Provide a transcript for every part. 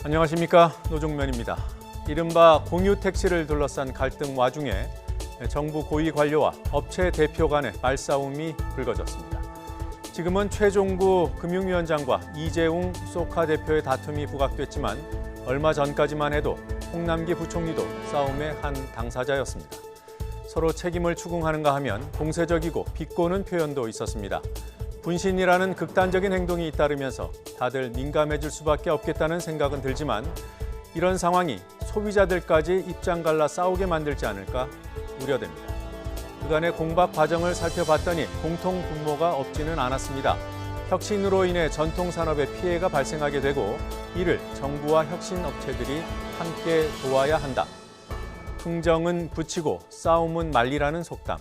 안녕하십니까, 노종면입니다. 이른바 공유 택시를 둘러싼 갈등 와중에 정부 고위 관료와 업체 대표 간의 말싸움이 불거졌습니다. 지금은 최종구 금융위원장과 이재웅 소카 대표의 다툼이 부각됐지만 얼마 전까지만 해도 홍남기 부총리도 싸움의 한 당사자였습니다. 서로 책임을 추궁하는가 하면 공세적이고 비꼬는 표현도 있었습니다. 분신이라는 극단적인 행동이 잇따르면서 다들 민감해질 수밖에 없겠다는 생각은 들지만 이런 상황이 소비자들까지 입장 갈라 싸우게 만들지 않을까 우려됩니다. 그간의 공박 과정을 살펴봤더니 공통 분모가 없지는 않았습니다. 혁신으로 인해 전통산업에 피해가 발생하게 되고 이를 정부와 혁신업체들이 함께 도와야 한다. 흥정은 붙이고 싸움은 말리라는 속담.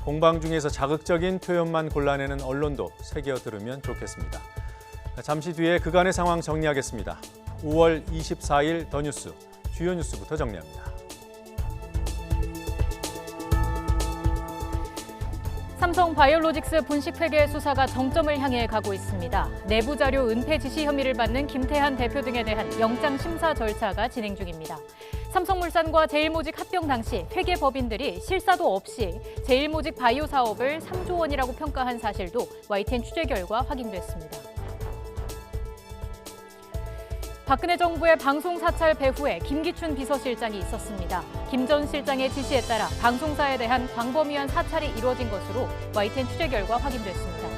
공방 중에서 자극적인 표현만 골라내는 언론도 새겨 들으면 좋겠습니다. 잠시 뒤에 그간의 상황 정리하겠습니다. 5월 24일 더 뉴스, 주요 뉴스부터 정리합니다. 삼성 바이오로직스 분식회계 수사가 정점을 향해 가고 있습니다. 내부 자료 은폐 지시 혐의를 받는 김태한 대표 등에 대한 영장 심사 절차가 진행 중입니다. 삼성물산과 제일모직 합병 당시 회계법인들이 실사도 없이 제일모직 바이오 사업을 3조 원이라고 평가한 사실도 YTN 취재 결과 확인됐습니다. 박근혜 정부의 방송 사찰 배후에 김기춘 비서실장이 있었습니다. 김 전 실장의 지시에 따라 방송사에 대한 광범위한 사찰이 이루어진 것으로 YTN 취재 결과 확인됐습니다.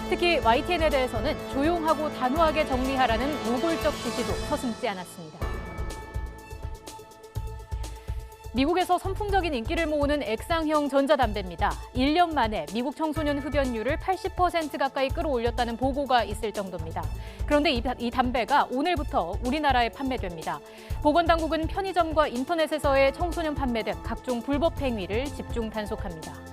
특히 YTN에 대해서는 조용하고 단호하게 정리하라는 노골적 지시도 서슴지 않았습니다. 미국에서 선풍적인 인기를 모으는 액상형 전자담배입니다. 1년 만에 미국 청소년 흡연율을 80% 가까이 끌어올렸다는 보고가 있을 정도입니다. 그런데 이 담배가 오늘부터 우리나라에 판매됩니다. 보건당국은 편의점과 인터넷에서의 청소년 판매 등 각종 불법 행위를 집중 단속합니다.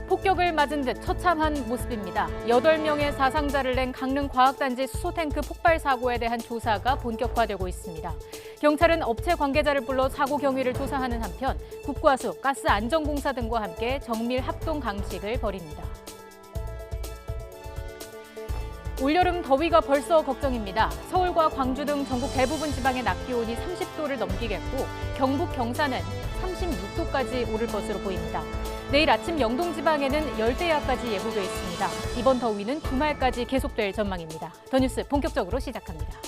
폭격을 맞은 듯 처참한 모습입니다. 8명의 사상자를 낸 강릉과학단지 수소탱크 폭발 사고에 대한 조사가 본격화되고 있습니다. 경찰은 업체 관계자를 불러 사고 경위를 조사하는 한편 국과수, 가스안전공사 등과 함께 정밀 합동 강식을 벌입니다. 올여름 더위가 벌써 걱정입니다. 서울과 광주 등 전국 대부분 지방의 낮 기온이 30도를 넘기겠고 경북, 경산은 36도까지 오를 것으로 보입니다. 내일 아침 영동 지방에는 열대야까지 예보돼 있습니다. 이번 더위는 주말까지 계속될 전망입니다. 더 뉴스 본격적으로 시작합니다.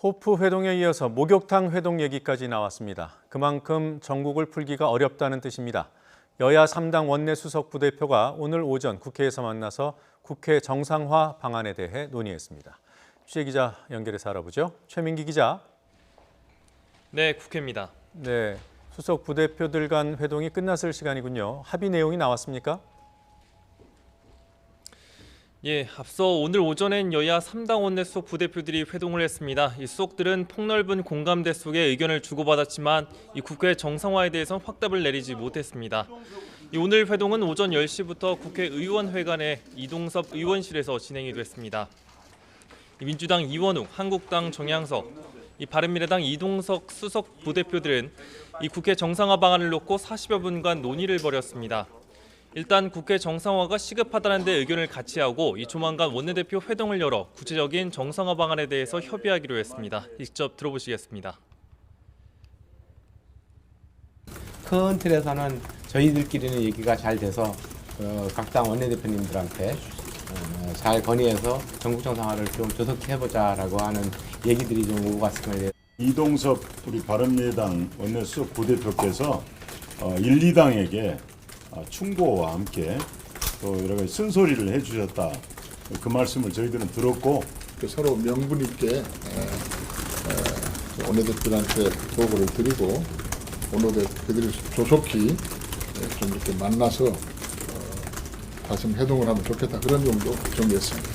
호프 회동에 이어서 목욕탕 회동 얘기까지 나왔습니다. 그만큼 전국을 풀기가 어렵다는 뜻입니다. 여야 3당 원내수석 부대표가 오늘 오전 국회에서 만나서 국회 정상화 방안에 대해 논의했습니다. 취재기자 연결해서 알아보죠. 최민기 기자. 네, 국회입니다. 네, 수석 부대표들 간 회동이 끝났을 시간이군요. 합의 내용이 나왔습니까? 예, 앞서 오늘 오전엔 여야 3당 원내수석 부대표들이 회동을 했습니다. 이 수석들은 폭넓은 공감대 속에 의견을 주고받았지만 이 국회 정상화에 대해서는 확답을 내리지 못했습니다. 오늘 회동은 오전 10시부터 국회의원회관의 이동섭 의원실에서 진행이 됐습니다. 민주당 이원욱, 한국당 정양석, 바른미래당 이동석 수석 부대표들은 이 국회 정상화 방안을 놓고 40여 분간 논의를 벌였습니다. 일단 국회 정상화가 시급하다는 데 의견을 같이 하고 조만간 원내대표 회동을 열어 구체적인 정상화 방안에 대해서 협의하기로 했습니다. 직접 들어보시겠습니다. 큰 틀에서는 저희들끼리는 얘기가 잘 돼서 각 당 원내대표님들한테 잘 건의해서 전국 정상화를 좀 조속히 해보자라고 하는 얘기들이 좀 오고 갔습니다. 이동섭 우리 바른미래당 원내수석 부대표께서 1, 2당에게 충고와 함께 또 여러 가지 쓴소리를 해주셨다. 그 말씀을 저희들은 들었고 서로 명분 있게 원내대표들한테 보고를 드리고 원내대표들이 조속히 좀 이렇게 만나서 다시 회동을 하면 좋겠다 그런 정도 정리했습니다.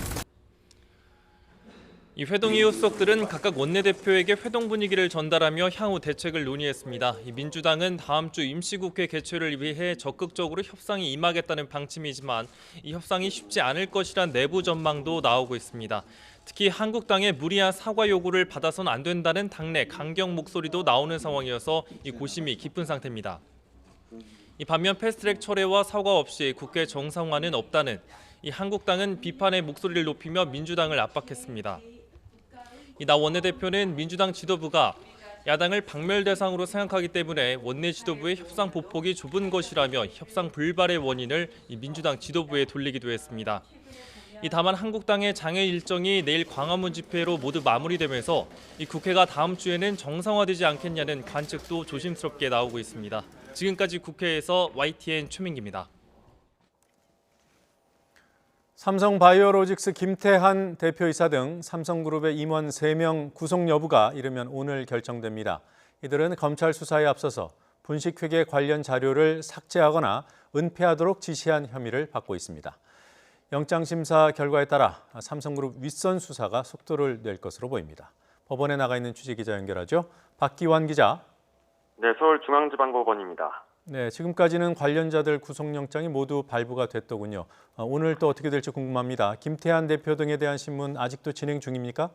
이 회동 이후 수석들은 각각 원내대표에게 회동 분위기를 전달하며 향후 대책을 논의했습니다. 이 민주당은 다음 주 임시국회 개최를 위해 적극적으로 협상에 임하겠다는 방침이지만 이 협상이 쉽지 않을 것이란 내부 전망도 나오고 있습니다. 특히 한국당의 무리한 사과 요구를 받아선 안 된다는 당내 강경 목소리도 나오는 상황이어서 이 고심이 깊은 상태입니다. 이 반면 패스트트랙 철회와 사과 없이 국회 정상화는 없다는 이 한국당은 비판의 목소리를 높이며 민주당을 압박했습니다. 나 원내대표는 민주당 지도부가 야당을 박멸 대상으로 생각하기 때문에 원내 지도부의 협상 보폭이 좁은 것이라며 협상 불발의 원인을 민주당 지도부에 돌리기도 했습니다. 다만 한국당의 장애 일정이 내일 광화문 집회로 모두 마무리되면서 이 국회가 다음 주에는 정상화되지 않겠냐는 관측도 조심스럽게 나오고 있습니다. 지금까지 국회에서 YTN 최민기입니다. 삼성바이오로직스 김태한 대표이사 등 삼성그룹의 임원 3명 구속 여부가 이르면 오늘 결정됩니다. 이들은 검찰 수사에 앞서서 분식회계 관련 자료를 삭제하거나 은폐하도록 지시한 혐의를 받고 있습니다. 영장심사 결과에 따라 삼성그룹 윗선 수사가 속도를 낼 것으로 보입니다. 법원에 나가 있는 취재기자 연결하죠. 박기환 기자. 네, 서울중앙지방법원입니다. 네, 지금까지는 관련자들 구속영장이 모두 발부가 됐더군요. 오늘 또 어떻게 될지 궁금합니다. 김태한 대표 등에 대한 신문 아직도 진행 중입니까?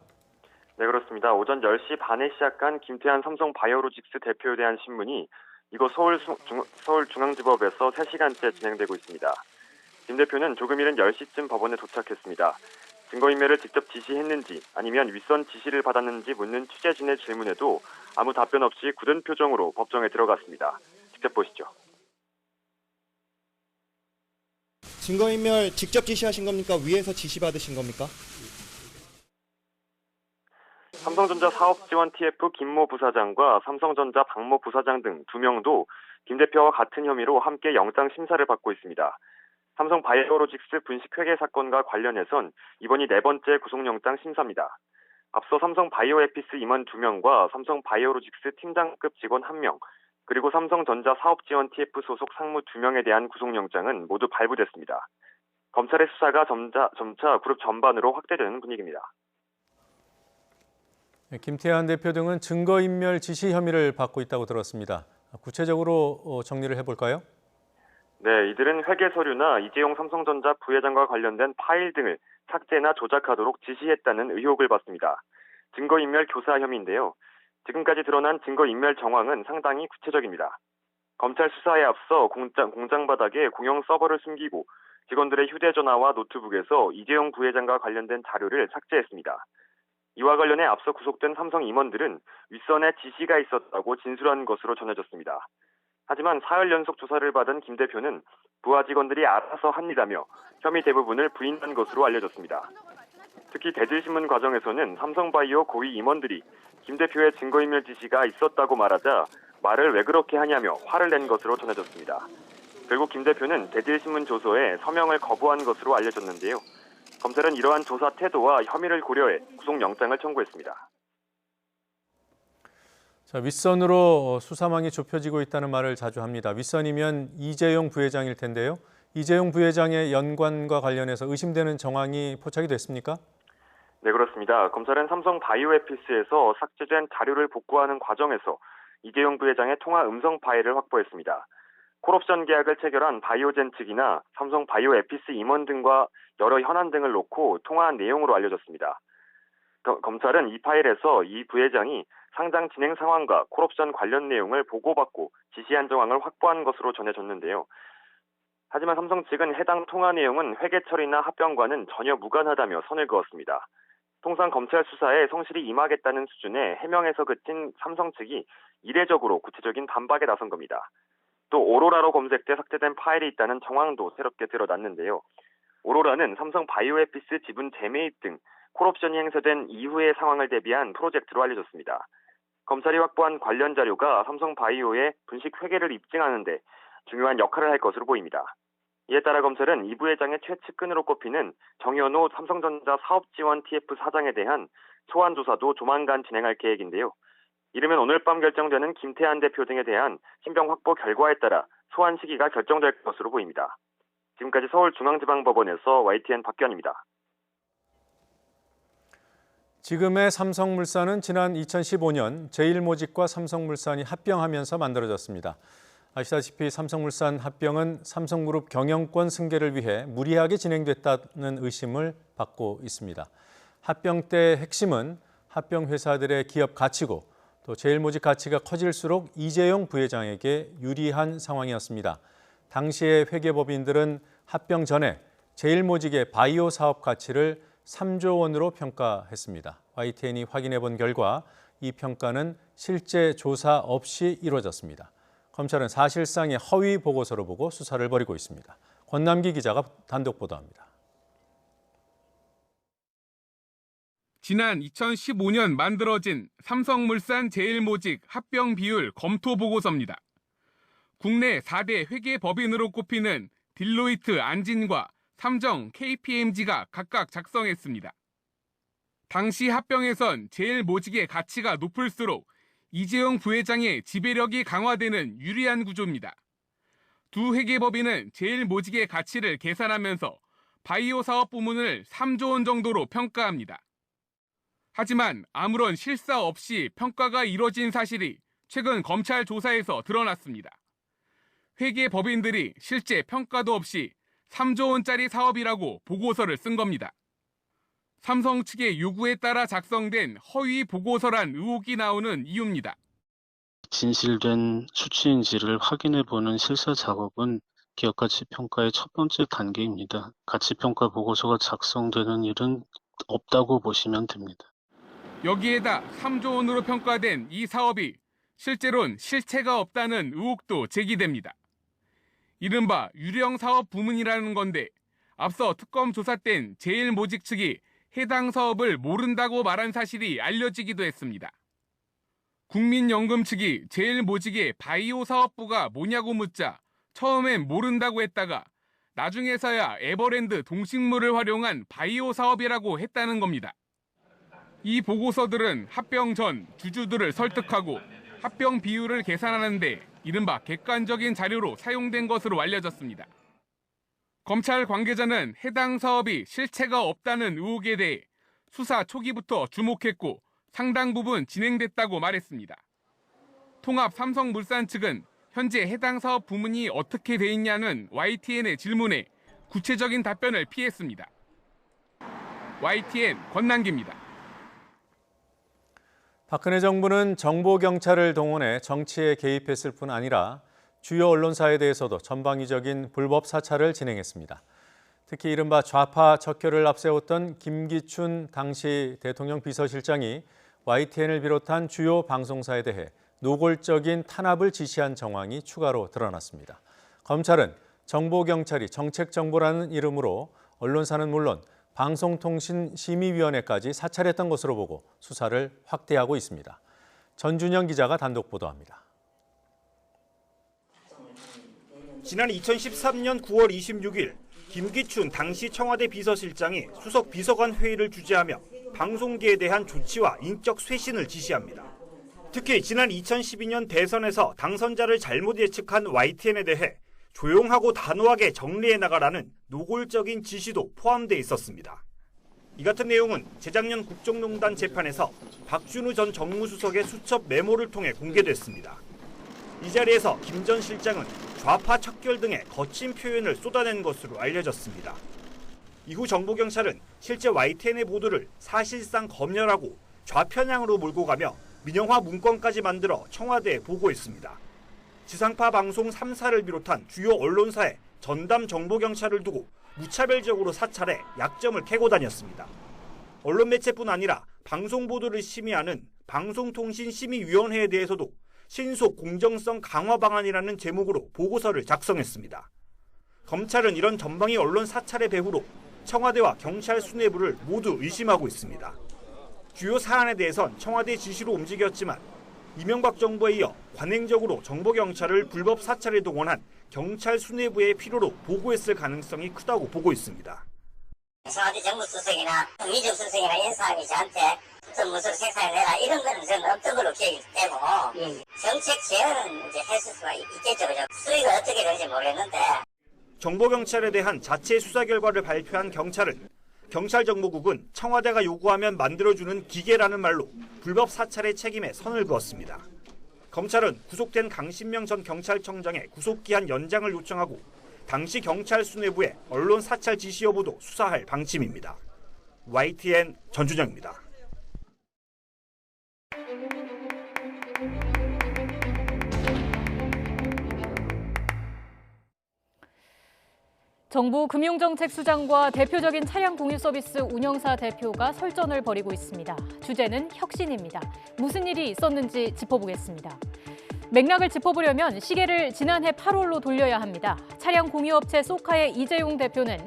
네, 그렇습니다. 오전 10시 반에 시작한 김태한 삼성바이오로직스 대표에 대한 신문이 이곳 서울중앙지법에서 3시간째 진행되고 있습니다. 김 대표는 조금 이른 10시쯤 법원에 도착했습니다. 증거인멸을 직접 지시했는지 아니면 윗선 지시를 받았는지 묻는 취재진의 질문에도 아무 답변 없이 굳은 표정으로 법정에 들어갔습니다. 직접 보시죠. 증거인멸 직접 지시하신 겁니까? 위에서 지시받으신 겁니까? 삼성전자 사업지원 TF 김모 부사장과 삼성전자 박모 부사장 등 2명도 김 대표와 같은 혐의로 함께 영장 심사를 받고 있습니다. 삼성바이오로직스 분식회계 사건과 관련해선 이번이 4번째 구속영장 심사입니다. 앞서 삼성바이오에피스 임원 2명과 삼성바이오로직스 팀장급 직원 1명, 그리고 삼성전자 사업지원 TF 소속 상무 2명에 대한 구속영장은 모두 발부됐습니다. 검찰의 수사가 점차 그룹 전반으로 확대되는 분위기입니다. 김태한 대표 등은 증거인멸 지시 혐의를 받고 있다고 들었습니다. 구체적으로 정리를 해볼까요? 네, 이들은 회계 서류나 이재용 삼성전자 부회장과 관련된 파일 등을 삭제나 조작하도록 지시했다는 의혹을 받습니다. 증거인멸 교사 혐의인데요. 지금까지 드러난 증거인멸 정황은 상당히 구체적입니다. 검찰 수사에 앞서 공장 바닥에 공용 서버를 숨기고 직원들의 휴대전화와 노트북에서 이재용 부회장과 관련된 자료를 삭제했습니다. 이와 관련해 앞서 구속된 삼성 임원들은 윗선에 지시가 있었다고 진술한 것으로 전해졌습니다. 하지만 사흘 연속 조사를 받은 김 대표는 부하 직원들이 알아서 합니다며 혐의 대부분을 부인한 것으로 알려졌습니다. 특히 대질신문 과정에서는 삼성바이오 고위 임원들이 김 대표의 증거인멸 지시가 있었다고 말하자 말을 왜 그렇게 하냐며 화를 낸 것으로 전해졌습니다. 결국 김 대표는 대질신문 조서에 서명을 거부한 것으로 알려졌는데요. 검찰은 이러한 조사 태도와 혐의를 고려해 구속영장을 청구했습니다. 자, 윗선으로 수사망이 좁혀지고 있다는 말을 자주 합니다. 윗선이면 이재용 부회장일 텐데요. 이재용 부회장의 연관과 관련해서 의심되는 정황이 포착이 됐습니까? 네, 그렇습니다. 검찰은 삼성바이오에피스에서 삭제된 자료를 복구하는 과정에서 이재용 부회장의 통화 음성 파일을 확보했습니다. 콜옵션 계약을 체결한 바이오젠 측이나 삼성바이오에피스 임원 등과 여러 현안 등을 놓고 통화한 내용으로 알려졌습니다. 검찰은 이 파일에서 이 부회장이 상장 진행 상황과 콜옵션 관련 내용을 보고받고 지시한 정황을 확보한 것으로 전해졌는데요. 하지만 삼성 측은 해당 통화 내용은 회계 처리나 합병과는 전혀 무관하다며 선을 그었습니다. 통상 검찰 수사에 성실히 임하겠다는 수준의 해명에서 그친 삼성 측이 이례적으로 구체적인 반박에 나선 겁니다. 또 오로라로 검색돼 삭제된 파일이 있다는 정황도 새롭게 드러났는데요. 오로라는 삼성 바이오에피스 지분 재매입 등 콜옵션이 행사된 이후의 상황을 대비한 프로젝트로 알려졌습니다. 검찰이 확보한 관련 자료가 삼성 바이오의 분식 회계를 입증하는 데 중요한 역할을 할 것으로 보입니다. 이에 따라 검찰은 이 부회장의 최측근으로 꼽히는 정현호 삼성전자 사업지원 TF 사장에 대한 소환 조사도 조만간 진행할 계획인데요. 이르면 오늘 밤 결정되는 김태한 대표 등에 대한 신병 확보 결과에 따라 소환 시기가 결정될 것으로 보입니다. 지금까지 서울중앙지방법원에서 YTN 박기환입니다. 지금의 삼성물산은 지난 2015년 제일모직과 삼성물산이 합병하면서 만들어졌습니다. 아시다시피 삼성물산 합병은 삼성그룹 경영권 승계를 위해 무리하게 진행됐다는 의심을 받고 있습니다. 합병 때 핵심은 합병 회사들의 기업 가치고 또 제일모직 가치가 커질수록 이재용 부회장에게 유리한 상황이었습니다. 당시의 회계법인들은 합병 전에 제일모직의 바이오 사업 가치를 3조 원으로 평가했습니다. YTN이 확인해 본 결과 이 평가는 실제 조사 없이 이루어졌습니다. 검찰은 사실상의 허위 보고서로 보고 수사를 벌이고 있습니다. 권남기 기자가 단독 보도합니다. 지난 2015년 만들어진 삼성물산 제일모직 합병 비율 검토 보고서입니다. 국내 4대 회계법인으로 꼽히는 딜로이트 안진과 삼정 KPMG가 각각 작성했습니다. 당시 합병에선 제일모직의 가치가 높을수록 이재용 부회장의 지배력이 강화되는 유리한 구조입니다. 두 회계법인은 제일모직의 가치를 계산하면서 바이오 사업 부문을 3조 원 정도로 평가합니다. 하지만 아무런 실사 없이 평가가 이뤄진 사실이 최근 검찰 조사에서 드러났습니다. 회계법인들이 실제 평가도 없이 3조 원짜리 사업이라고 보고서를 쓴 겁니다. 삼성 측의 요구에 따라 작성된 허위 보고서란 의혹이 나오는 이유입니다. 진실된 수치인지를 확인해보는 실사 작업은 기업가치평가의 첫 번째 단계입니다. 가치평가 보고서가 작성되는 일은 없다고 보시면 됩니다. 여기에다 3조 원으로 평가된 이 사업이 실제로는 실체가 없다는 의혹도 제기됩니다. 이른바 유령 사업 부문이라는 건데 앞서 특검 조사 땐 제일모직 측이 해당 사업을 모른다고 말한 사실이 알려지기도 했습니다. 국민연금 측이 제일모직의 바이오 사업부가 뭐냐고 묻자 처음엔 모른다고 했다가 나중에서야 에버랜드 동식물을 활용한 바이오 사업이라고 했다는 겁니다. 이 보고서들은 합병 전 주주들을 설득하고 합병 비율을 계산하는데 이른바 객관적인 자료로 사용된 것으로 알려졌습니다. 검찰 관계자는 해당 사업이 실체가 없다는 의혹에 대해 수사 초기부터 주목했고 상당 부분 진행됐다고 말했습니다. 통합 삼성물산 측은 현재 해당 사업 부문이 어떻게 돼 있냐는 YTN의 질문에 구체적인 답변을 피했습니다. YTN 권남기입니다. 박근혜 정부는 정보경찰을 동원해 정치에 개입했을 뿐 아니라 주요 언론사에 대해서도 전방위적인 불법 사찰을 진행했습니다. 특히 이른바 좌파 척결을 앞세웠던 김기춘 당시 대통령 비서실장이 YTN을 비롯한 주요 방송사에 대해 노골적인 탄압을 지시한 정황이 추가로 드러났습니다. 검찰은 정보경찰이 정책정보라는 이름으로 언론사는 물론 방송통신심의위원회까지 사찰했던 것으로 보고 수사를 확대하고 있습니다. 전준영 기자가 단독 보도합니다. 지난 2013년 9월 26일 김기춘 당시 청와대 비서실장이 수석 비서관 회의를 주재하며 방송계에 대한 조치와 인적 쇄신을 지시합니다. 특히 지난 2012년 대선에서 당선자를 잘못 예측한 YTN에 대해 조용하고 단호하게 정리해 나가라는 노골적인 지시도 포함돼 있었습니다. 이 같은 내용은 재작년 국정농단 재판에서 박준우 전 정무수석의 수첩 메모를 통해 공개됐습니다. 이 자리에서 김 전 실장은 좌파 척결 등의 거친 표현을 쏟아낸 것으로 알려졌습니다. 이후 정보경찰은 실제 YTN의 보도를 사실상 검열하고 좌편향으로 몰고 가며 민영화 문건까지 만들어 청와대에 보고했습니다. 지상파 방송 3사를 비롯한 주요 언론사에 전담 정보경찰을 두고 무차별적으로 사찰해 약점을 캐고 다녔습니다. 언론 매체뿐 아니라 방송 보도를 심의하는 방송통신심의위원회에 대해서도 신속 공정성 강화 방안이라는 제목으로 보고서를 작성했습니다. 검찰은 이런 전방위 언론 사찰의 배후로 청와대와 경찰 수뇌부를 모두 의심하고 있습니다. 주요 사안에 대해선 청와대 지시로 움직였지만 이명박 정부에 이어 관행적으로 정보경찰을 불법 사찰에 동원한 경찰 수뇌부의 필요로 보고했을 가능성이 크다고 보고 있습니다. 청와대 정무수석이나 민정 수석이나 이런 사람이 저한테 무슨 색상을 내라 이런 거는 저는 없던 걸로 기억이 되고 정책 제안은 이제 했을 수가 있겠죠. 그죠? 수익은 어떻게 되는지 모르겠는데. 정보경찰에 대한 자체 수사 결과를 발표한 경찰은 경찰정보국은 청와대가 요구하면 만들어주는 기계라는 말로 불법 사찰의 책임에 선을 그었습니다. 검찰은 구속된 강신명 전 경찰청장의 구속기한 연장을 요청하고 당시 경찰 수뇌부의 언론 사찰 지시 여부도 수사할 방침입니다. YTN 전준영입니다. 정부 금융정책수장과 대표적인 차량 공유 서비스 운영사 대표가 설전을 벌이고 있습니다. 주제는 혁신입니다. 무슨 일이 있었는지 짚어보겠습니다. 맥락을 짚어보려면 시계를 지난해 8월로 돌려야 합니다. 차량 공유업체 소카의 이재용 대표는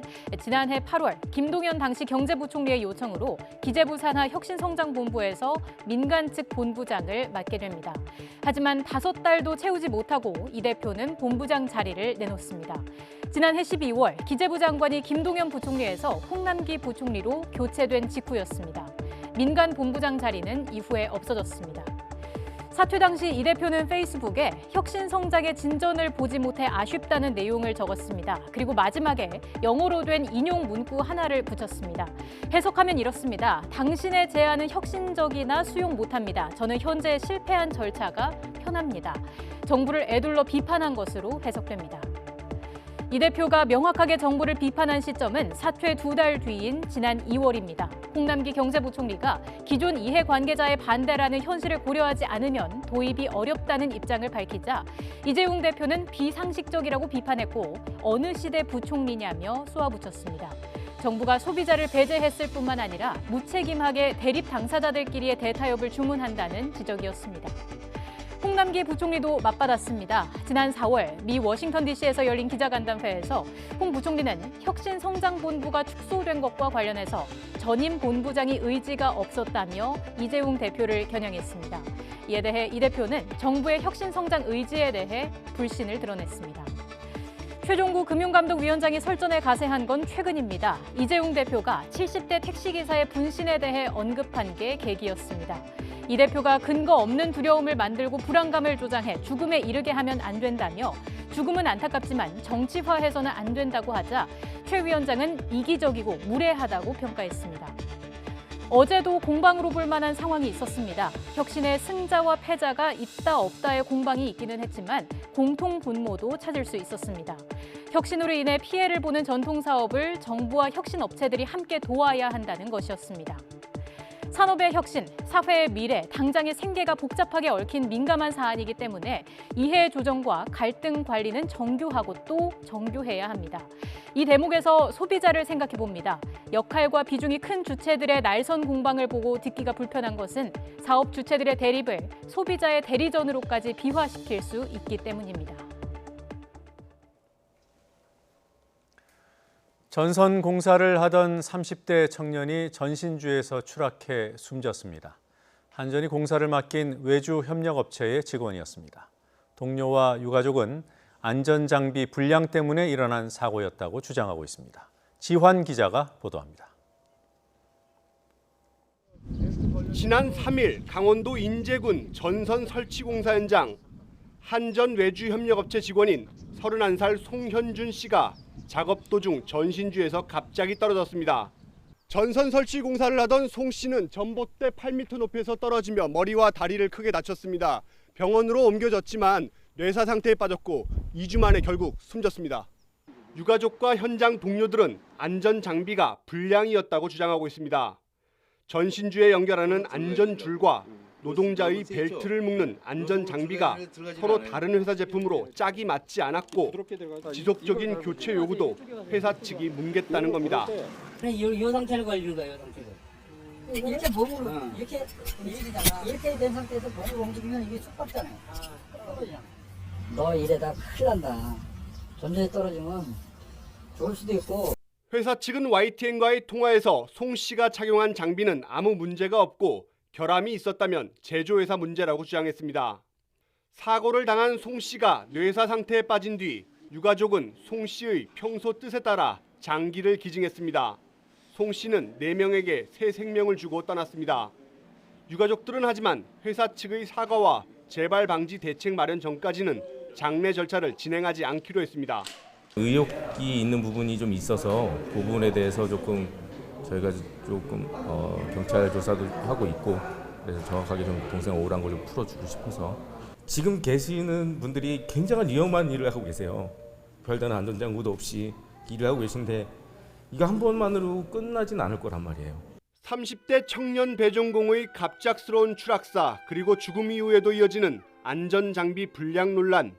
지난해 8월 김동연 당시 경제부총리의 요청으로 기재부 산하 혁신성장본부에서 민간 측 본부장을 맡게 됩니다. 하지만 5달도 채우지 못하고 이 대표는 본부장 자리를 내놓습니다. 지난해 12월 기재부 장관이 김동연 부총리에서 홍남기 부총리로 교체된 직후였습니다. 민간 본부장 자리는 이후에 없어졌습니다. 사퇴 당시 이 대표는 페이스북에 혁신 성장의 진전을 보지 못해 아쉽다는 내용을 적었습니다. 그리고 마지막에 영어로 된 인용 문구 하나를 붙였습니다. 해석하면 이렇습니다. 당신의 제안은 혁신적이나 수용 못합니다. 저는 현재 실패한 절차가 편합니다. 정부를 에둘러 비판한 것으로 해석됩니다. 이 대표가 명확하게 정부를 비판한 시점은 사퇴 2달 뒤인 지난 2월입니다. 홍남기 경제부총리가 기존 이해관계자의 반대라는 현실을 고려하지 않으면 도입이 어렵다는 입장을 밝히자 이재용 대표는 비상식적이라고 비판했고 어느 시대 부총리냐며 쏘아붙였습니다. 정부가 소비자를 배제했을 뿐만 아니라 무책임하게 대립 당사자들끼리의 대타협을 주문한다는 지적이었습니다. 홍남기 부총리도 맞받았습니다. 지난 4월 미 워싱턴 DC에서 열린 기자간담회에서 홍 부총리는 혁신성장본부가 축소된 것과 관련해서 전임 본부장이 의지가 없었다며 이재용 대표를 겨냥했습니다. 이에 대해 이 대표는 정부의 혁신성장 의지에 대해 불신을 드러냈습니다. 최종구 금융감독위원장이 설전에 가세한 건 최근입니다. 이재용 대표가 70대 택시기사의 분신에 대해 언급한 게 계기였습니다. 이 대표가 근거 없는 두려움을 만들고 불안감을 조장해 죽음에 이르게 하면 안 된다며 죽음은 안타깝지만 정치화해서는 안 된다고 하자 최 위원장은 이기적이고 무례하다고 평가했습니다. 어제도 공방으로 볼 만한 상황이 있었습니다. 혁신의 승자와 패자가 있다 없다의 공방이 있기는 했지만 공통 분모도 찾을 수 있었습니다. 혁신으로 인해 피해를 보는 전통사업을 정부와 혁신업체들이 함께 도와야 한다는 것이었습니다. 산업의 혁신, 사회의 미래, 당장의 생계가 복잡하게 얽힌 민감한 사안이기 때문에 이해 조정과 갈등 관리는 정교하고 또 정교해야 합니다. 이 대목에서 소비자를 생각해 봅니다. 역할과 비중이 큰 주체들의 날선 공방을 보고 듣기가 불편한 것은 사업 주체들의 대립을 소비자의 대리전으로까지 비화시킬 수 있기 때문입니다. 전선 공사를 하던 30대 청년이 전신주에서 추락해 숨졌습니다. 한전이 공사를 맡긴 외주 협력업체의 직원이었습니다. 동료와 유가족은 안전장비 불량 때문에 일어난 사고였다고 주장하고 있습니다. 지환 기자가 보도합니다. 지난 3일 강원도 인제군 전선 설치 공사 현장, 한전 외주 협력업체 직원인 31살 송현준 씨가 작업 도중 전신주에서 갑자기 떨어졌습니다. 전선 설치 공사를 하던 송 씨는 전봇대 8m 높이에서 떨어지며 머리와 다리를 크게 다쳤습니다. 병원으로 옮겨졌지만 뇌사 상태에 빠졌고 2주 만에 결국 숨졌습니다. 유가족과 현장 동료들은 안전 장비가 불량이었다고 주장하고 있습니다. 전신주에 연결하는 안전줄과 노동자의 벨트를 묶는 안전 장비가 서로 다른 회사 제품으로 짝이 맞지 않았고 지속적인 교체 요구도 회사 측이 뭉갰다는 겁니다. 이 상태로 걸리는 거예요, 이렇게 몸으로 이렇게 된 상태에서 몸을 움직이면 이게 쑥박잖아요. 너 이래다 큰일 난다. 전전에 떨어지면 죽을 수도 있고. 회사 측은 YTN과의 통화에서 송 씨가 착용한 장비는 아무 문제가 없고 결함이 있었다면 제조회사 문제라고 주장했습니다. 사고를 당한 송 씨가 뇌사 상태에 빠진 뒤 유가족은 송 씨의 평소 뜻에 따라 장기를 기증했습니다. 송 씨는 4명에게 새 생명을 주고 떠났습니다. 유가족들은 하지만 회사 측의 사과와 재발 방지 대책 마련 전까지는 장례 절차를 진행하지 않기로 했습니다. 의혹이 있는 부분이 좀 있어서 그 부분에 대해서 조금 저희가 조금 경찰 조사도 하고 있고 그래서 정확하게 좀 동생 억울한 걸 좀 풀어주고 싶어서 지금 계시는 분들이 굉장한 위험한 일을 하고 계세요. 별다른 안전장구도 없이 일을 하고 계신데 이거 한 번만으로 끝나진 않을 거란 말이에요. 30대 청년 배종공의 갑작스러운 추락사 그리고 죽음 이후에도 이어지는 안전장비 불량 논란.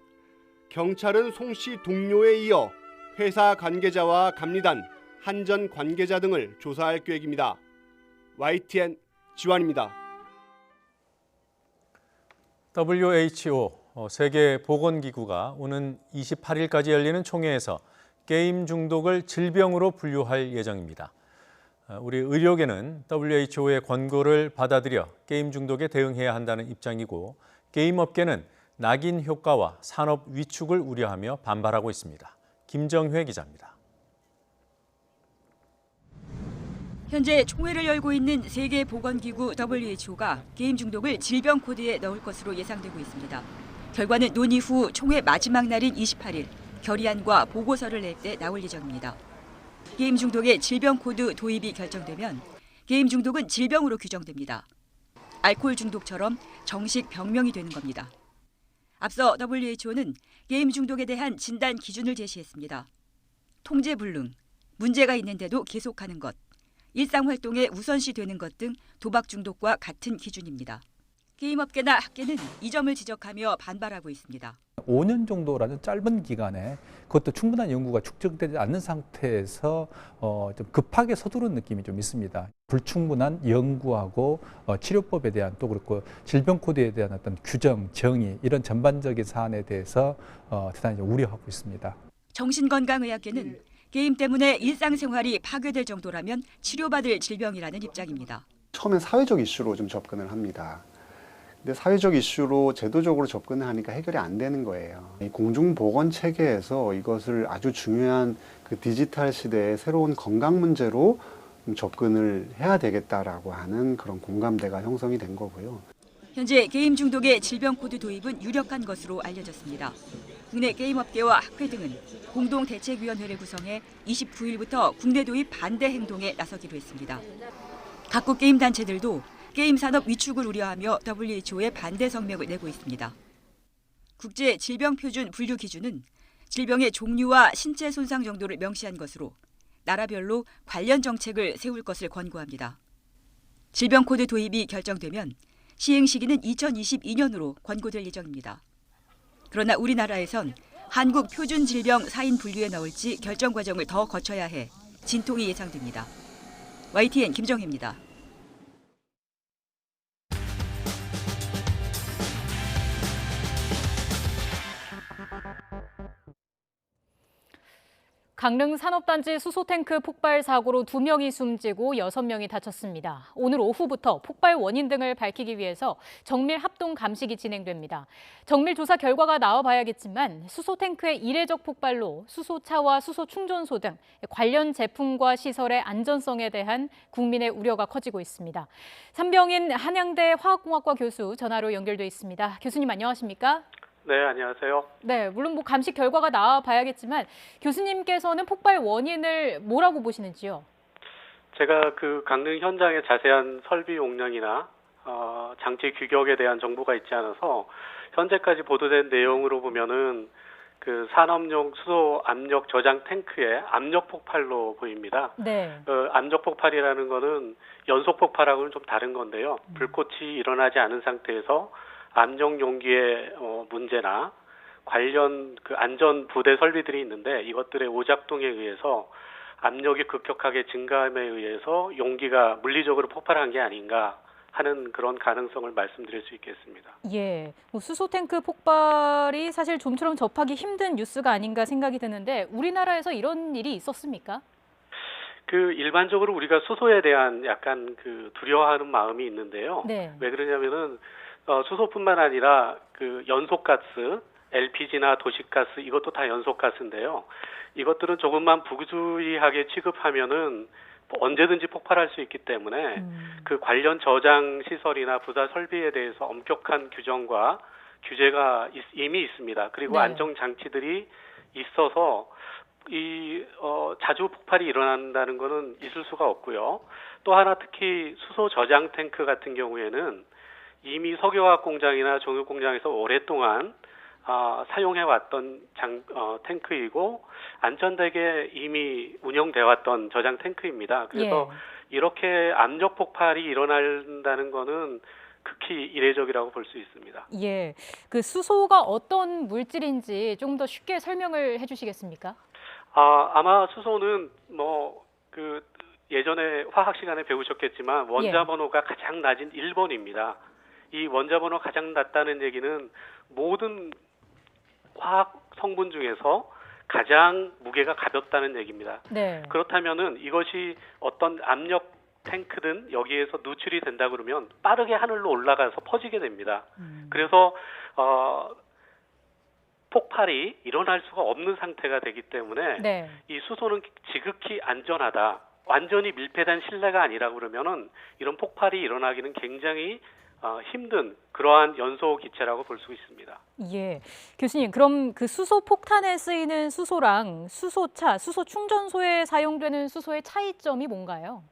경찰은 송 씨 동료에 이어 회사 관계자와 감리단, 한전 관계자 등을 조사할 계획입니다. YTN 지완입니다. WHO 세계보건기구가 오는 28일까지 열리는 총회에서 게임 중독을 질병으로 분류할 예정입니다. 우리 의료계는 WHO의 권고를 받아들여 게임 중독에 대응해야 한다는 입장이고 게임업계는 낙인 효과와 산업 위축을 우려하며 반발하고 있습니다. 김정회 기자입니다. 현재 총회를 열고 있는 세계보건기구 WHO가 게임 중독을 질병 코드에 넣을 것으로 예상되고 있습니다. 결과는 논의 후 총회 마지막 날인 28일 결의안과 보고서를 낼 때 나올 예정입니다. 게임 중독의 질병 코드 도입이 결정되면 게임 중독은 질병으로 규정됩니다. 알코올 중독처럼 정식 병명이 되는 겁니다. 앞서 WHO는 게임 중독에 대한 진단 기준을 제시했습니다. 통제 불능, 문제가 있는데도 계속하는 것, 일상활동에 우선시되는 것 등 도박 중독과 같은 기준입니다. 게임업계나 학계는 이 점을 지적하며 반발하고 있습니다. 5년 정도라는 짧은 기간에 그것도 충분한 연구가 축적되지 않는 상태에서 좀 급하게 서두른 느낌이 좀 있습니다. 불충분한 연구하고 치료법에 대한 또 그렇고 질병 코드에 대한 어떤 규정, 정의 이런 전반적인 사안에 대해서 대단히 우려하고 있습니다. 정신건강의학계는 게임 때문에 일상생활이 파괴될 정도라면 치료받을 질병이라는 입장입니다. 처음엔 사회적 이슈로 좀 접근을 합니다. 근데 사회적 이슈로 제도적으로 접근을 하니까 해결이 안 되는 거예요. 이 공중보건 체계에서 이것을 아주 중요한 그 디지털 시대의 새로운 건강 문제로 접근을 해야 되겠다라고 하는 그런 공감대가 형성이 된 거고요. 현재 게임 중독의 질병 코드 도입은 유력한 것으로 알려졌습니다. 국내 게임업계와 학회 등은 공동대책위원회를 구성해 29일부터 국내 도입 반대 행동에 나서기로 했습니다. 각국 게임 단체들도 게임 산업 위축을 우려하며 WHO에 반대 성명을 내고 있습니다. 국제 질병 표준 분류 기준은 질병의 종류와 신체 손상 정도를 명시한 것으로 나라별로 관련 정책을 세울 것을 권고합니다. 질병 코드 도입이 결정되면 시행 시기는 2022년으로 권고될 예정입니다. 그러나 우리나라에선 한국 표준 질병 사인 분류에 넣을지 결정 과정을 더 거쳐야 해 진통이 예상됩니다. YTN 김정혜입니다. 강릉 산업단지 수소탱크 폭발 사고로 2명이 숨지고 6명이 다쳤습니다. 오늘 오후부터 폭발 원인 등을 밝히기 위해서 정밀 합동 감식이 진행됩니다. 정밀 조사 결과가 나와봐야겠지만 수소탱크의 이례적 폭발로 수소차와 수소충전소 등 관련 제품과 시설의 안전성에 대한 국민의 우려가 커지고 있습니다. 산병인 한양대 화학공학과 교수 전화로 연결돼 있습니다. 교수님 안녕하십니까? 네, 안녕하세요. 네, 물론 감식 결과가 나와봐야겠지만 교수님께서는 폭발 원인을 뭐라고 보시는지요? 제가 그 강릉 현장의 자세한 설비 용량이나 장치 규격에 대한 정보가 있지 않아서 현재까지 보도된 내용으로 보면은 그 산업용 수소 압력 저장 탱크의 압력 폭발로 보입니다. 네. 압력 폭발이라는 거는 연속 폭발하고는 좀 다른 건데요. 불꽃이 일어나지 않은 상태에서 압력 용기의 문제나 관련 그 안전 부대 설비들이 있는데 이것들의 오작동에 의해서 압력이 급격하게 증가함에 의해서 용기가 물리적으로 폭발한 게 아닌가 하는 그런 가능성을 말씀드릴 수 있겠습니다. 예, 수소탱크 폭발이 사실 좀처럼 접하기 힘든 뉴스가 아닌가 생각이 드는데 우리나라에서 이런 일이 있었습니까? 그 일반적으로 우리가 수소에 대한 약간 그 두려워하는 마음이 있는데요. 네. 왜 그러냐면은 수소뿐만 아니라 그 연소가스, LPG나 도시가스 이것도 다 연소가스인데요. 이것들은 조금만 부주의하게 취급하면은 언제든지 폭발할 수 있기 때문에 그 관련 저장 시설이나 부사 설비에 대해서 엄격한 규정과 규제가 이미 있습니다. 그리고 네. 안정 장치들이 있어서 자주 폭발이 일어난다는 것은 있을 수가 없고요. 또 하나 특히 수소 저장 탱크 같은 경우에는 이미 석유화학 공장이나 종유 공장에서 오랫동안 사용해왔던 탱크이고 안전되게 이미 운영되어 왔던 저장 탱크입니다. 그래서 이렇게 압력 폭발이 일어난다는 것은 극히 이례적이라고 볼 수 있습니다. 예, 그 수소가 어떤 물질인지 조금 더 쉽게 설명을 해주시겠습니까? 아마 수소는 예전에 화학 시간에 배우셨겠지만 원자 번호가 가장 낮은 1번입니다. 이 원자 번호가 가장 낮다는 얘기는 모든 화학 성분 중에서 가장 무게가 가볍다는 얘기입니다. 네. 그렇다면은 이것이 어떤 압력 탱크든 여기에서 누출이 된다 그러면 빠르게 하늘로 올라가서 퍼지게 됩니다. 그래서 폭발이 일어날 수가 없는 상태가 되기 때문에 이 수소는 지극히 안전하다. 완전히 밀폐된 실내가 아니라 그러면은 이런 폭발이 일어나기는 굉장히 힘든 그러한 연소 기체라고 볼 수 있습니다. 예, 교수님, 그럼 그 수소 폭탄에 쓰이는 수소랑 수소차, 수소 충전소에 사용되는 수소의 차이점이 뭔가요?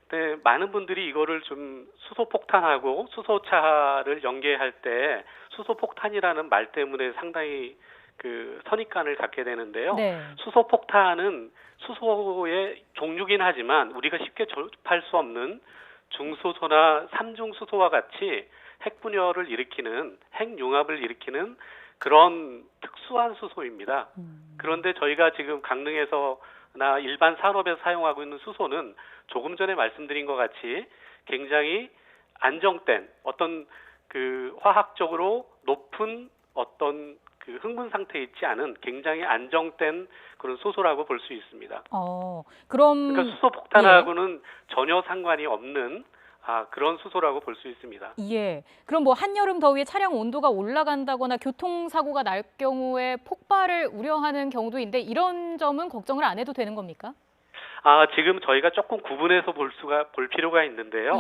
네, 많은 분들이 이거를 좀 수소 폭탄하고 수소차를 연계할 때 수소 폭탄이라는 말 때문에 상당히 그 선입관을 갖게 되는데요. 수소 폭탄은 수소의 종류긴 하지만 우리가 쉽게 접할 수 없는 중수소나 삼중수소와 같이 핵분열을 일으키는 핵융합을 일으키는 그런 특수한 수소입니다. 그런데 저희가 지금 강릉에서나 일반 산업에서 사용하고 있는 수소는 조금 전에 말씀드린 것 같이 굉장히 안정된 어떤 그 화학적으로 높은 어떤 그 흥분 상태에 있지 않은 굉장히 안정된 그런 수소라고 볼 수 있습니다. 그럼 그러니까 수소 폭탄하고는 전혀 상관이 없는 그런 수소라고 볼 수 있습니다. 예. 그럼 뭐 한여름 더위에 차량 온도가 올라간다거나 교통사고가 날 경우에 폭발을 우려하는 경우도 있는데 이런 점은 걱정을 안 해도 되는 겁니까? 지금 저희가 조금 구분해서 볼 필요가 있는데요.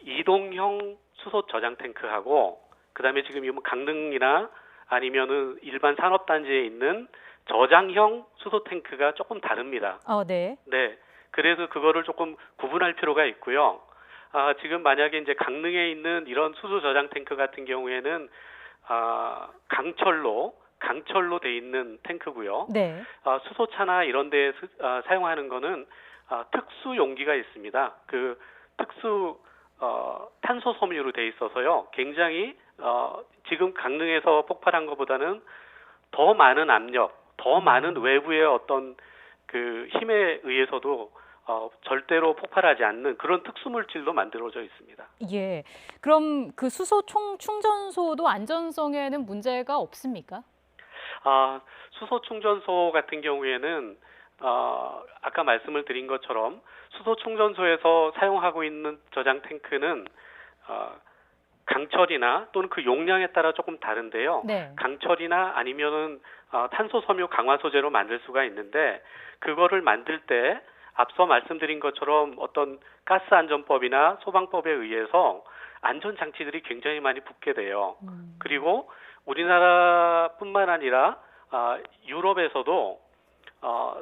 이동형 수소 저장 탱크하고 그다음에 지금 이 강릉이나 아니면은 일반 산업단지에 있는 저장형 수소 탱크가 조금 다릅니다. 네. 네. 그래서 그거를 조금 구분할 필요가 있고요. 지금 만약에 이제 강릉에 있는 이런 수소 저장 탱크 같은 경우에는 강철로 돼 있는 탱크고요. 수소차나 이런 데에 사용하는 거는 특수 용기가 있습니다. 그 특수 탄소 섬유로 돼 있어서요. 굉장히 지금 강릉에서 폭발한 것보다는 더 많은 압력, 더 많은 외부의 어떤 그 힘에 의해서도 절대로 폭발하지 않는 그런 특수 물질로 만들어져 있습니다. 예. 그럼 그 수소 충전소도 안전성에는 문제가 없습니까? 수소 충전소 같은 경우에는 아까 말씀을 드린 것처럼 수소 충전소에서 사용하고 있는 저장 탱크는 강철이나 또는 그 용량에 따라 조금 다른데요. 강철이나 아니면은 탄소 섬유 강화 소재로 만들 수가 있는데 그거를 만들 때 앞서 말씀드린 것처럼 어떤 가스 안전법이나 소방법에 의해서 안전 장치들이 굉장히 많이 붙게 돼요. 그리고 우리나라뿐만 아니라 유럽에서도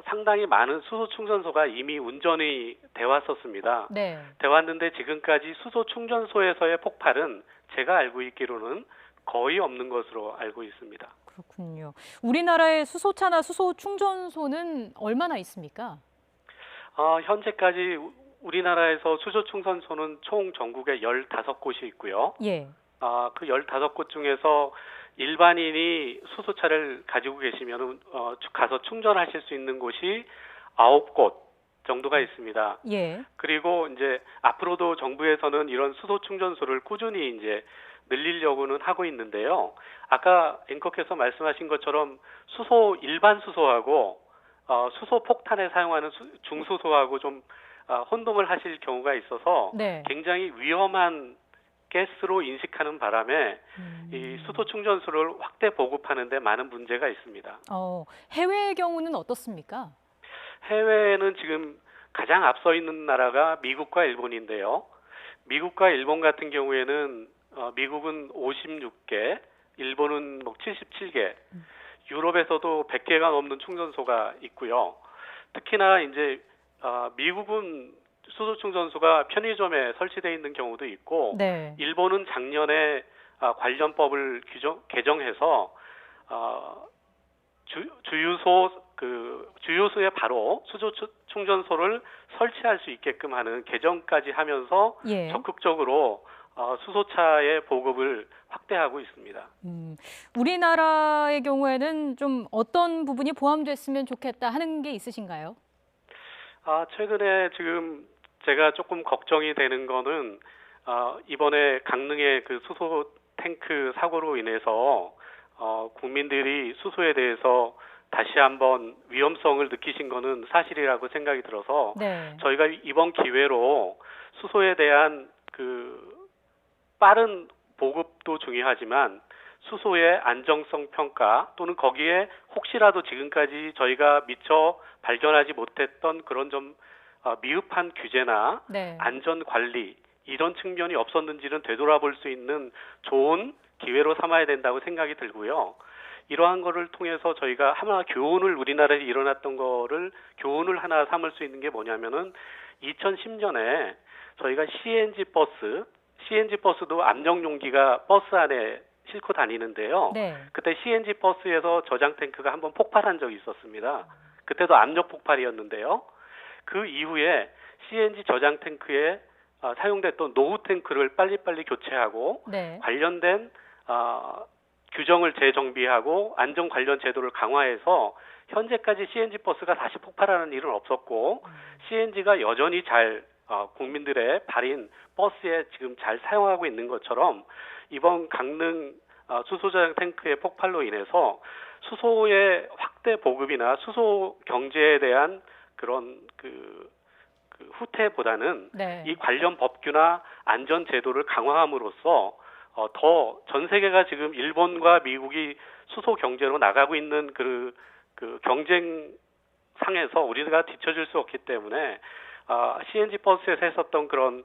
상당히 많은 수소 충전소가 이미 운전이 돼 왔었습니다. 돼 왔는데 지금까지 수소 충전소에서의 폭발은 제가 알고 있기로는 거의 없는 것으로 알고 있습니다. 그렇군요. 우리나라의 수소차나 수소 충전소는 얼마나 있습니까? 현재까지 우리나라에서 수소 충전소는 총 전국에 15곳이 있고요. 그 15곳 중에서 일반인이 수소차를 가지고 계시면 가서 충전하실 수 있는 곳이 9곳 정도가 있습니다. 그리고 이제 앞으로도 정부에서는 이런 수소 충전소를 꾸준히 이제 늘리려고는 하고 있는데요. 아까 앵커께서 말씀하신 것처럼 일반 수소하고 수소 폭탄에 사용하는 중수소하고 좀 혼동을 하실 경우가 있어서 굉장히 위험한 가스로 인식하는 바람에 이 수소 충전소를 확대 보급하는 데 많은 문제가 있습니다. 해외의 경우는 어떻습니까? 해외에는 지금 가장 앞서 있는 나라가 미국과 일본인데요. 미국과 일본 같은 경우에는 미국은 56개, 일본은 77개, 유럽에서도 100개가 넘는 충전소가 있고요. 특히나 이제 미국은 수소 충전소가 편의점에 설치되어 있는 경우도 있고, 네. 일본은 작년에 관련법을 개정해서 주유소에 바로 수소 충전소를 설치할 수 있게끔 하는 개정까지 하면서 예. 적극적으로 수소차의 보급을 확대하고 있습니다. 우리나라의 경우에는 좀 어떤 부분이 포함됐으면 좋겠다 하는 게 있으신가요? 최근에 지금 제가 조금 걱정이 되는 거는 이번에 강릉의 그 수소 탱크 사고로 인해서 국민들이 수소에 대해서 다시 한번 위험성을 느끼신 거는 사실이라고 생각이 들어서 네. 저희가 이번 기회로 수소에 대한 그 빠른 보급도 중요하지만 수소의 안정성 평가 또는 거기에 혹시라도 지금까지 저희가 미처 발견하지 못했던 그런 좀 미흡한 규제나 네. 안전 관리 이런 측면이 없었는지는 되돌아볼 수 있는 좋은 기회로 삼아야 된다고 생각이 들고요. 이러한 거를 통해서 저희가 하나 교훈을 우리나라에 일어났던 거를 교훈을 하나 삼을 수 있는 게 뭐냐면은 2010년에 저희가 CNG 버스도 압력 용기가 버스 안에 싣고 다니는데요. 네. 그때 CNG 버스에서 저장 탱크가 한번 폭발한 적이 있었습니다. 그때도 압력 폭발이었는데요. 그 이후에 CNG 저장 탱크에 사용됐던 노후 탱크를 빨리빨리 교체하고 네. 관련된 규정을 재정비하고 안전 관련 제도를 강화해서 현재까지 CNG 버스가 다시 폭발하는 일은 없었고 CNG가 여전히 잘 국민들의 발인 버스에 지금 잘 사용하고 있는 것처럼 이번 강릉 수소저장 탱크의 폭발로 인해서 수소의 확대 보급이나 수소 경제에 대한 그런 그 후퇴보다는 네. 이 관련 법규나 안전 제도를 강화함으로써 더 전 세계가 지금 일본과 미국이 수소 경제로 나가고 있는 그 경쟁 상에서 우리가 뒤처질 수 없기 때문에 CNG 버스에서 했었던 그런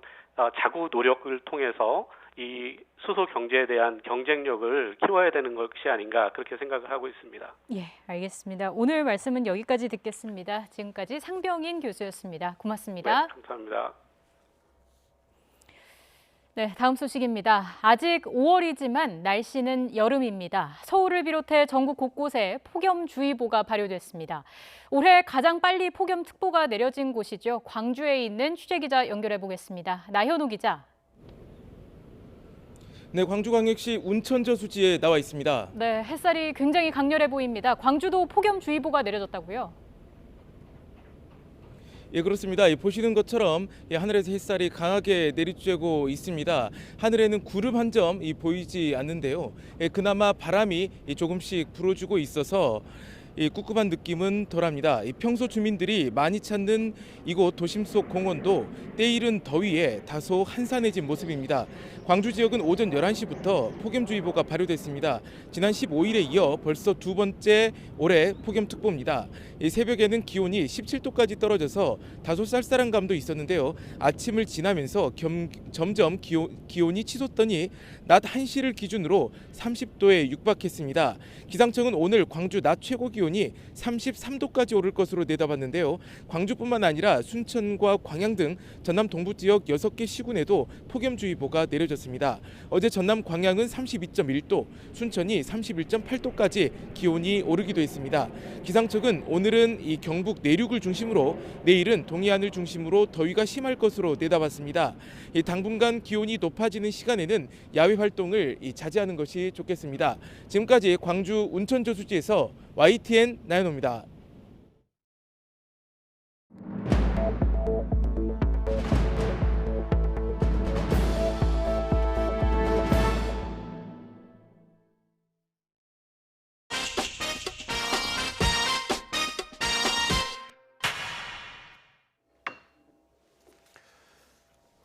자구 노력을 통해서 이 수소 경제에 대한 경쟁력을 키워야 되는 것이 아닌가 그렇게 생각을 하고 있습니다. 예, 알겠습니다. 오늘 말씀은 여기까지 듣겠습니다. 지금까지 상병인 교수였습니다. 고맙습니다. 네, 감사합니다. 네, 다음 소식입니다. 아직 5월이지만 날씨는 여름입니다. 서울을 비롯해 전국 곳곳에 폭염주의보가 발효됐습니다. 올해 가장 빨리 폭염특보가 내려진 곳이죠. 광주에 있는 취재기자 연결해 보겠습니다. 나현우 기자. 네, 광주광역시 운천저수지에 나와 있습니다. 네, 햇살이 굉장히 강렬해 보입니다. 광주도 폭염주의보가 내려졌다고요? 예, 그렇습니다. 보시는 것처럼 하늘에서 햇살이 강하게 내리쬐고 있습니다. 하늘에는 구름 한 점 보이지 않는데요. 그나마 바람이 조금씩 불어주고 있어서 꿉꿉한 느낌은 덜합니다. 평소 주민들이 많이 찾는 이곳 도심 속 공원도 때이른 더위에 다소 한산해진 모습입니다. 광주 지역은 오전 11시부터 폭염주의보가 발효됐습니다. 지난 15일에 이어 벌써 두 번째 올해 폭염특보입니다. 새벽에는 기온이 17도까지 떨어져서 다소 쌀쌀한 감도 있었는데요. 아침을 지나면서 점점 기온이 치솟더니 낮 1시를 기준으로 30도에 육박했습니다. 기상청은 오늘 광주 낮 최고 기온이 33도까지 오를 것으로 내다봤는데요. 광주뿐만 아니라 순천과 광양 등 전남 동부 지역 6개 시군에도 폭염주의보가 내려졌습니다. 어제 전남 광양은 32.1도, 순천이 31.8도까지 기온이 오르기도 했습니다. 기상청은 오늘은 이 경북 내륙을 중심으로 내일은 동해안을 중심으로 더위가 심할 것으로 내다봤습니다. 당분간 기온이 높아지는 시간에는 야외 활동을 자제하는 것이 좋겠습니다. 지금까지 광주 운천저수지에서 YTN 나연호입니다.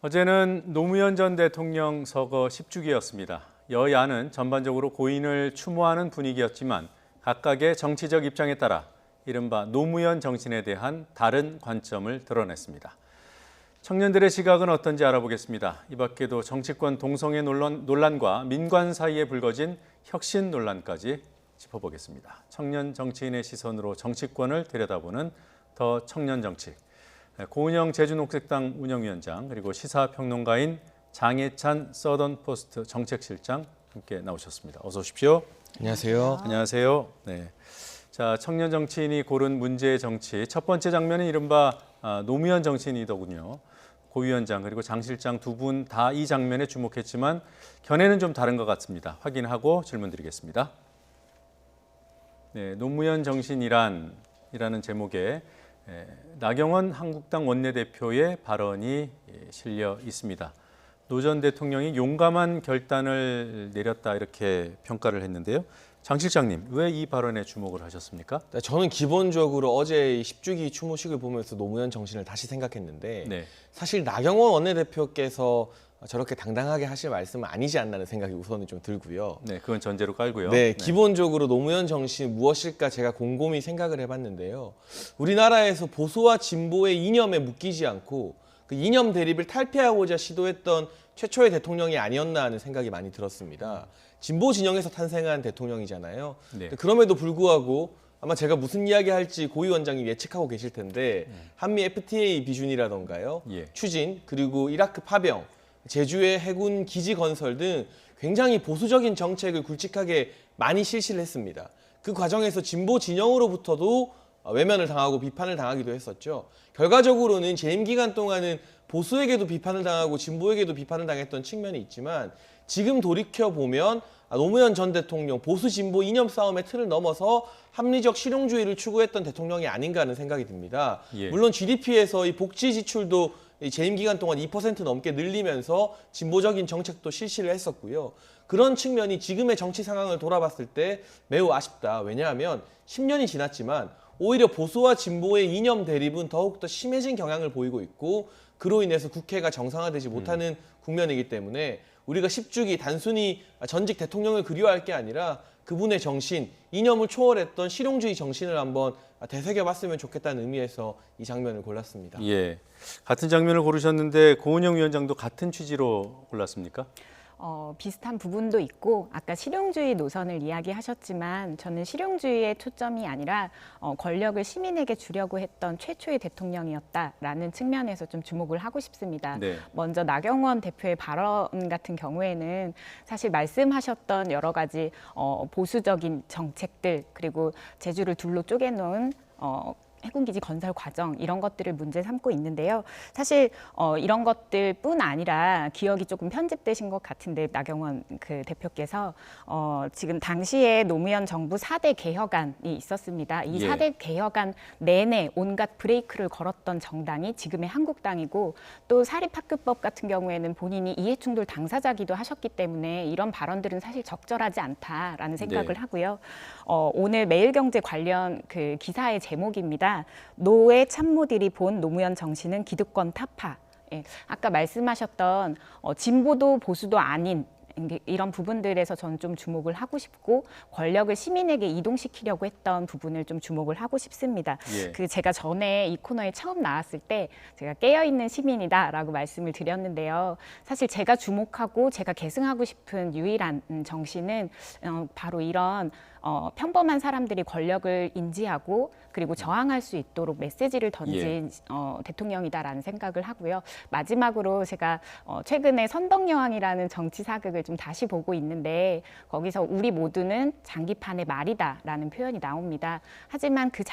어제는 노무현 전 대통령 서거 10주기였습니다. 여야는 전반적으로 고인을 추모하는 분위기였지만 각각의 정치적 입장에 따라 이른바 노무현 정신에 대한 다른 관점을 드러냈습니다. 청년들의 시각은 어떤지 알아보겠습니다. 이 밖에도 정치권 동성애 논란과 민관 사이에 불거진 혁신 논란까지 짚어보겠습니다. 청년 정치인의 시선으로 정치권을 들여다보는 더 청년 정치. 고은영 제주녹색당 운영위원장 그리고 시사평론가인 장혜찬 서던포스트 정책실장 함께 나오셨습니다. 어서 오십시오. 안녕하세요. 안녕하세요. 네. 자, 청년 정치인이 고른 문제의 정치. 첫 번째 장면은 이른바 노무현 정치인이더군요. 고 위원장 그리고 장 실장 두 분 다 이 장면에 주목했지만 견해는 좀 다른 것 같습니다. 확인하고 질문 드리겠습니다. 네, 노무현 정신이라는 제목의 나경원 한국당 원내대표의 발언이 실려 있습니다. 노 전 대통령이 용감한 결단을 내렸다 이렇게 평가를 했는데요. 장 실장님, 왜 이 발언에 주목을 하셨습니까? 저는 기본적으로 어제 10주기 추모식을 보면서 노무현 정신을 다시 생각했는데 네. 사실 나경원 원내대표께서 저렇게 당당하게 하실 말씀은 아니지 않나는 생각이 우선은 좀 들고요. 네, 그건 전제로 깔고요. 네, 기본적으로 노무현 정신이 무엇일까 제가 곰곰이 생각을 해봤는데요. 우리나라에서 보수와 진보의 이념에 묶이지 않고 그 이념 대립을 탈피하고자 시도했던 최초의 대통령이 아니었나 하는 생각이 많이 들었습니다. 진보 진영에서 탄생한 대통령이잖아요. 네. 그럼에도 불구하고 아마 제가 무슨 이야기 할지 고 위원장님 예측하고 계실 텐데 한미 FTA 비준이라던가요. 추진, 그리고 이라크 파병, 제주의 해군 기지 건설 등 굉장히 보수적인 정책을 굵직하게 많이 실시를 했습니다. 그 과정에서 진보 진영으로부터도 외면을 당하고 비판을 당하기도 했었죠. 결과적으로는 재임 기간 동안은 보수에게도 비판을 당하고 진보에게도 비판을 당했던 측면이 있지만 지금 돌이켜보면 노무현 전 대통령 보수 진보 이념 싸움의 틀을 넘어서 합리적 실용주의를 추구했던 대통령이 아닌가 하는 생각이 듭니다. 물론 GDP에서 이 복지 지출도 재임 기간 동안 2% 넘게 늘리면서 진보적인 정책도 실시를 했었고요. 그런 측면이 지금의 정치 상황을 돌아봤을 때 매우 아쉽다. 왜냐하면 10년이 지났지만 오히려 보수와 진보의 이념 대립은 더욱더 심해진 경향을 보이고 있고 그로 인해서 국회가 정상화되지 못하는 국면이기 때문에 우리가 10주기 단순히 전직 대통령을 그리워할 게 아니라 그분의 정신, 이념을 초월했던 실용주의 정신을 한번 되새겨봤으면 좋겠다는 의미에서 이 장면을 골랐습니다. 예, 같은 장면을 고르셨는데 고은영 위원장도 같은 취지로 골랐습니까? 비슷한 부분도 있고 아까 실용주의 노선을 이야기하셨지만 저는 실용주의의 초점이 아니라 권력을 시민에게 주려고 했던 최초의 대통령이었다라는 측면에서 좀 주목을 하고 싶습니다. 네. 먼저 나경원 대표의 발언 같은 경우에는 사실 말씀하셨던 여러 가지 보수적인 정책들 그리고 제주를 둘로 쪼개놓은 해군기지 건설 과정 이런 것들을 문제 삼고 있는데요. 사실 이런 것들뿐 아니라 기억이 조금 편집되신 것 같은데 나경원 그 대표께서 지금 당시에 노무현 정부 4대 개혁안이 있었습니다. 이 4대 개혁안 내내 온갖 브레이크를 걸었던 정당이 지금의 한국당이고 또 사립학교법 같은 경우에는 본인이 이해충돌 당사자기도 하셨기 때문에 이런 발언들은 사실 적절하지 않다라는 생각을 하고요. 오늘 매일경제 관련 그 기사의 제목입니다. 노의 참모들이 본 노무현 정신은 기득권 타파. 아까 말씀하셨던 진보도 보수도 아닌 이런 부분들에서 저는 좀 주목을 하고 싶고 권력을 시민에게 이동시키려고 했던 부분을 좀 주목을 하고 싶습니다. 그 제가 전에 이 코너에 처음 나왔을 때 제가 깨어있는 시민이다라고 말씀을 드렸는데요. 사실 제가 주목하고 제가 계승하고 싶은 유일한 정신은 바로 이런 평범한 사람들이 권력을 인지하고 그리고 저항할 수 있도록 메시지를 던진 대통령이다라는 생각을 하고요. 마지막으로 제가 최근에 선덕여왕이라는 정치 사극을 좀 다시 보고 있는데 거기서 우리 모두는 장기판의 말이다라는 표현이 나옵니다. 하지만 그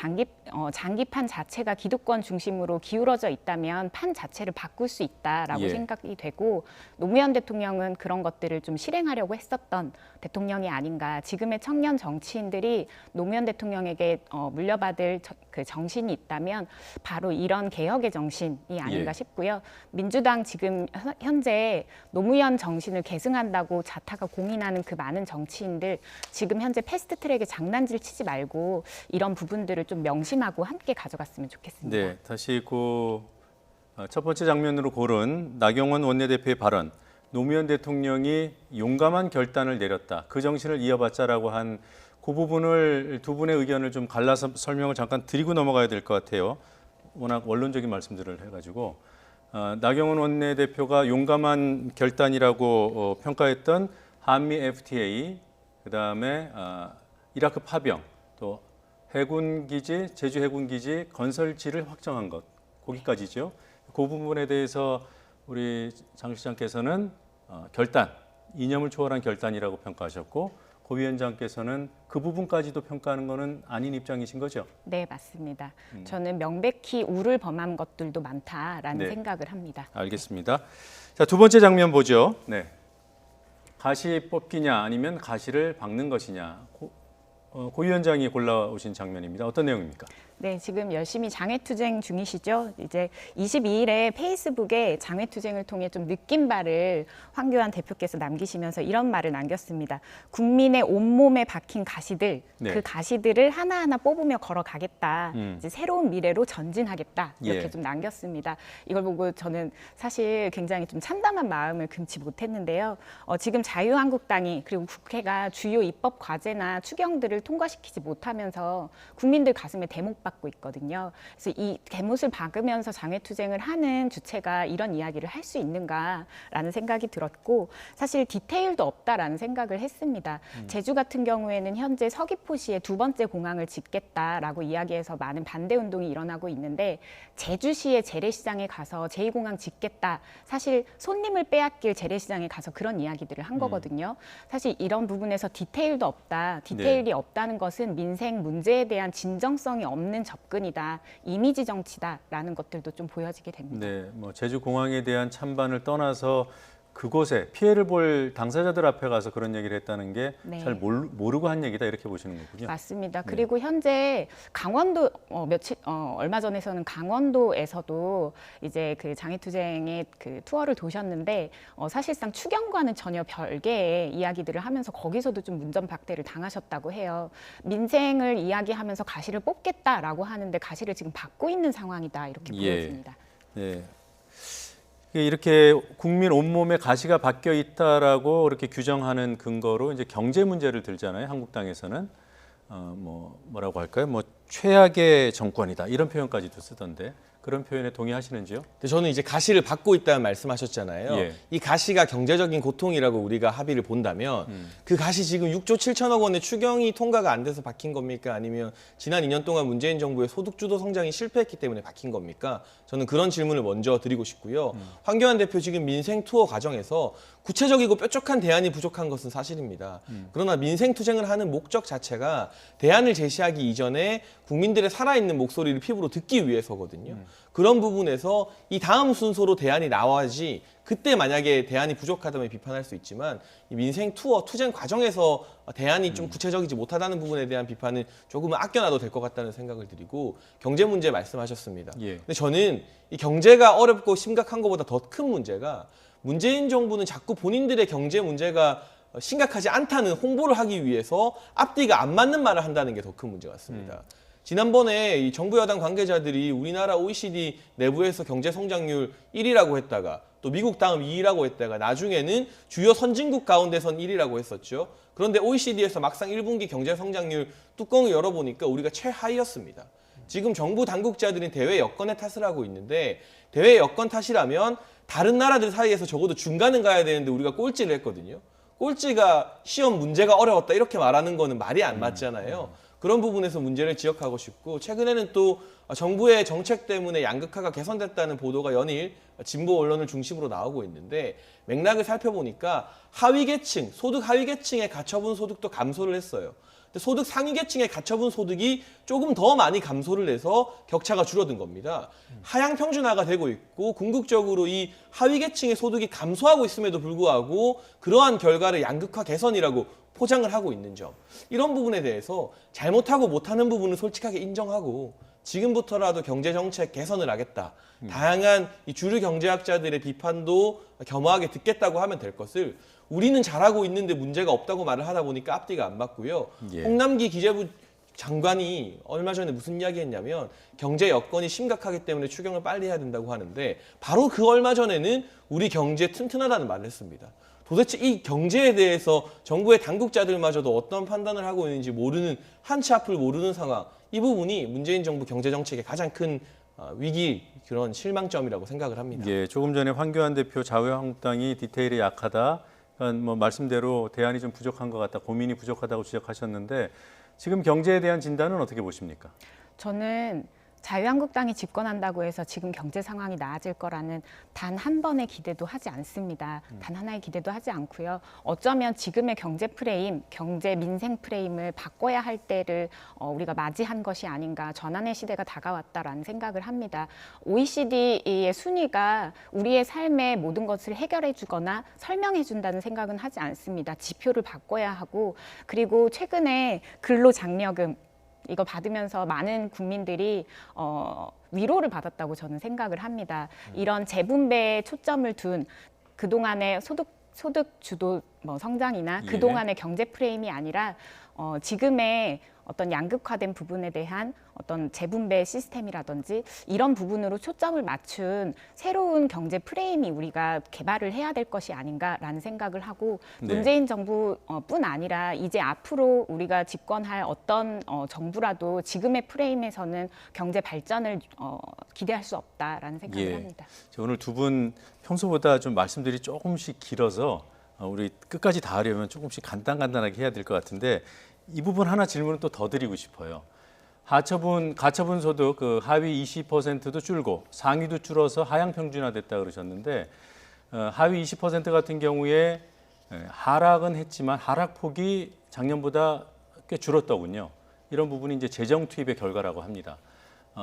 장기판 자체가 기득권 중심으로 기울어져 있다면 판 자체를 바꿀 수 있다라고 생각이 되고 노무현 대통령은 그런 것들을 좀 실행하려고 했었던 대통령이 아닌가. 지금의 청년 정치인들이 노무현 대통령에게 물려받을 그 정신이 있다면 바로 이런 개혁의 정신이 아닌가 싶고요. 민주당 지금 현재 노무현 정신을 계승한다고 자타가 공인하는 그 많은 정치인들 지금 현재 패스트트랙에 장난질 치지 말고 이런 부분들을 좀 명심하고 함께 가져갔으면 좋겠습니다. 네, 다시 그 첫 번째 장면으로 고른 나경원 원내대표의 발언. 노무현 대통령이 용감한 결단을 내렸다. 그 정신을 이어받자라고 한 그 부분을 두 분의 의견을 좀 갈라서 설명을 잠깐 드리고 넘어가야 될 것 같아요. 워낙 원론적인 말씀들을 해가지고 나경원 원내대표가 용감한 결단이라고 평가했던 한미 FTA, 그다음에 이라크 파병, 또 해군기지, 제주 해군기지 건설지를 확정한 것, 거기까지죠. 그 부분에 대해서 우리 장 실장께서는 결단, 이념을 초월한 결단이라고 평가하셨고, 고 위원장께서는 그 부분까지도 평가하는 것은 아닌 입장이신 거죠? 네, 맞습니다. 저는 명백히 우를 범한 것들도 많다라는 네. 생각을 합니다. 알겠습니다. 자, 두 번째 장면 보죠. 네. 가시 뽑기냐 아니면 가시를 박는 것이냐. 고 위원장이 골라오신 장면입니다. 어떤 내용입니까? 네, 지금 열심히 장외투쟁 중이시죠. 이제 22일에 페이스북에 장외투쟁을 통해 좀 느낀 바를 황교안 대표께서 남기시면서 이런 말을 남겼습니다. 국민의 온몸에 박힌 가시들, 네. 그 가시들을 하나하나 뽑으며 걸어가겠다. 이제 새로운 미래로 전진하겠다. 이렇게 예. 좀 남겼습니다. 이걸 보고 저는 사실 굉장히 좀 참담한 마음을 금치 못했는데요. 지금 자유한국당이 그리고 국회가 주요 입법 과제나 추경들을 통과시키지 못하면서 국민들 가슴에 대목 받고 있거든요. 그래서 이 대못을 박으면서 장외투쟁을 하는 주체가 이런 이야기를 할 수 있는가라는 생각이 들었고, 사실 디테일도 없다라는 생각을 했습니다. 제주 같은 경우에는 현재 서귀포시에 두 번째 공항을 짓겠다라고 이야기해서 많은 반대 운동이 일어나고 있는데, 제주시의 재래시장에 가서 제2공항 짓겠다, 사실 손님을 빼앗길 재래시장에 가서 그런 이야기들을 한 거거든요. 사실 이런 부분에서 디테일도 없다, 디테일이 없다는 것은 민생 문제에 대한 진정성이 없는 접근이다, 이미지 정치다라는 것들도 좀 보여지게 됩니다. 네, 뭐 제주 공항에 대한 찬반을 떠나서 그곳에 피해를 볼 당사자들 앞에 가서 그런 얘기를 했다는 게 잘 네. 모르고 한 얘기다, 이렇게 보시는 거군요. 맞습니다. 네. 그리고 현재 강원도 얼마 전에서는 강원도에서도 이제 그 장애투쟁의 그 투어를 도셨는데 사실상 추경과는 전혀 별개의 이야기들을 하면서 거기서도 좀 문전박대를 당하셨다고 해요. 민생을 이야기하면서 가시를 뽑겠다라고 하는데 가시를 지금 받고 있는 상황이다, 이렇게 보여집니다. 예. 이렇게 국민 온몸에 가시가 박혀 있다라고 이렇게 규정하는 근거로 이제 경제 문제를 들잖아요. 한국당에서는 뭐라고 할까요? 뭐 최악의 정권이다, 이런 표현까지도 쓰던데, 그런 표현에 동의하시는지요? 근데 저는 이제 가시를 받고 있다는 말씀하셨잖아요. 예. 이 가시가 경제적인 고통이라고 우리가 합의를 본다면 그 가시 지금 6조 7천억 원의 추경이 통과가 안 돼서 박힌 겁니까? 아니면 지난 2년 동안 문재인 정부의 소득주도 성장이 실패했기 때문에 박힌 겁니까? 저는 그런 질문을 먼저 드리고 싶고요. 황교안 대표 지금 민생 투어 과정에서 구체적이고 뾰족한 대안이 부족한 것은 사실입니다. 그러나 민생 투쟁을 하는 목적 자체가 대안을 제시하기 이전에 국민들의 살아있는 목소리를 피부로 듣기 위해서거든요. 그런 부분에서 이 다음 순서로 대안이 나와야지, 그때 만약에 대안이 부족하다면 비판할 수 있지만 이 민생 투어 투쟁 과정에서 대안이 좀 구체적이지 못하다는 부분에 대한 비판은 조금은 아껴놔도 될 것 같다는 생각을 드리고, 경제 문제 말씀하셨습니다. 예. 근데 저는 이 경제가 어렵고 심각한 것보다 더 큰 문제가, 문재인 정부는 자꾸 본인들의 경제 문제가 심각하지 않다는 홍보를 하기 위해서 앞뒤가 안 맞는 말을 한다는 게 더 큰 문제 같습니다. 지난번에 이 정부 여당 관계자들이 우리나라 OECD 내부에서 경제 성장률 1위라고 했다가 또 미국 다음 2위라고 했다가 나중에는 주요 선진국 가운데선 1위라고 했었죠. 그런데 OECD에서 막상 1분기 경제 성장률 뚜껑을 열어보니까 우리가 최하위였습니다. 지금 정부 당국자들은 대외 여건의 탓을 하고 있는데, 대외 여건 탓이라면 다른 나라들 사이에서 적어도 중간은 가야 되는데 우리가 꼴찌를 했거든요. 꼴찌가 시험 문제가 어려웠다 이렇게 말하는 거는 말이 안 맞잖아요. 그런 부분에서 문제를 지적하고 싶고, 최근에는 또 정부의 정책 때문에 양극화가 개선됐다는 보도가 연일 진보 언론을 중심으로 나오고 있는데, 맥락을 살펴보니까 하위계층, 소득 하위계층의 가처분 소득도 감소를 했어요. 근데 소득 상위계층의 가처분 소득이 조금 더 많이 감소를 해서 격차가 줄어든 겁니다. 하향 평준화가 되고 있고, 궁극적으로 이 하위계층의 소득이 감소하고 있음에도 불구하고 그러한 결과를 양극화 개선이라고 포장을 하고 있는 점, 이런 부분에 대해서 잘못하고 못하는 부분은 솔직하게 인정하고 지금부터라도 경제정책 개선을 하겠다, 다양한 이 주류 경제학자들의 비판도 겸허하게 듣겠다고 하면 될 것을, 우리는 잘하고 있는데 문제가 없다고 말을 하다 보니까 앞뒤가 안 맞고요. 예. 홍남기 기재부 장관이 얼마 전에 무슨 이야기 했냐면 경제 여건이 심각하기 때문에 추경을 빨리 해야 된다고 하는데, 바로 그 얼마 전에는 우리 경제 튼튼하다는 말을 했습니다. 도대체 이 경제에 대해서 정부의 당국자들마저도 어떤 판단을 하고 있는지 모르는, 한치 앞을 모르는 상황, 이 부분이 문재인 정부 경제정책의 가장 큰 위기, 그런 실망점이라고 생각을 합니다. 예, 조금 전에 황교안 대표 자유한국당이 디테일이 약하다, 그러니까 뭐 말씀대로 대안이 좀 부족한 것 같다, 고민이 부족하다고 지적하셨는데, 지금 경제에 대한 진단은 어떻게 보십니까? 저는 자유한국당이 집권한다고 해서 지금 경제 상황이 나아질 거라는 단 한 번의 기대도 하지 않습니다. 단 하나의 기대도 하지 않고요. 어쩌면 지금의 경제 프레임, 경제 민생 프레임을 바꿔야 할 때를 우리가 맞이한 것이 아닌가, 전환의 시대가 다가왔다라는 생각을 합니다. OECD의 순위가 우리의 삶의 모든 것을 해결해 주거나 설명해 준다는 생각은 하지 않습니다. 지표를 바꿔야 하고, 그리고 최근에 근로장려금 이거 받으면서 많은 국민들이 위로를 받았다고 저는 생각을 합니다. 이런 재분배에 초점을 둔 그동안의 소득 주도 성장이나 예. 그동안의 경제 프레임이 아니라 지금의 어떤 양극화된 부분에 대한 어떤 재분배 시스템이라든지 이런 부분으로 초점을 맞춘 새로운 경제 프레임이 우리가 개발을 해야 될 것이 아닌가라는 생각을 하고, 네. 문재인 정부뿐 아니라 이제 앞으로 우리가 집권할 어떤 정부라도 지금의 프레임에서는 경제 발전을 기대할 수 없다라는 생각을 예. 합니다. 오늘 두 분 평소보다 좀 말씀들이 조금씩 길어서 우리 끝까지 다 하려면 조금씩 간단하게 해야 될 것 같은데, 이 부분 하나 질문을 또 더 드리고 싶어요. 가처분 소득 그 하위 20%도 줄고 상위도 줄어서 하향 평준화됐다 그러셨는데, 하위 20% 같은 경우에 하락은 했지만 하락폭이 작년보다 꽤 줄었더군요. 이런 부분이 이제 재정 투입의 결과라고 합니다.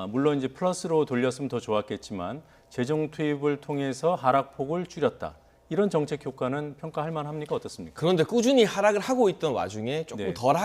물론 이제 플러스로 돌렸으면 더 좋았겠지만 재정 투입을 통해서 하락폭을 줄였다. 이런 정책 효과는 평가할 만합니까? 어떻습니까? 그런데 꾸준히 하락을 하고 있던 와중에 조금 네. 덜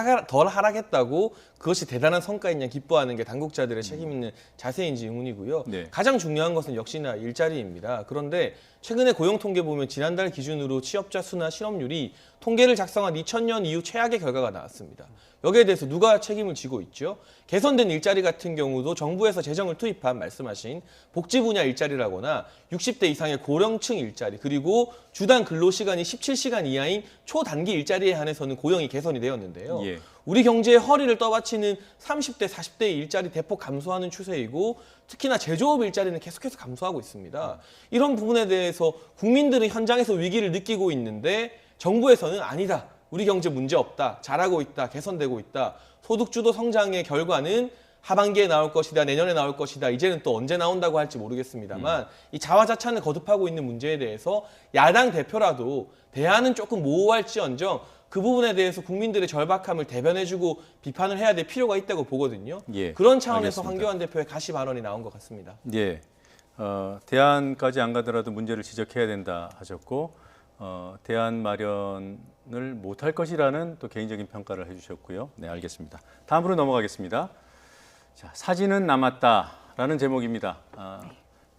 하락했다고 그것이 대단한 성과이냐 기뻐하는 게 당국자들의 책임 있는 자세인지 의문이고요. 네. 가장 중요한 것은 역시나 일자리입니다. 그런데 최근에 고용 통계 보면 지난달 기준으로 취업자 수나 실업률이 통계를 작성한 2000년 이후 최악의 결과가 나왔습니다. 여기에 대해서 누가 책임을 지고 있죠? 개선된 일자리 같은 경우도 정부에서 재정을 투입한 말씀하신 복지 분야 일자리라거나 60대 이상의 고령층 일자리, 그리고 주당 근로시간이 17시간 이하인 초단기 일자리에 한해서는 고용이 개선이 되었는데요. 예. 우리 경제의 허리를 떠받치는 30대, 40대의 일자리 대폭 감소하는 추세이고, 특히나 제조업 일자리는 계속해서 감소하고 있습니다. 이런 부분에 대해서 국민들은 현장에서 위기를 느끼고 있는데 정부에서는 아니다, 우리 경제 문제 없다, 잘하고 있다, 개선되고 있다, 소득주도 성장의 결과는 하반기에 나올 것이다, 내년에 나올 것이다, 이제는 또 언제 나온다고 할지 모르겠습니다만 이 자화자찬을 거듭하고 있는 문제에 대해서 야당 대표라도 대안은 조금 모호할지언정 그 부분에 대해서 국민들의 절박함을 대변해주고 비판을 해야 될 필요가 있다고 보거든요. 예, 그런 차원에서 알겠습니다. 황교안 대표의 가시 발언이 나온 것 같습니다. 예, 대안까지 안 가더라도 문제를 지적해야 된다 하셨고, 대안 마련을 못할 것이라는 또 개인적인 평가를 해주셨고요. 네, 알겠습니다. 다음으로 넘어가겠습니다. 자, 사진은 남았다라는 제목입니다.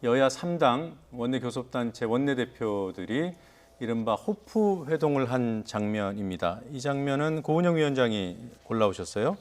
여야 3당 원내교섭단체 원내대표들이 이른바 호프 회동을 한 장면입니다. 이 장면은 고은영 위원장이 골라오셨어요.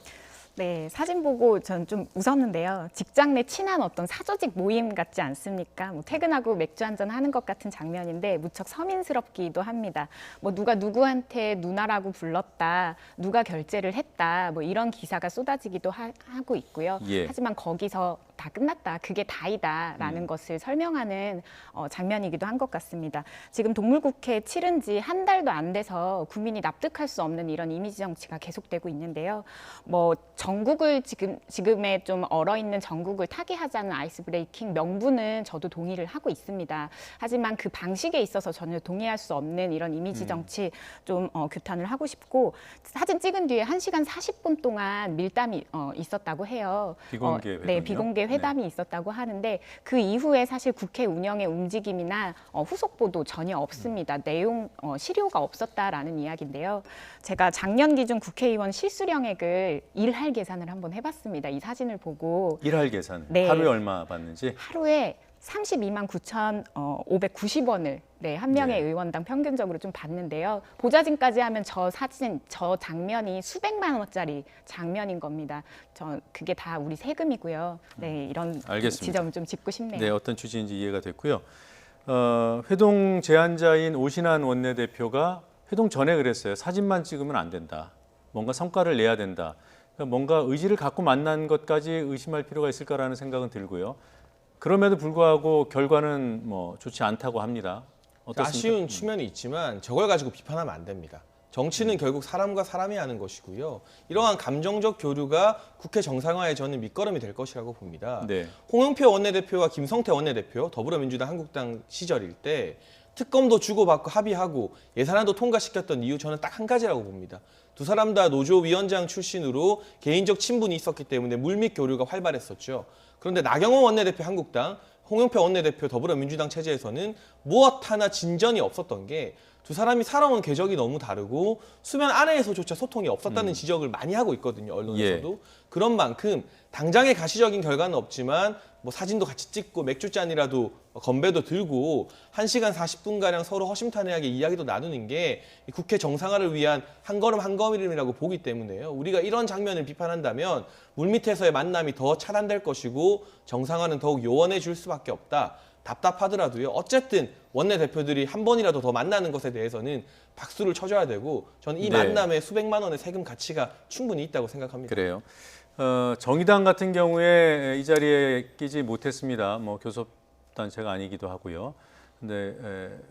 네, 사진 보고 전 좀 웃었는데요. 직장 내 친한 어떤 사조직 모임 같지 않습니까? 뭐 퇴근하고 맥주 한잔 하는 것 같은 장면인데 무척 서민스럽기도 합니다. 뭐 누가 누구한테 누나라고 불렀다, 누가 결제를 했다, 뭐 이런 기사가 쏟아지기도 하고 있고요. 예. 하지만 거기서 다 끝났다, 그게 다이다라는 것을 설명하는 장면이기도 한 것 같습니다. 지금 동물국회 치른 지 한 달도 안 돼서 국민이 납득할 수 없는 이런 이미지 정치가 계속되고 있는데요. 뭐 전국을 지금의 좀 얼어있는 전국을 타개하자는 아이스 브레이킹 명분은 저도 동의를 하고 있습니다. 하지만 그 방식에 있어서 전혀 동의할 수 없는 이런 이미지 정치 좀 규탄을 하고 싶고, 사진 찍은 뒤에 1시간 40분 동안 밀담이 있었다고 해요. 비공개 회담이요? 네, 비공개 회담이 있었다고 하는데 그 이후에 사실 국회 운영의 움직임이나 후속 보도 전혀 없습니다. 내용 시료가 없었다라는 이야기인데요. 제가 작년 기준 국회의원 실수령액을 일할 계산을 한번 해봤습니다. 이 사진을 보고. 일할 계산. 네. 하루에 얼마 받는지? 하루에 32만 9,590원을 한 명의 의원당 평균적으로 좀 받는데요. 보좌진까지 하면 저 사진, 저 장면이 수백만 원짜리 장면인 겁니다. 그게 다 우리 세금이고요. 네, 이런 알겠습니다. 지점을 좀 짚고 싶네요. 네, 어떤 취지인지 이해가 됐고요. 회동 제안자인 오신환 원내대표가 회동 전에 그랬어요. 사진만 찍으면 안 된다. 뭔가 성과를 내야 된다. 그러니까 뭔가 의지를 갖고 만난 것까지 의심할 필요가 있을까라는 생각은 들고요. 그럼에도 불구하고 결과는 뭐 좋지 않다고 합니다. 어떻습니까? 아쉬운 측면이 있지만 저걸 가지고 비판하면 안 됩니다. 정치는 결국 사람과 사람이 하는 것이고요. 이러한 감정적 교류가 국회 정상화에 저는 밑거름이 될 것이라고 봅니다. 네. 홍영표 원내대표와 김성태 원내대표, 더불어민주당 한국당 시절일 때 특검도 주고받고 합의하고 예산안도 통과시켰던 이유 저는 딱 한 가지라고 봅니다. 두 사람 다 노조위원장 출신으로 개인적 친분이 있었기 때문에 물밑 교류가 활발했었죠. 그런데 나경원 원내대표 한국당, 홍영표 원내대표 더불어민주당 체제에서는 무엇 하나 진전이 없었던 게 두 사람이 살아온 궤적이 너무 다르고 수면 아래에서조차 소통이 없었다는 지적을 많이 하고 있거든요. 언론에서도. 예. 그런 만큼 당장의 가시적인 결과는 없지만 뭐 사진도 같이 찍고 맥주잔이라도 건배도 들고 1시간 40분가량 서로 허심탄회하게 이야기도 나누는 게 국회 정상화를 위한 한 걸음 한 걸음이라고 보기 때문에요. 우리가 이런 장면을 비판한다면 물밑에서의 만남이 더 차단될 것이고 정상화는 더욱 요원해질 수밖에 없다. 답답하더라도요. 어쨌든 원내대표들이 한 번이라도 더 만나는 것에 대해서는 박수를 쳐줘야 되고 저는 이 네. 만남에 수백만 원의 세금 가치가 충분히 있다고 생각합니다. 그래요. 정의당 같은 경우에 이 자리에 끼지 못했습니다. 뭐 교섭단체가 아니기도 하고요. 근데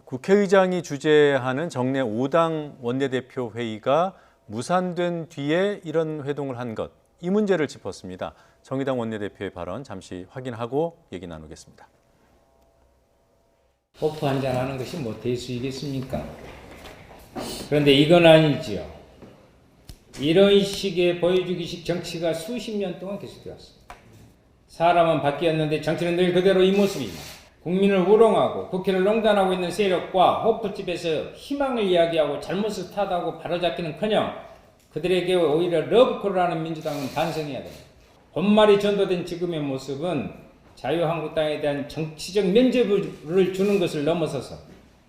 국회의장이 주재하는 정례 5당 원내대표 회의가 무산된 뒤에 이런 회동을 한 것, 이 문제를 짚었습니다. 정의당 원내대표의 발언 잠시 확인하고 얘기 나누겠습니다. 호프 한잔 하는 것이 뭐 대수이겠습니까? 그런데 이건 아니지요. 이런 식의 보여주기식 정치가 수십 년 동안 계속되어 왔습니다. 사람은 바뀌었는데 정치는 늘 그대로 이 모습입니다. 국민을 우롱하고 국회를 농단하고 있는 세력과 호프집에서 희망을 이야기하고 잘못을 탓하고 바로잡기는커녕 그들에게 오히려 러브콜을 민주당은 반성해야 됩니다. 본말이 전도된 지금의 모습은 자유한국당에 대한 정치적 면죄부를 주는 것을 넘어서서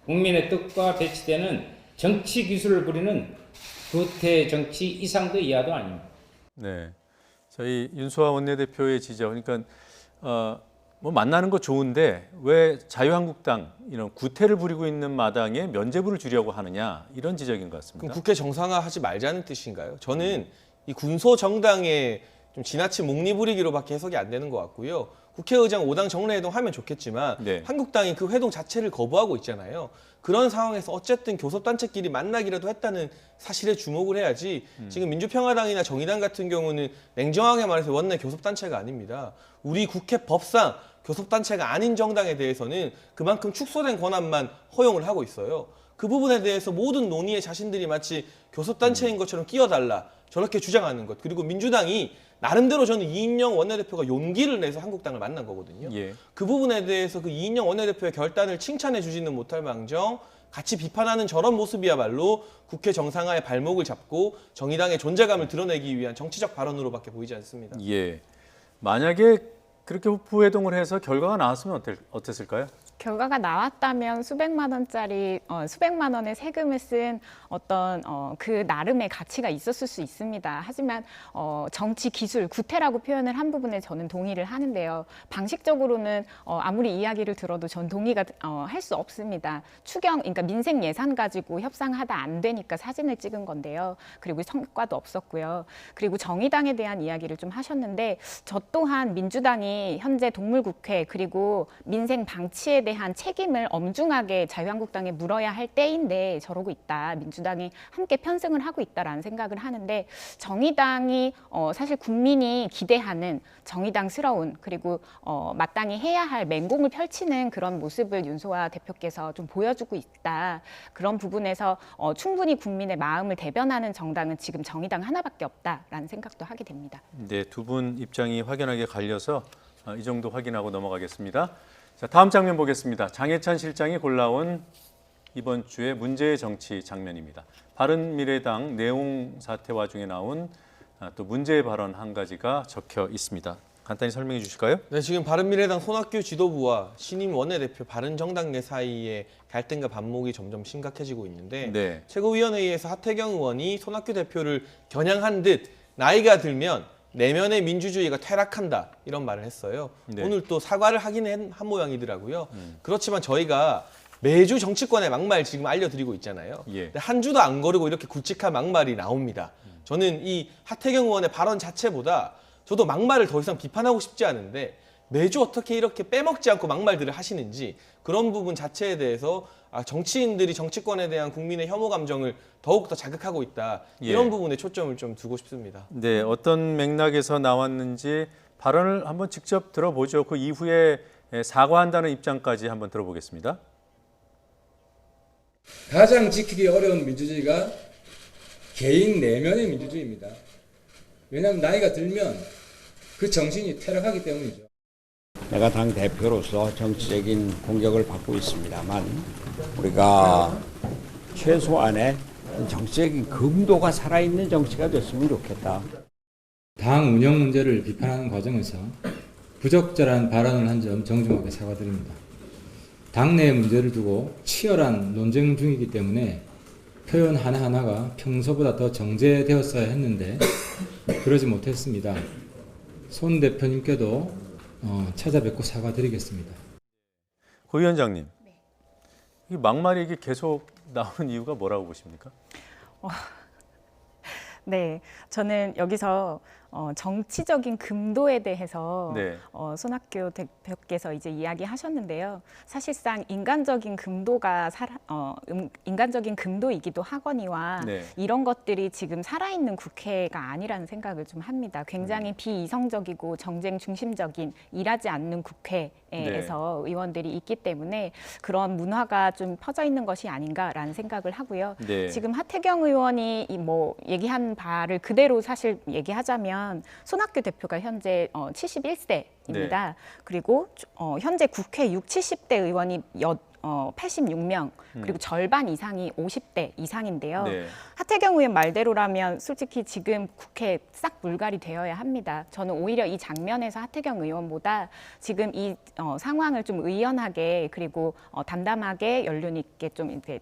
국민의 뜻과 배치되는 정치 기술을 부리는 구태 정치 이상도 이하도 아닙니다. 네, 저희 윤소아 원내대표의 지적, 그러니까 뭐 만나는 거 좋은데 왜 자유한국당 이런 구태를 부리고 있는 마당에 면죄부를 주려고 하느냐, 이런 지적인 것 같습니다. 그럼 국회 정상화하지 말자는 뜻인가요? 저는 이 군소 정당의 좀 지나친 몽리부리기로밖에 해석이 안 되는 것 같고요. 국회의장 5당 정례회동 하면 좋겠지만 네. 한국당이 그 회동 자체를 거부하고 있잖아요. 그런 상황에서 어쨌든 교섭단체끼리 만나기라도 했다는 사실에 주목을 해야지 지금 민주평화당이나 정의당 같은 경우는 냉정하게 말해서 원내 교섭단체가 아닙니다. 우리 국회 법상 교섭단체가 아닌 정당에 대해서는 그만큼 축소된 권한만 허용을 하고 있어요. 그 부분에 대해서 모든 논의에 자신들이 마치 교섭단체인 것처럼 끼어달라 저렇게 주장하는 것, 그리고 민주당이 나름대로 저는 이인영 원내대표가 용기를 내서 한국당을 만난 거거든요. 예. 그 부분에 대해서 그 이인영 원내대표의 결단을 칭찬해 주지는 못할 망정 같이 비판하는 저런 모습이야말로 국회 정상화의 발목을 잡고 정의당의 존재감을 드러내기 위한 정치적 발언으로밖에 보이지 않습니다. 예, 만약에 그렇게 호프 회동을 해서 결과가 나왔으면 어땠을까요? 결과가 나왔다면 수백만 원의 세금을 쓴 어떤 그 나름의 가치가 있었을 수 있습니다. 하지만 정치 기술, 구태라고 표현을 한 부분에 저는 동의를 하는데요. 방식적으로는 아무리 이야기를 들어도 전 동의가 할 수 없습니다. 그러니까 민생 예산 가지고 협상하다 안 되니까 사진을 찍은 건데요. 그리고 성과도 없었고요. 그리고 정의당에 대한 이야기를 좀 하셨는데 저 또한 민주당이 현재 동물국회 그리고 민생 방치에 대한 책임을 엄중하게 자유한국당에 물어야 할 때인데 저러고 있다. 민주당이 함께 편승을 하고 있다라는 생각을 하는데 정의당이 사실 국민이 기대하는 정의당스러운 그리고 마땅히 해야 할 맹공을 펼치는 그런 모습을 윤소아 대표께서 좀 보여주고 있다. 그런 부분에서 충분히 국민의 마음을 대변하는 정당은 지금 정의당 하나밖에 없다라는 생각도 하게 됩니다. 네, 두 분 입장이 확연하게 갈려서 이 정도 확인하고 넘어가겠습니다. 자, 다음 장면 보겠습니다. 장해찬 실장이 골라온 이번 주의 문제의 정치 장면입니다. 바른미래당 내용 사태 와중에 나온 또 문제의 발언 한 가지가 적혀 있습니다. 간단히 설명해 주실까요? 네, 지금 바른미래당 손학규 지도부와 신임 원내대표 바른정당 내 사이에 갈등과 반목이 점점 심각해지고 있는데 네. 최고위원회의에서 하태경 의원이 손학규 대표를 겨냥한 듯 나이가 들면 내면의 민주주의가 퇴락한다 이런 말을 했어요. 네. 오늘 또 사과를 하긴 한 모양이더라고요. 그렇지만 저희가 매주 정치권의 막말 지금 알려드리고 있잖아요. 예. 근데 한 주도 안 거르고 이렇게 굵직한 막말이 나옵니다. 저는 이 하태경 의원의 발언 자체보다 저도 막말을 더 이상 비판하고 싶지 않은데 매주 어떻게 이렇게 빼먹지 않고 막말들을 하시는지 그런 부분 자체에 대해서 정치인들이 정치권에 대한 국민의 혐오 감정을 더욱더 자극하고 있다. 이런 부분에 초점을 좀 두고 싶습니다. 네, 어떤 맥락에서 나왔는지 발언을 한번 직접 들어보죠. 그 이후에 사과한다는 입장까지 한번 들어보겠습니다. 가장 지키기 어려운 민주주의가 개인 내면의 민주주의입니다. 왜냐하면 나이가 들면 그 정신이 퇴락하기 때문이죠. 내가 당 대표로서 정치적인 공격을 받고 있습니다만 우리가 최소한의 정치적인 금도가 살아있는 정치가 됐으면 좋겠다. 당 운영 문제를 비판하는 과정에서 부적절한 발언을 한 점 정중하게 사과드립니다. 당내 문제를 두고 치열한 논쟁 중이기 때문에 표현 하나하나가 평소보다 더 정제되었어야 했는데 그러지 못했습니다. 손 대표님께도 찾아뵙고 사과드리겠습니다. 고 위원장님, 이 막말이 이게 계속 나오는 이유가 뭐라고 보십니까? 네, 저는 여기서 정치적인 금도에 대해서 손학규 대표께서 이제 이야기하셨는데요. 사실상 인간적인 금도가 인간적인 금도이기도 하거니와 이런 것들이 지금 살아있는 국회가 아니라는 생각을 좀 합니다. 굉장히 비이성적이고 정쟁 중심적인 일하지 않는 국회에서 의원들이 있기 때문에 그런 문화가 좀 퍼져 있는 것이 아닌가라는 생각을 하고요. 지금 하태경 의원이 얘기한 바를 그대로 사실 얘기하자면 손학규 대표가 현재 71세입니다. 그리고 현재 국회 60, 70대 의원이 86명, 그리고 절반 이상이 50대 이상인데요. 하태경 의원 말대로라면 솔직히 지금 국회 싹 물갈이 되어야 합니다. 저는 오히려 이 장면에서 하태경 의원보다 지금 이 상황을 좀 의연하게 그리고 담담하게 연륜 있게 좀 이렇게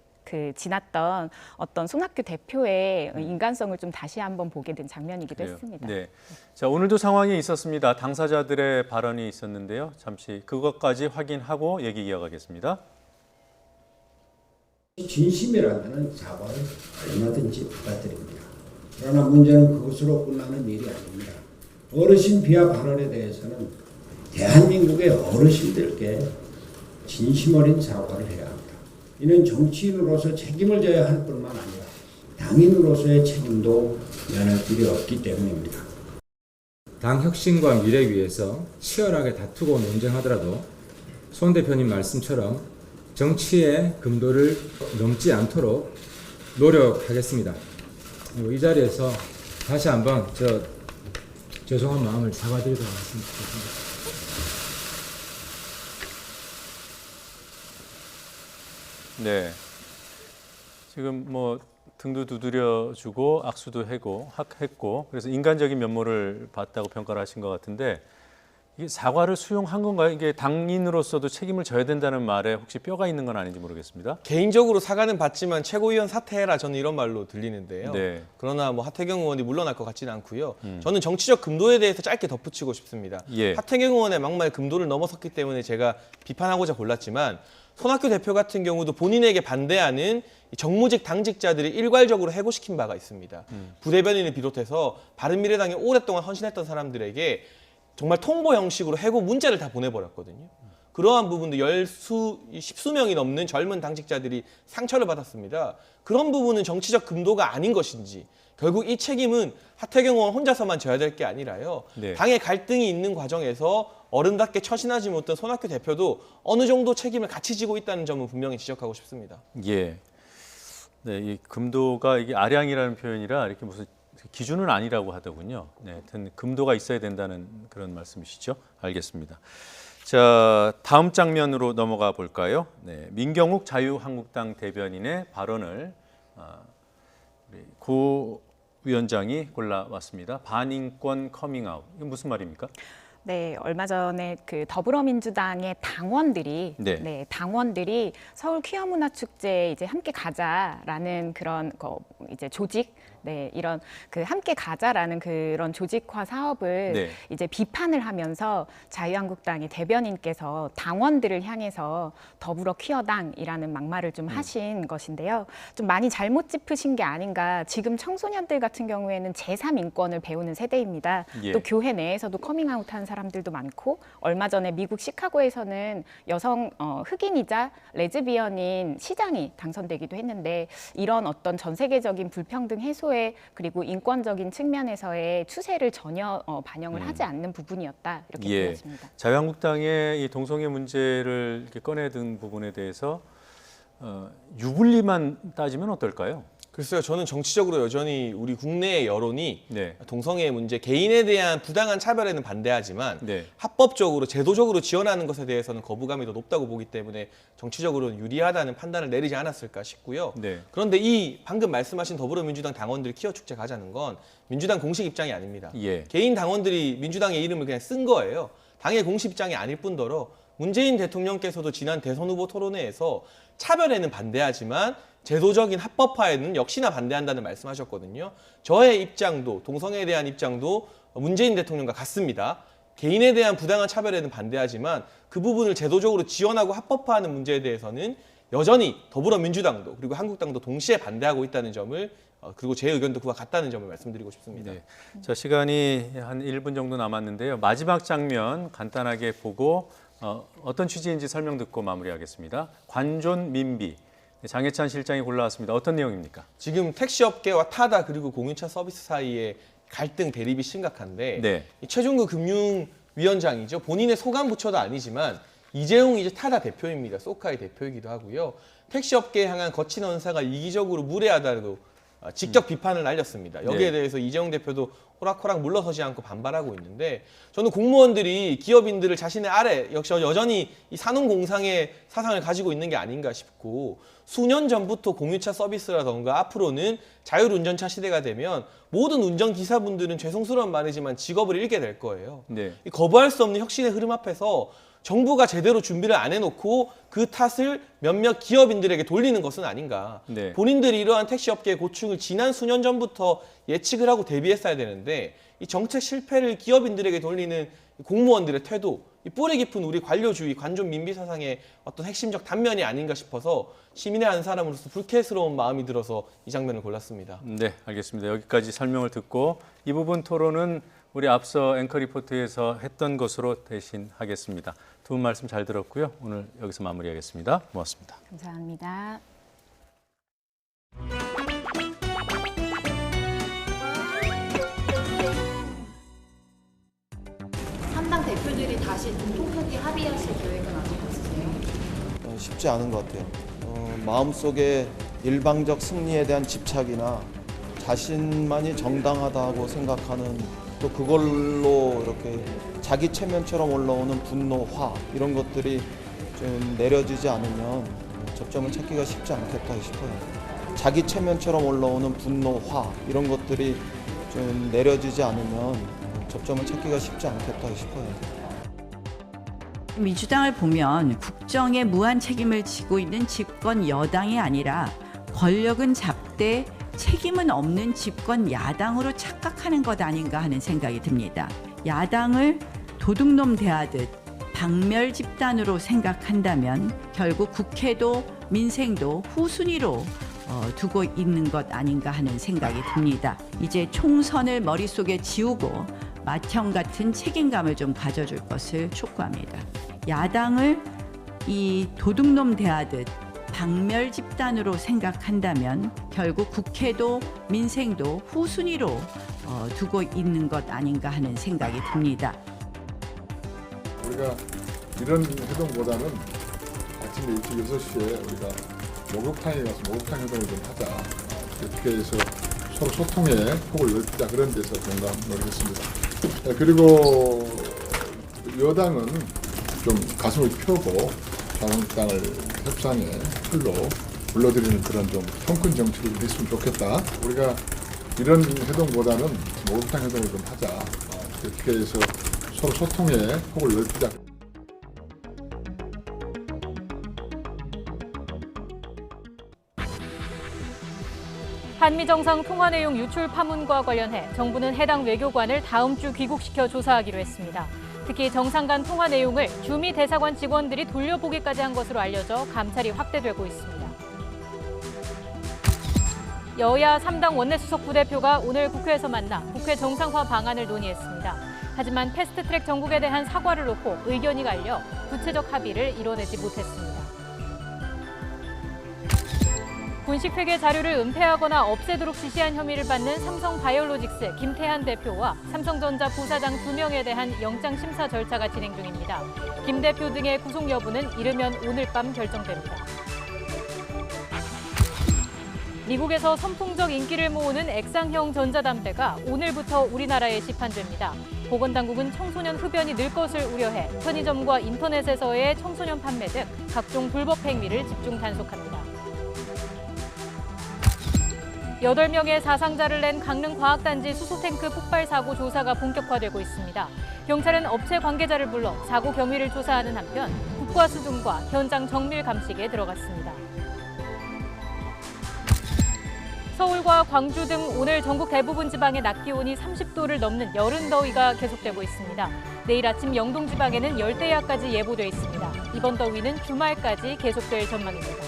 지났던 어떤 손학규 대표의 인간성을 좀 다시 한번 보게 된 장면이기도 했습니다. 네. 자, 오늘도 상황이 있었습니다. 당사자들의 발언이 있었는데요. 잠시 그것까지 확인하고 얘기 이어가겠습니다. 진심이라면 사과를 얼마든지 받아들입니다. 그러나 문제는 그것으로 끝나는 일이 아닙니다. 어르신 비하 발언에 대해서는 대한민국의 어르신들께 진심 어린 사과를 해야 합니다. 이는 정치인으로서 책임을 져야 할 뿐만 아니라 당인으로서의 책임도 면할 길이 없기 때문입니다. 당 혁신과 미래 위해서 치열하게 다투고 논쟁하더라도 손 대표님 말씀처럼 정치의 금도를 넘지 않도록 노력하겠습니다. 이 자리에서 다시 한번 죄송한 마음을 사과드리도록 하겠습니다. 네, 지금 등도 두드려주고 악수도 했고 그래서 인간적인 면모를 봤다고 평가를 하신 것 같은데 이게 사과를 수용한 건가요? 이게 당인으로서도 책임을 져야 된다는 말에 혹시 뼈가 있는 건 아닌지 모르겠습니다. 개인적으로 사과는 받지만 최고위원 사퇴해라 저는 이런 말로 들리는데요. 그러나 하태경 의원이 물러날 것 같지는 않고요. 저는 정치적 금도에 대해서 짧게 덧붙이고 싶습니다. 하태경 의원의 막말 금도를 넘어섰기 때문에 제가 비판하고자 골랐지만 손학규 대표 같은 경우도 본인에게 반대하는 정무직 당직자들이 일괄적으로 해고시킨 바가 있습니다. 부대변인을 비롯해서 바른미래당에 오랫동안 헌신했던 사람들에게 정말 통보 형식으로 해고 문자를 다 보내버렸거든요. 그러한 부분도 십수 명이 넘는 젊은 당직자들이 상처를 받았습니다. 그런 부분은 정치적 금도가 아닌 것인지 결국 이 책임은 하태경 의원 혼자서만 져야 될 게 아니라요. 당의 갈등이 있는 과정에서 어른답게 처신하지 못한 손학규 대표도 어느 정도 책임을 같이 지고 있다는 점은 분명히 지적하고 싶습니다. 네, 이 금도가 이게 아량이라는 표현이라 이렇게 무슨 기준은 아니라고 하더군요. 하여튼 금도가 있어야 된다는 그런 말씀이시죠? 알겠습니다. 자, 다음 장면으로 넘어가 볼까요? 민경욱 자유한국당 대변인의 발언을 우리 고 위원장이 골라왔습니다. 반인권 커밍아웃. 이건 무슨 말입니까? 네, 얼마 전에 더불어민주당의 당원들이 당원들이 서울 퀴어 문화 축제에 이제 함께 가자라는 그런 이제 조직 네, 이런 그 함께 가자라는 그런 조직화 사업을 네. 이제 비판을 하면서 자유한국당의 대변인께서 당원들을 향해서 더불어 퀴어당이라는 막말을 좀 하신 것인데요. 좀 많이 잘못 짚으신 게 아닌가. 지금 청소년들 같은 경우에는 제3인권을 배우는 세대입니다. 예. 또 교회 내에서도 커밍아웃하는 사람들도 많고 얼마 전에 미국 시카고에서는 여성 흑인이자 레즈비언인 시장이 당선되기도 했는데 이런 어떤 전 세계적인 불평등 해소에 그리고 인권적인 측면에서의 추세를 전혀 반영을 하지 않는 부분이었다 이렇게 예. 보여집니다. 자유한국당의 이 동성애 문제를 이렇게 꺼내든 부분에 대해서 유불리만 따지면 어떨까요? 글쎄요, 저는 정치적으로 여전히 우리 국내의 여론이 네. 동성애 문제, 개인에 대한 부당한 차별에는 반대하지만 네. 합법적으로, 제도적으로 지원하는 것에 대해서는 거부감이 더 높다고 보기 때문에 정치적으로는 유리하다는 판단을 내리지 않았을까 싶고요. 네. 그런데 이 방금 말씀하신 더불어민주당 당원들 퀴어 축제 가자는 건 민주당 공식 입장이 아닙니다. 예. 개인 당원들이 민주당의 이름을 그냥 쓴 거예요. 당의 공식 입장이 아닐 뿐더러 문재인 대통령께서도 지난 대선 후보 토론회에서 차별에는 반대하지만 제도적인 합법화에는 역시나 반대한다는 말씀하셨거든요. 저의 입장도, 동성애에 대한 입장도 문재인 대통령과 같습니다. 개인에 대한 부당한 차별에는 반대하지만 그 부분을 제도적으로 지원하고 합법화하는 문제에 대해서는 여전히 더불어민주당도 그리고 한국당도 동시에 반대하고 있다는 점을, 그리고 제 의견도 그와 같다는 점을 말씀드리고 싶습니다. 네. 자, 시간이 한 1분 정도 남았는데요. 마지막 장면 간단하게 보고 어떤 취지인지 설명 듣고 마무리하겠습니다. 관존 민비. 장해찬 실장이 골라왔습니다. 어떤 내용입니까? 지금 택시업계와 타다 그리고 공유차 서비스 사이에 갈등 대립이 심각한데 네. 이 최종구 금융위원장이죠. 본인의 소관 부처도 아니지만 이재용 이제 타다 대표입니다. 소카의 대표이기도 하고요. 택시업계에 향한 거친 언사가 이기적으로 무례하다고 직접 비판을 날렸습니다. 여기에 네. 대해서 이재용 대표도 호락호락 물러서지 않고 반발하고 있는데 저는 공무원들이 기업인들을 자신의 아래 역시 여전히 이 산업공상의 사상을 가지고 있는 게 아닌가 싶고 수년 전부터 공유차 서비스라던가 앞으로는 자율운전차 시대가 되면 모든 운전기사분들은 죄송스러운 말이지만 직업을 잃게 될 거예요. 네. 이 거부할 수 없는 혁신의 흐름 앞에서 정부가 제대로 준비를 안 해놓고 그 탓을 몇몇 기업인들에게 돌리는 것은 아닌가. 네. 본인들이 이러한 택시업계의 고충을 지난 수년 전부터 예측을 하고 대비했어야 되는데 이 정책 실패를 기업인들에게 돌리는 공무원들의 태도, 이 뿌리 깊은 우리 관료주의, 관존 민비 사상의 어떤 핵심적 단면이 아닌가 싶어서 시민의 한 사람으로서 불쾌스러운 마음이 들어서 이 장면을 골랐습니다. 네, 알겠습니다. 여기까지 설명을 듣고 이 부분 토론은 우리 앞서 앵커 리포트에서 했던 것으로 대신하겠습니다. 두 분 말씀 잘 들었고요. 오늘 여기서 마무리하겠습니다. 고맙습니다. 감사합니다. 한당 대표들이 다시 통통하게 합의하실 계획은 아직 없으세요? 쉽지 않은 것 같아요. 마음속에 일방적 승리에 대한 집착이나 자신만이 정당하다고 생각하는 또 그걸로 이렇게 자기 체면처럼 올라오는 분노, 화 이런 것들이 좀 내려지지 않으면 접점을 찾기가 쉽지 않겠다 싶어요. 자기 체면처럼 올라오는 분노, 화 이런 것들이 좀 내려지지 않으면 접점을 찾기가 쉽지 않겠다 싶어요. 민주당을 보면 국정에 무한 책임을 지고 있는 집권 여당이 아니라 권력은 잡되 책임은 없는 집권 야당으로 착각하는 것 아닌가 하는 생각이 듭니다. 야당을 도둑놈 대하듯 박멸 집단으로 생각한다면 결국 국회도 민생도 후순위로 두고 있는 것 아닌가 하는 생각이 듭니다. 이제 총선을 머릿속에 지우고 맏형 같은 책임감을 좀 가져줄 것을 촉구합니다. 야당을 이 도둑놈 대하듯 박멸 집단으로 생각한다면 결국 국회도 민생도 후순위로 두고 있는 것 아닌가 하는 생각이 듭니다. 우리가 이런 회동보다는 아침에 일찍 6시에 우리가 목욕탕에 가서 목욕탕 회동을 좀 하자. 그렇게 해서 서로 소통에 폭을 넓히자 그런 데서 공감을 했습니다. 그리고 여당은 좀 가슴을 펴고 자유한국당을 협상의 틀로 불러들이는 그런 좀 통큰 정치를 했으면 좋겠다. 우리가 이런 회동보다는 목욕탕 회동을 좀 하자. 그렇게 해서 서로 소통의 폭을 넓히자. 한미 정상 통화 내용 유출 파문과 관련해 정부는 해당 외교관을 다음 주 귀국시켜 조사하기로 했습니다. 특히 정상 간 통화 내용을 주미 대사관 직원들이 돌려보기까지 한 것으로 알려져 감찰이 확대되고 있습니다. 여야 3당 원내수석 부대표가 오늘 국회에서 만나 국회 정상화 방안을 논의했습니다. 하지만 패스트트랙 정국에 대한 사과를 놓고 의견이 갈려 구체적 합의를 이뤄내지 못했습니다. 분식회계 자료를 은폐하거나 없애도록 지시한 혐의를 받는 삼성바이오로직스 김태한 대표와 삼성전자 부사장 2명에 대한 영장심사 절차가 진행 중입니다. 김 대표 등의 구속 여부는 이르면 오늘 밤 결정됩니다. 미국에서 선풍적 인기를 모으는 액상형 전자담배가 오늘부터 우리나라에 시판됩니다. 보건당국은 청소년 흡연이 늘 것을 우려해 편의점과 인터넷에서의 청소년 판매 등 각종 불법 행위를 집중 단속합니다. 8명의 사상자를 낸 강릉과학단지 수소탱크 폭발 사고 조사가 본격화되고 있습니다. 경찰은 업체 관계자를 불러 사고 경위를 조사하는 한편 국과수등과 현장 정밀 감식에 들어갔습니다. 서울과 광주 등 오늘 전국 대부분 지방의 낮 기온이 30도를 넘는 여름 더위가 계속되고 있습니다. 내일 아침 영동 지방에는 열대야까지 예보돼 있습니다. 이번 더위는 주말까지 계속될 전망입니다.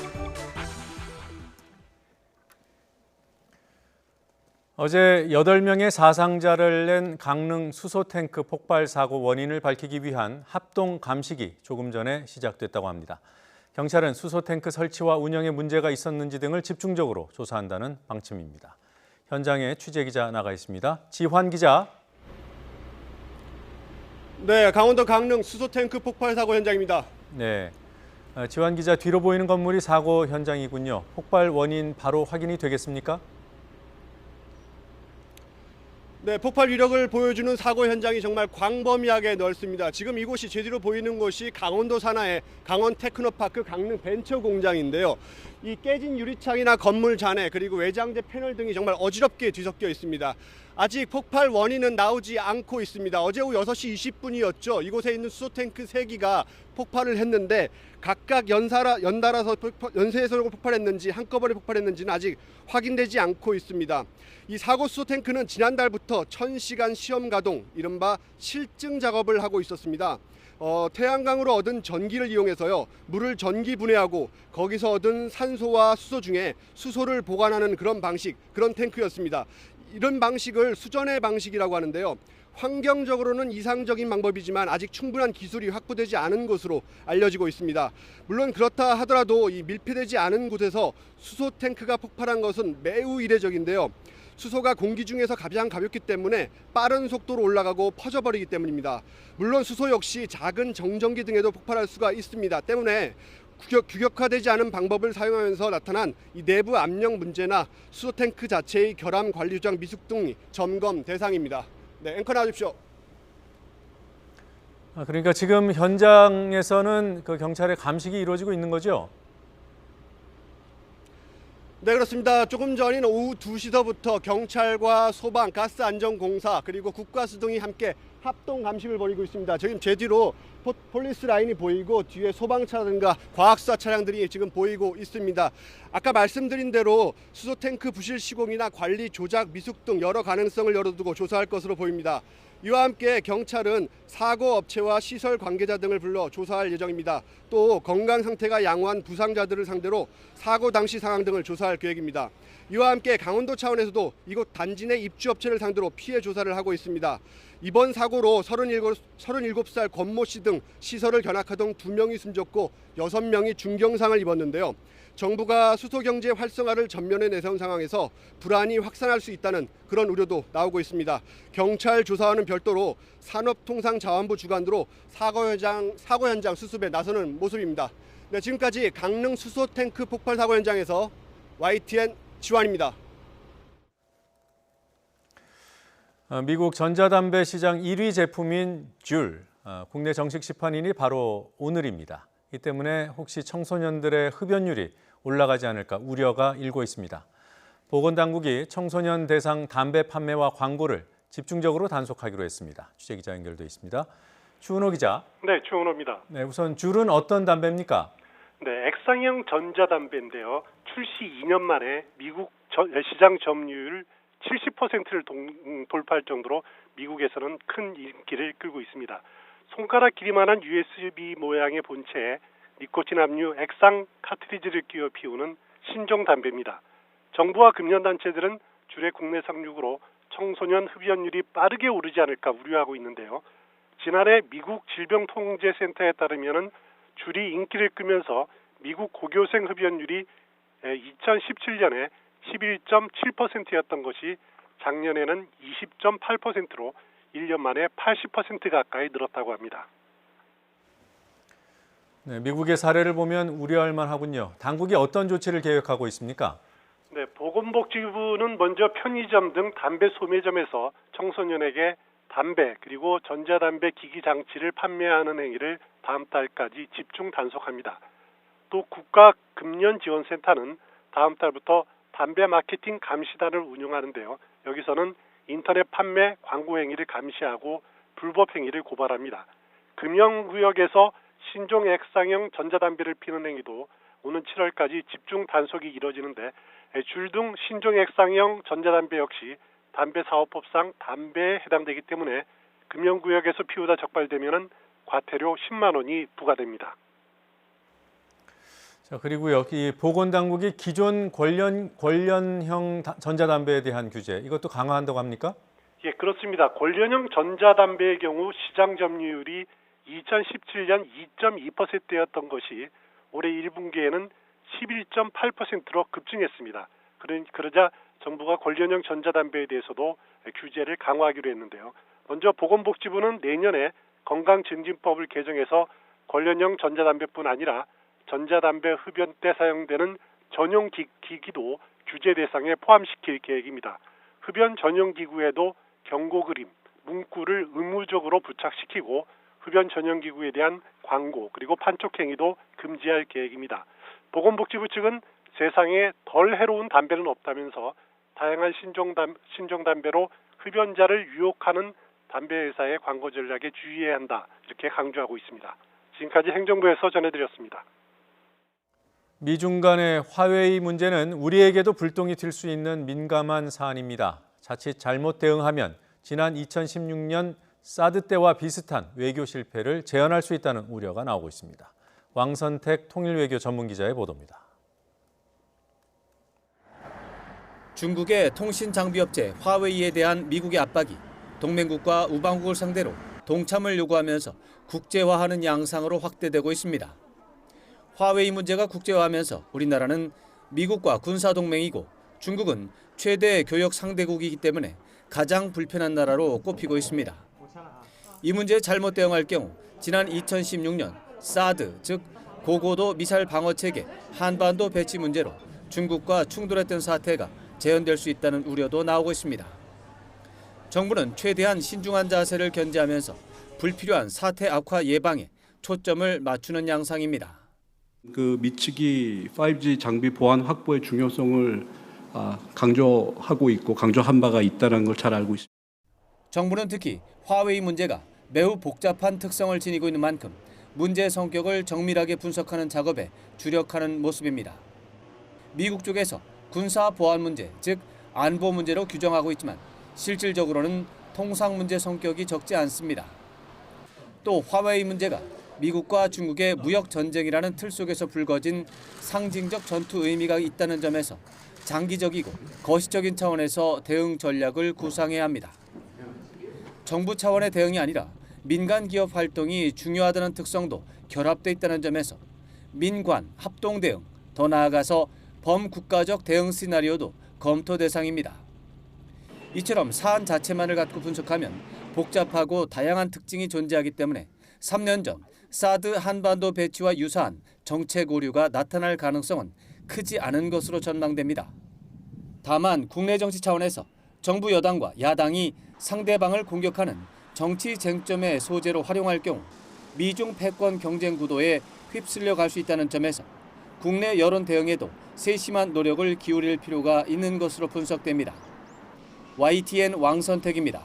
어제 8명의 사상자를 낸 강릉 수소탱크 폭발 사고 원인을 밝히기 위한 합동 감식이 조금 전에 시작됐다고 합니다. 경찰은 수소탱크 설치와 운영에 문제가 있었는지 등을 집중적으로 조사한다는 방침입니다. 현장에 취재기자 나가 있습니다. 지환 기자. 네, 강원도 강릉 수소탱크 폭발 사고 현장입니다. 네, 지환 기자, 뒤로 보이는 건물이 사고 현장이군요. 폭발 원인 바로 확인이 되겠습니까? 네, 폭발 위력을 보여주는 사고 현장이 정말 광범위하게 넓습니다. 지금 이곳이 제 뒤로 보이는 곳이 강원도 산하의 강원 테크노파크 강릉 벤처 공장인데요. 이 깨진 유리창이나 건물 잔해 그리고 외장재 패널 등이 정말 어지럽게 뒤섞여 있습니다. 아직 폭발 원인은 나오지 않고 있습니다. 어제 오후 6시 20분이었죠. 이곳에 있는 수소탱크 3기가 폭발을 했는데 각각 연달아서 연쇄해서 폭발했는지 한꺼번에 폭발했는지는 아직 확인되지 않고 있습니다. 이 사고 수소탱크는 지난달부터 1000시간 시험 가동, 이른바 실증 작업을 하고 있었습니다. 태양광으로 얻은 전기를 이용해서요, 물을 전기 분해하고 거기서 얻은 산소와 수소 중에 수소를 보관하는 그런 방식, 그런 탱크였습니다. 이런 방식을 수전의 방식이라고 하는데요. 환경적으로는 이상적인 방법이지만 아직 충분한 기술이 확보되지 않은 것으로 알려지고 있습니다. 물론 그렇다 하더라도 이 밀폐되지 않은 곳에서 수소 탱크가 폭발한 것은 매우 이례적인데요. 수소가 공기 중에서 가장 가볍기 때문에 빠른 속도로 올라가고 퍼져버리기 때문입니다. 물론 수소 역시 작은 정전기 등에도 폭발할 수가 있습니다. 때문에 규격화되지 않은 방법을 사용하면서 나타난 이 내부 압력 문제나 수소 탱크 자체의 결함 관리 조작 미숙 등이 점검 대상입니다. 네, 앵커 나와주십시오. 그러니까 지금 현장에서는 그 경찰의 감식이 이루어지고 있는 거죠? 네, 그렇습니다. 조금 전인 오후 2시서부터 경찰과 소방, 가스안전공사 그리고 국과수등이 함께 합동 감식을 벌이고 있습니다. 지금 제 뒤로 폴리스 라인이 보이고 뒤에 소방차라든가 과학수사 차량들이 지금 보이고 있습니다. 아까 말씀드린 대로 수소탱크 부실 시공이나 관리 조작 미숙 등 여러 가능성을 열어두고 조사할 것으로 보입니다. 이와 함께 경찰은 사고 업체와 시설 관계자 등을 불러 조사할 예정입니다. 또 건강 상태가 양호한 부상자들을 상대로 사고 당시 상황 등을 조사할 계획입니다. 이와 함께 강원도 차원에서도 이곳 단지 내 입주업체를 상대로 피해 조사를 하고 있습니다. 이번 사고로 37살 권모 씨 등 시설을 견학하던 2명이 숨졌고 6명이 중경상을 입었는데요. 정부가 수소경제 활성화를 전면에 내세운 상황에서 불안이 확산할 수 있다는 그런 우려도 나오고 있습니다. 경찰 조사와는 별도로 산업통상자원부 주관으로 사고 현장 수습에 나서는 모습입니다. 네, 지금까지 강릉 수소탱크 폭발 사고 현장에서 YTN 지환입니다. 미국 전자담배 시장 1위 제품인 줄, 국내 정식 시판일이 바로 오늘입니다. 이 때문에 혹시 청소년들의 흡연율이 올라가지 않을까 우려가 일고 있습니다. 보건당국이 청소년 대상 담배 판매와 광고를 집중적으로 단속하기로 했습니다. 취재기자 연결돼 있습니다. 추은호 기자. 네, 추은호입니다. 네, 우선 줄은 어떤 담배입니까? 네, 액상형 전자담배인데요. 출시 2년 만에 미국 시장 점유율 70%를 돌파할 정도로 미국에서는 큰 인기를 끌고 있습니다. 손가락 길이만한 USB 모양의 본체에 니코틴 함유 액상 카트리지를 끼워 피우는 신종 담배입니다. 정부와 금연단체들은 주례 국내 상륙으로 청소년 흡연율이 빠르게 오르지 않을까 우려하고 있는데요. 지난해 미국 질병통제센터에 따르면 줄이 인기를 끄면서 미국 고교생 흡연율이 2017년에 11.7%였던 것이 작년에는 20.8%로 1년 만에 80% 가까이 늘었다고 합니다. 네, 미국의 사례를 보면 우려할 만하군요. 당국이 어떤 조치를 계획하고 있습니까? 네, 보건복지부는 먼저 편의점 등 담배 소매점에서 청소년에게 담배 그리고 전자담배 기기 장치를 판매하는 행위를 다음 달까지 집중 단속합니다. 또 국가금연지원센터는 다음 달부터 담배 마케팅 감시단을 운영하는데요. 여기서는 인터넷 판매, 광고 행위를 감시하고 불법 행위를 고발합니다. 금연구역에서 신종 액상형 전자담배를 피는 행위도 오는 7월까지 집중 단속이 이뤄지는데 줄 등 신종 액상형 전자담배 역시 담배사업법상 담배에 해당되기 때문에 금연구역에서 피우다 적발되면 과태료 10만 원이 부과됩니다. 자, 그리고 여기 보건당국이 기존 관련형 전자담배에 대한 규제 이것도 강화한다고 합니까? 예, 그렇습니다. 관련형 전자담배의 경우 시장 점유율이 2017년 2.2%였던 것이 올해 1분기에는 11.8%로 급증했습니다. 그러자 정부가 관련형 전자담배에 대해서도 규제를 강화하기로 했는데요. 먼저 보건복지부는 내년에 건강증진법을 개정해서 관련형 전자담배뿐 아니라 전자담배 흡연 때 사용되는 전용 기기도 규제 대상에 포함시킬 계획입니다. 흡연 전용 기구에도 경고 그림, 문구를 의무적으로 부착시키고 흡연 전용 기구에 대한 광고 그리고 판촉 행위도 금지할 계획입니다. 보건복지부 측은 세상에 덜 해로운 담배는 없다면서 다양한 신종 담배로 흡연자를 유혹하는 담배 회사의 광고 전략에 주의해야 한다 이렇게 강조하고 있습니다. 지금까지 행정부에서 전해드렸습니다. 미중 간의 화웨이 문제는 우리에게도 불똥이 튈 수 있는 민감한 사안입니다. 자칫 잘못 대응하면 지난 2016년 사드 때와 비슷한 외교 실패를 재현할 수 있다는 우려가 나오고 있습니다. 왕선택 통일외교 전문기자의 보도입니다. 중국의 통신장비업체 화웨이에 대한 미국의 압박이 동맹국과 우방국을 상대로 동참을 요구하면서 국제화하는 양상으로 확대되고 있습니다. 화웨이 문제가 국제화하면서 우리나라는 미국과 군사동맹이고 중국은 최대 교역 상대국이기 때문에 가장 불편한 나라로 꼽히고 있습니다. 이 문제에 잘못 대응할 경우 지난 2016년 사드, 즉 고고도 미사일 방어체계 한반도 배치 문제로 중국과 충돌했던 사태가 재현될 수 있다는 우려도 나오고 있습니다. 정부는 최대한 신중한 자세를 견지하면서 불필요한 사태 악화 예방에 초점을 맞추는 양상입니다. 그 미측이 5G 장비 보안 확보의 중요성을 강조하고 있고 강조한 바가 있다는 걸 잘 알고 있습니다. 정부는 특히 화웨이 문제가 매우 복잡한 특성을 지니고 있는 만큼 문제의 성격을 정밀하게 분석하는 작업에 주력하는 모습입니다. 미국 쪽에서 군사 보안 문제, 즉 안보 문제로 규정하고 있지만 실질적으로는 통상 문제 성격이 적지 않습니다. 또 화웨이 문제가 미국과 중국의 무역 전쟁이라는 틀 속에서 불거진 상징적 전투 의미가 있다는 점에서 장기적이고 거시적인 차원에서 대응 전략을 구상해야 합니다. 정부 차원의 대응이 아니라 민간 기업 활동이 중요하다는 특성도 결합돼 있다는 점에서 민관 합동 대응, 더 나아가서 범국가적 대응 시나리오도 검토 대상입니다. 이처럼 사안 자체만을 갖고 분석하면 복잡하고 다양한 특징이 존재하기 때문에 3년 전 사드 한반도 배치와 유사한 정책 오류가 나타날 가능성은 크지 않은 것으로 전망됩니다. 다만 국내 정치 차원에서 정부 여당과 야당이 상대방을 공격하는 정치 쟁점의 소재로 활용할 경우 미중 패권 경쟁 구도에 휩쓸려 갈 수 있다는 점에서 국내 여론 대응에도 세심한 노력을 기울일 필요가 있는 것으로 분석됩니다. YTN 왕선택입니다.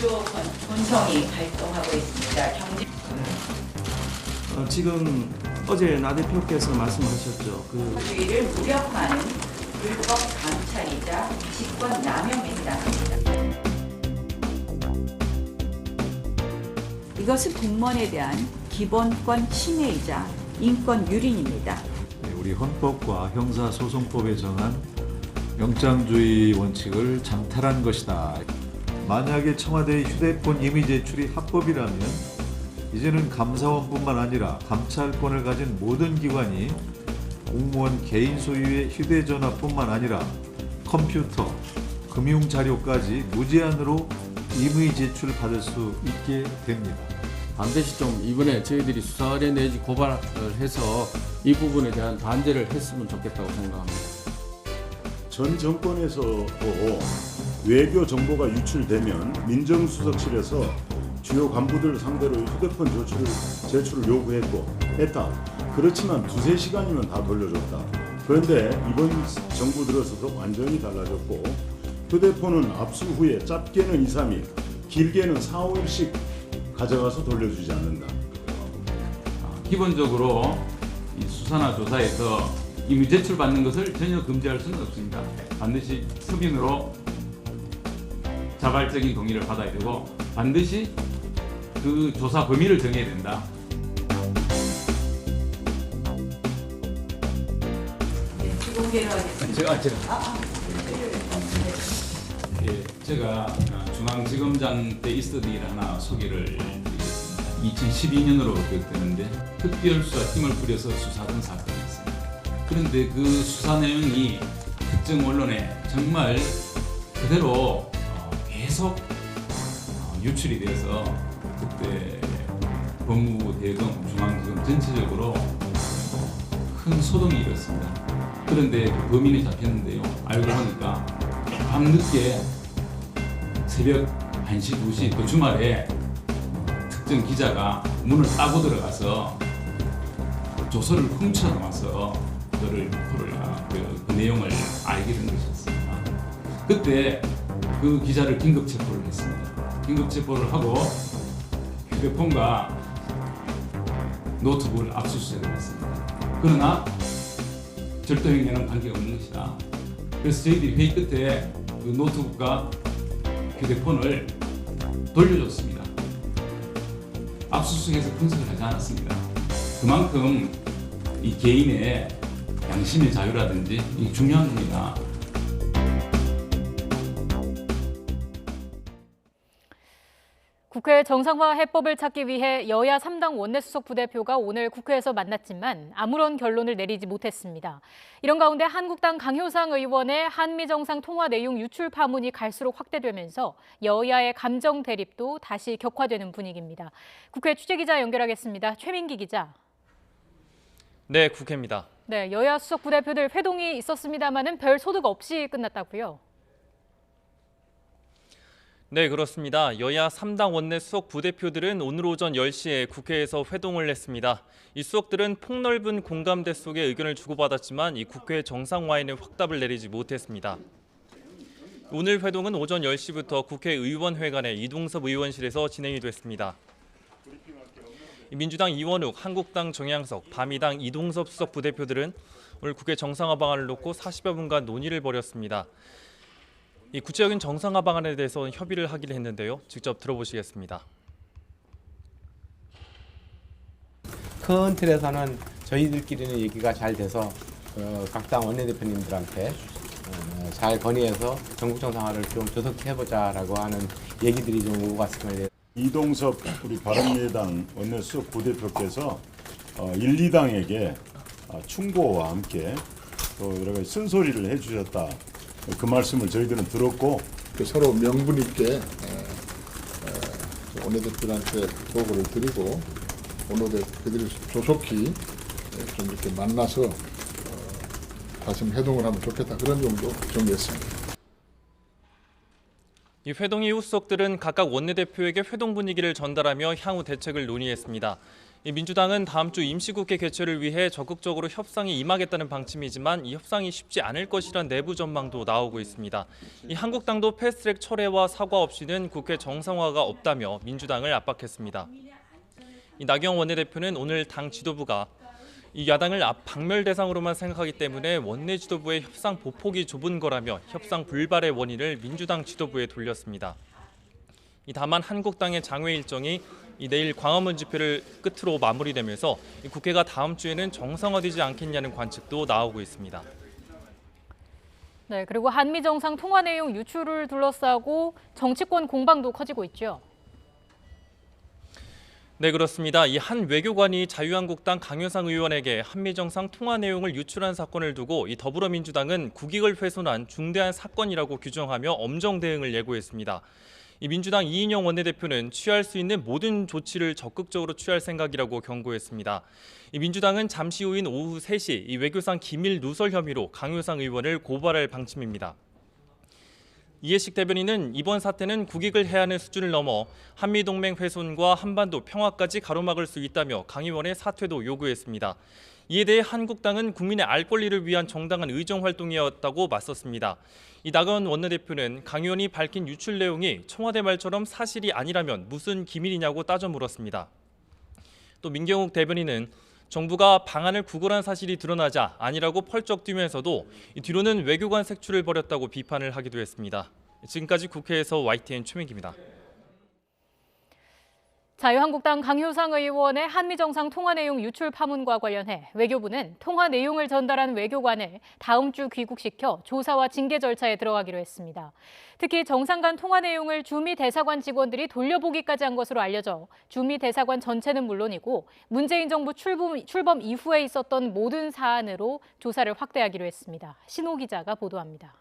주요 본성이 발동하고 있습니다. 경제 지금 어제 나 대표께서 말씀하셨죠. 주의를 무력화하는 불법 감찰이자 직권 남용에 해당합니다. 이것은 공무원에 대한 기본권 침해이자 인권 유린입니다. 우리 헌법과 형사소송법에 정한 영장주의 원칙을 장탈한 것이다. 만약에 청와대의 휴대폰 임의 제출이 합법이라면 이제는 감사원뿐만 아니라 감찰권을 가진 모든 기관이 공무원 개인 소유의 휴대전화뿐만 아니라 컴퓨터, 금융자료까지 무제한으로 임의 제출 받을 수 있게 됩니다. 반드시 좀 이번에 저희들이 수사 의뢰 내지 고발을 해서 이 부분에 대한 반대를 했으면 좋겠다고 생각합니다. 전 정권에서도 외교 정보가 유출되면 민정수석실에서 주요 간부들 상대로 휴대폰 제출을 요구했다. 그렇지만 2-3시간이면 다 돌려줬다. 그런데 이번 정부 들어서도 완전히 달라졌고 휴대폰은 압수 후에 짧게는 2-3일, 길게는 4-5일씩 가져가서 돌려주지 않는다. 기본적으로 이 수사나 조사에서 임의 제출받는 것을 전혀 금지할 수는 없습니다. 반드시 서민으로 자발적인 동의를 받아야 되고 반드시 그 조사 범위를 정해야 된다. 공개를 하겠습니다. 제가 중앙지검장 때 있었던 일 하나 소개를 드리겠습니다. 2012년으로 기억되는데 특별수사팀을 꾸려서 수사하던 사건이 있습니다. 그런데 그 수사 내용이 특정 언론에 정말 그대로 계속 유출이 돼서 그때 법무부 대검 중앙지검 전체적으로 큰 소동이 일었습니다. 그런데 그 범인이 잡혔는데요. 알고 보니까 밤늦게 새벽 1시, 2시 그 주말에 특정 기자가 문을 따고 들어가서 조서를 훔쳐나와서 그 내용을 알게 된 것이었습니다. 그때 그 기자를 긴급 체포를 했습니다. 긴급 체포를 하고 휴대폰과 노트북을 압수수색을 했습니다. 그러나 절도행위는 관계없는 것이다. 그래서 저희들이 회의 끝에 그 노트북과 휴대폰을 돌려줬습니다. 압수수색에서 분석을 하지 않았습니다. 그만큼 이 개인의 양심의 자유라든지 이 중요한 겁니다. 국회 정상화 해법을 찾기 위해 여야 3당 원내수석 부대표가 오늘 국회에서 만났지만 아무런 결론을 내리지 못했습니다. 이런 가운데 한국당 강효상 의원의 한미 정상 통화 내용 유출 파문이 갈수록 확대되면서 여야의 감정 대립도 다시 격화되는 분위기입니다. 국회 취재기자 연결하겠습니다. 최민기 기자. 네, 국회입니다. 네, 여야 수석 부대표들 회동이 있었습니다마는 별 소득 없이 끝났다고요? 네, 그렇습니다. 여야 3당 원내 수석 부대표들은 오늘 오전 10시에 국회에서 회동을 했습니다. 이 수석들은 폭넓은 공감대 속에 의견을 주고받았지만 이 국회 정상화에는 확답을 내리지 못했습니다. 오늘 회동은 오전 10시부터 국회의원회관의 이동섭 의원실에서 진행이 됐습니다. 민주당 이원욱, 한국당 정양석, 바미당 이동섭 수석 부대표들은 오늘 국회 정상화 방안을 놓고 40여 분간 논의를 벌였습니다. 이 구체적인 정상화 방안에 대해서 협의를 하기로 했는데요. 직접 들어보시겠습니다. 큰 틀에서는 저희들끼리는 얘기가 잘 돼서 각 당 원내대표님들한테 잘 건의해서 전국 정상화를 좀 조속히 해보자라고 하는 얘기들이 좀 오고 갔습니다. 이동섭 우리 바른미래당 원내수석 부대표께서 1, 2당에게 충고와 함께 또 여러 가지 쓴소리를 해주셨다. 그 말씀을 저희들은 들었고 서로 명분 있게 원내대표들한테 보고를 드리고 원내대표들이 조속히 좀 이렇게 만나서 다시 회동을 하면 좋겠다 그런 정도 정리했습니다. 이 회동 이후 수석들은 각각 원내대표에게 회동 분위기를 전달하며 향후 대책을 논의했습니다. 민주당은 다음 주 임시국회 개최를 위해 적극적으로 협상에 임하겠다는 방침이지만 이 협상이 쉽지 않을 것이란 내부 전망도 나오고 있습니다. 한국당도 패스트트랙 철회와 사과 없이는 국회 정상화가 없다며 민주당을 압박했습니다. 나경원 원내대표는 오늘 당 지도부가 이 야당을 박멸 대상으로만 생각하기 때문에 원내 지도부의 협상 보폭이 좁은 거라며 협상 불발의 원인을 민주당 지도부에 돌렸습니다. 다만 한국당의 장외 일정이 내일 광화문 집회를 끝으로 마무리되면서 국회가 다음 주에는 정상화되지 않겠냐는 관측도 나오고 있습니다. 네, 그리고 한미 정상 통화 내용 유출을 둘러싸고 정치권 공방도 커지고 있죠. 네, 그렇습니다. 이 한 외교관이 자유한국당 강효상 의원에게 한미 정상 통화 내용을 유출한 사건을 두고 이 더불어민주당은 국익을 훼손한 중대한 사건이라고 규정하며 엄정 대응을 예고했습니다. 이 민주당 이인영 원내대표는 취할 수 있는 모든 조치를 적극적으로 취할 생각이라고 경고했습니다. 이 민주당은 잠시 후인 오후 3시 이 외교상 기밀 누설 혐의로 강효상 의원을 고발할 방침입니다. 이해식 대변인은 이번 사태는 국익을 해하는 수준을 넘어 한미동맹 훼손과 한반도 평화까지 가로막을 수 있다며 강 의원의 사퇴도 요구했습니다. 이에 대해 한국당은 국민의 알 권리를 위한 정당한 의정활동이었다고 맞섰습니다. 이 나경원 원내대표는 강 의원이 밝힌 유출 내용이 청와대 말처럼 사실이 아니라면 무슨 기밀이냐고 따져 물었습니다. 또 민경욱 대변인은 정부가 방안을 구걸한 사실이 드러나자 아니라고 펄쩍 뛰면서도 뒤로는 외교관 색출을 벌였다고 비판을 하기도 했습니다. 지금까지 국회에서 YTN 최민기입니다. 자유한국당 강효상 의원의 한미 정상 통화 내용 유출 파문과 관련해 외교부는 통화 내용을 전달한 외교관을 다음 주 귀국시켜 조사와 징계 절차에 들어가기로 했습니다. 특히 정상 간 통화 내용을 주미 대사관 직원들이 돌려보기까지 한 것으로 알려져 주미 대사관 전체는 물론이고 문재인 정부 출범 이후에 있었던 모든 사안으로 조사를 확대하기로 했습니다. 신호 기자가 보도합니다.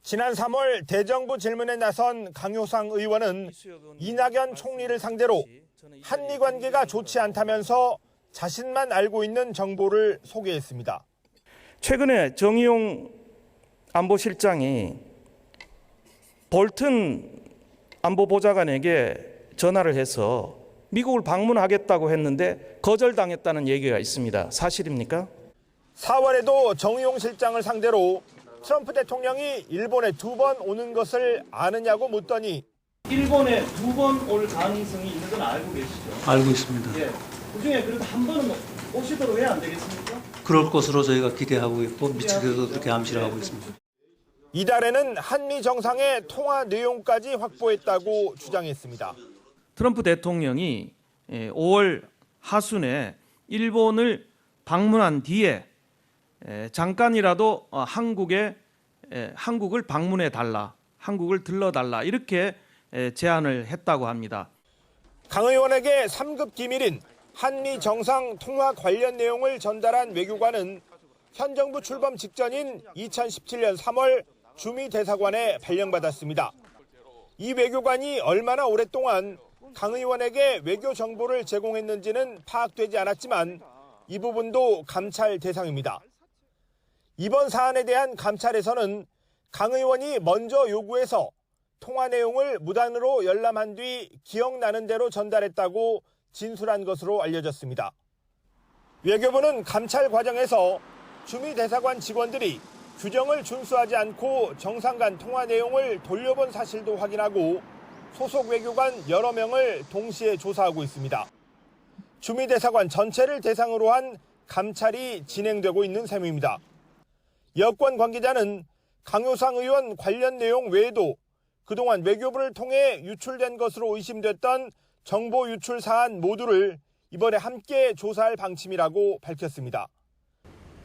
지난 3월 대정부 질문에 나선 강효상 의원은 이낙연 총리를 상대로 한미 관계가 좋지 않다면서 자신만 알고 있는 정보를 소개했습니다. 최근에 정의용 안보실장이 볼튼 안보보좌관에게 전화를 해서 미국을 방문하겠다고 했는데 거절당했다는 얘기가 있습니다. 사실입니까? 4월에도 정의용 실장을 상대로 트럼프 대통령이 일본에 2번 오는 것을 아느냐고 묻더니 일본에 2번 올 가능성이 있는 건 알고 계시죠? 알고 있습니다. 예. 그중에 그래도 한 번은 오시도록 왜 안 되겠습니까? 그럴 것으로 저희가 기대하고 있고 미측에서 그렇게 암시를 하고 있습니다. 이달에는 한미 정상의 통화 내용까지 확보했다고 주장했습니다. 트럼프 대통령이 5월 하순에 일본을 방문한 뒤에 잠깐이라도 한국을 방문해 달라, 한국을 들러달라 이렇게 제안을 했다고 합니다. 강 의원에게 3급 기밀인 한미 정상 통화 관련 내용을 전달한 외교관은 현 정부 출범 직전인 2017년 3월 주미 대사관에 발령받았습니다. 이 외교관이 얼마나 오랫동안 강 의원에게 외교 정보를 제공했는지는 파악되지 않았지만 이 부분도 감찰 대상입니다. 이번 사안에 대한 감찰에서는 강 의원이 먼저 요구해서 통화 내용을 무단으로 열람한 뒤 기억나는 대로 전달했다고 진술한 것으로 알려졌습니다. 외교부는 감찰 과정에서 주미 대사관 직원들이 규정을 준수하지 않고 정상 간 통화 내용을 돌려본 사실도 확인하고 소속 외교관 여러 명을 동시에 조사하고 있습니다. 주미 대사관 전체를 대상으로 한 감찰이 진행되고 있는 셈입니다. 여권 관계자는 강효상 의원 관련 내용 외에도 그동안 외교부를 통해 유출된 것으로 의심됐던 정보 유출 사안 모두를 이번에 함께 조사할 방침이라고 밝혔습니다.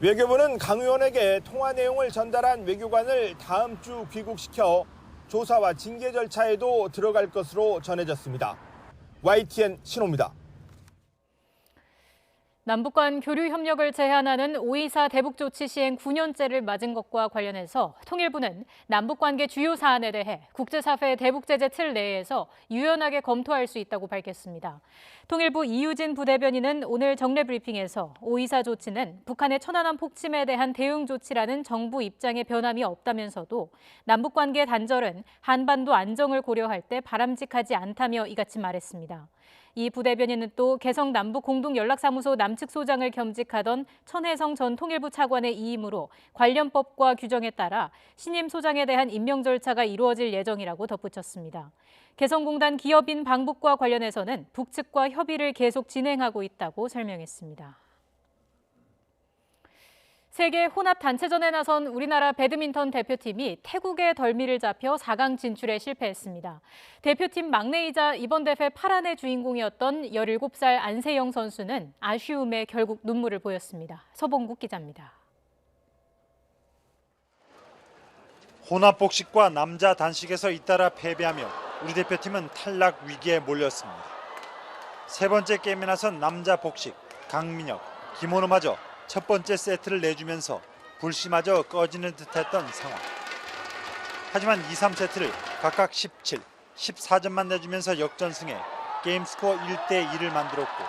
외교부는 강 의원에게 통화 내용을 전달한 외교관을 다음 주 귀국시켜 조사와 징계 절차에도 들어갈 것으로 전해졌습니다. YTN 신호입니다. 남북 간 교류 협력을 제한하는 5.24 대북 조치 시행 9년째를 맞은 것과 관련해서 통일부는 남북 관계 주요 사안에 대해 국제사회 대북 제재 틀 내에서 유연하게 검토할 수 있다고 밝혔습니다. 통일부 이유진 부대변인은 오늘 정례 브리핑에서 5.24 조치는 북한의 천안함 폭침에 대한 대응 조치라는 정부 입장에 변함이 없다면서도 남북 관계 단절은 한반도 안정을 고려할 때 바람직하지 않다며 이같이 말했습니다. 이 부대변인은 또 개성 남북공동연락사무소 남측 소장을 겸직하던 천혜성 전 통일부 차관의 이임으로 관련 법과 규정에 따라 신임 소장에 대한 임명 절차가 이루어질 예정이라고 덧붙였습니다. 개성공단 기업인 방북과 관련해서는 북측과 협의를 계속 진행하고 있다고 설명했습니다. 세계 혼합 단체전에 나선 우리나라 배드민턴 대표팀이 태국의 덜미를 잡혀 4강 진출에 실패했습니다. 대표팀 막내이자 이번 대회 파란의 주인공이었던 17살 안세영 선수는 아쉬움에 결국 눈물을 보였습니다. 서봉국 기자입니다. 혼합 복식과 남자 단식에서 잇따라 패배하며 우리 대표팀은 탈락 위기에 몰렸습니다. 세 번째 게임에 나선 남자 복식 강민혁, 김원호마저 첫 번째 세트를 내주면서 불씨마저 꺼지는 듯했던 상황. 하지만 2, 3세트를 각각 17, 14점만 내주면서 역전승에 게임 스코어 1대2를 만들었고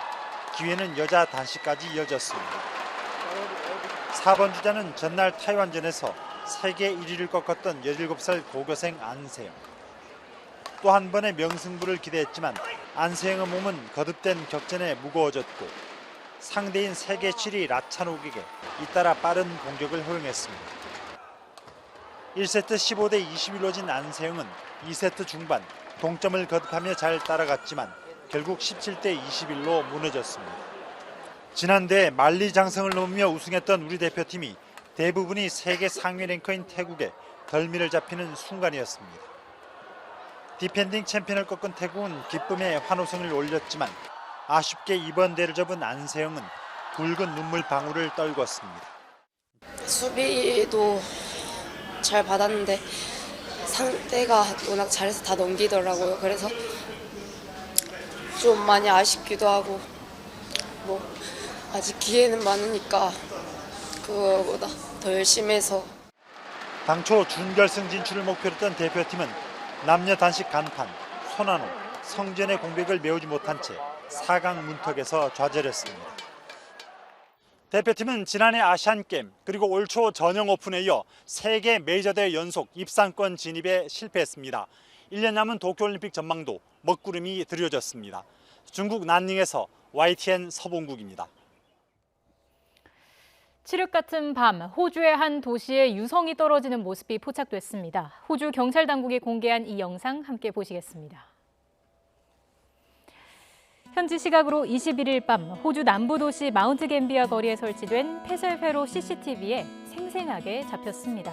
기회는 여자 단식까지 이어졌습니다. 4번 주자는 전날 타이완전에서 세계 1위를 꺾었던 17살 고교생 안세영. 또 한 번의 명승부를 기대했지만 안세영의 몸은 거듭된 격전에 무거워졌고 상대인 세계 7위 라차노에게 잇따라 빠른 공격을 허용했습니다. 1세트 15대 21로 진 안세영은 2세트 중반 동점을 거듭하며 잘 따라갔지만 결국 17대 21로 무너졌습니다. 지난대회 만리장성을 넘으며 우승했던 우리 대표팀이 대부분이 세계 상위 랭커인 태국에 덜미를 잡히는 순간이었습니다. 디펜딩 챔피언을 꺾은 태국은 기쁨의 환호성을 올렸지만 아쉽게 이번 대를 접은 안세영은 붉은 눈물 방울을 떨궜습니다. 수비도 잘 받았는데 상대가 워낙 잘해서 다 넘기더라고요. 그래서 좀 많이 아쉽기도 하고 뭐 아직 기회는 많으니까 그거보다 더 열심히 해서. 당초 준결승 진출을 목표로 했던 대표팀은 남녀 단식 간판, 손한호, 성전의 공백을 메우지 못한 채 4강 문턱에서 좌절했습니다. 대표팀은 지난해 아시안게임 그리고 올 초 전형 오픈에 이어 3개 메이저대회 연속 입상권 진입에 실패했습니다. 1년 남은 도쿄올림픽 전망도 먹구름이 드려졌습니다. 중국 난닝에서 YTN 서봉국입니다. 칠흑 같은 밤, 호주의 한 도시에 유성이 떨어지는 모습이 포착됐습니다. 호주 경찰 당국이 공개한 이 영상 함께 보시겠습니다. 현지 시각으로 21일 밤 호주 남부 도시 마운트 갬비아 거리에 설치된 폐쇄회로 CCTV에 생생하게 잡혔습니다.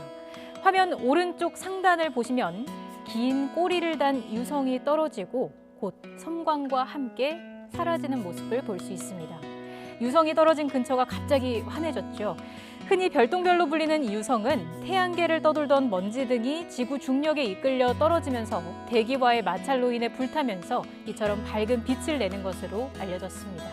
화면 오른쪽 상단을 보시면 긴 꼬리를 단 유성이 떨어지고 곧 섬광과 함께 사라지는 모습을 볼 수 있습니다. 유성이 떨어진 근처가 갑자기 환해졌죠. 흔히 별똥별로 불리는 이 유성은 태양계를 떠돌던 먼지 등이 지구 중력에 이끌려 떨어지면서 대기와의 마찰로 인해 불타면서 이처럼 밝은 빛을 내는 것으로 알려졌습니다.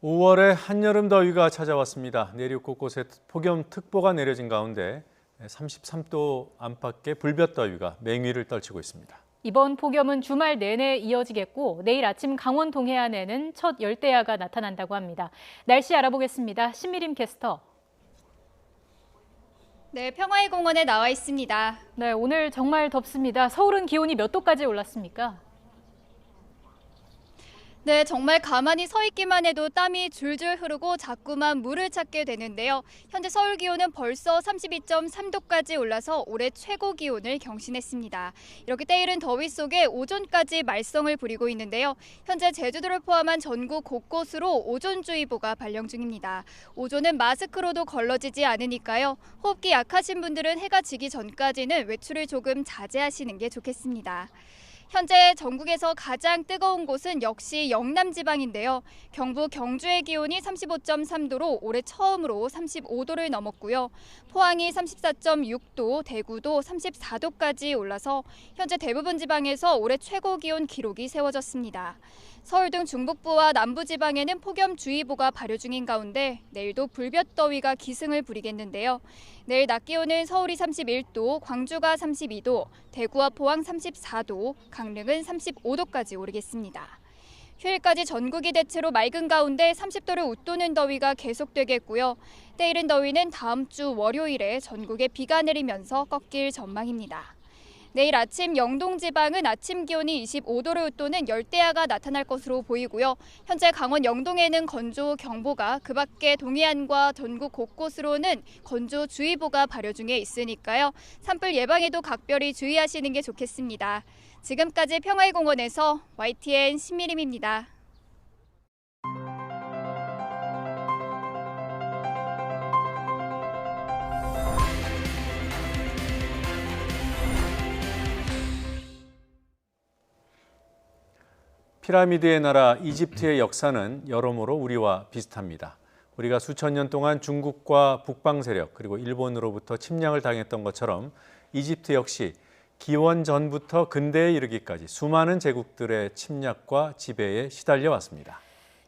5월에 한여름 더위가 찾아왔습니다. 내륙 곳곳에 폭염특보가 내려진 가운데 33도 안팎의 불볕더위가 맹위를 떨치고 있습니다. 이번 폭염은 주말 내내 이어지겠고 내일 아침 강원 동해안에는 첫 열대야가 나타난다고 합니다. 날씨 알아보겠습니다. 신미림 캐스터. 네, 평화의 공원에 나와 있습니다. 네, 오늘 정말 덥습니다. 서울은 기온이 몇 도까지 올랐습니까? 네, 정말 가만히 서 있기만 해도 땀이 줄줄 흐르고 자꾸만 물을 찾게 되는데요. 현재 서울 기온은 벌써 32.3도까지 올라서 올해 최고 기온을 경신했습니다. 이렇게 때이른 더위 속에 오존까지 말썽을 부리고 있는데요. 현재 제주도를 포함한 전국 곳곳으로 오존주의보가 발령 중입니다. 오존은 마스크로도 걸러지지 않으니까요. 호흡기 약하신 분들은 해가 지기 전까지는 외출을 조금 자제하시는 게 좋겠습니다. 현재 전국에서 가장 뜨거운 곳은 역시 영남 지방인데요. 경북 경주의 기온이 35.3도로 올해 처음으로 35도를 넘었고요. 포항이 34.6도, 대구도 34도까지 올라서 현재 대부분 지방에서 올해 최고 기온 기록이 세워졌습니다. 서울 등 중북부와 남부지방에는 폭염주의보가 발효 중인 가운데 내일도 불볕더위가 기승을 부리겠는데요. 내일 낮 기온은 서울이 31도, 광주가 32도, 대구와 포항 34도, 강릉은 35도까지 오르겠습니다. 휴일까지 전국이 대체로 맑은 가운데 30도를 웃도는 더위가 계속되겠고요. 때이른 더위는 다음 주 월요일에 전국에 비가 내리면서 꺾일 전망입니다. 내일 아침 영동 지방은 아침 기온이 25도를 웃도는 열대야가 나타날 것으로 보이고요. 현재 강원 영동에는 건조 경보가, 그 밖에 동해안과 전국 곳곳으로는 건조주의보가 발효 중에 있으니까요. 산불 예방에도 각별히 주의하시는 게 좋겠습니다. 지금까지 평화의 공원에서 YTN 신미림입니다. 피라미드의 나라 이집트의 역사는 여러모로 우리와 비슷합니다. 우리가 수천 년 동안 중국과 북방 세력 그리고 일본으로부터 침략을 당했던 것처럼 이집트 역시 기원 전부터 근대에 이르기까지 수많은 제국들의 침략과 지배에 시달려 왔습니다.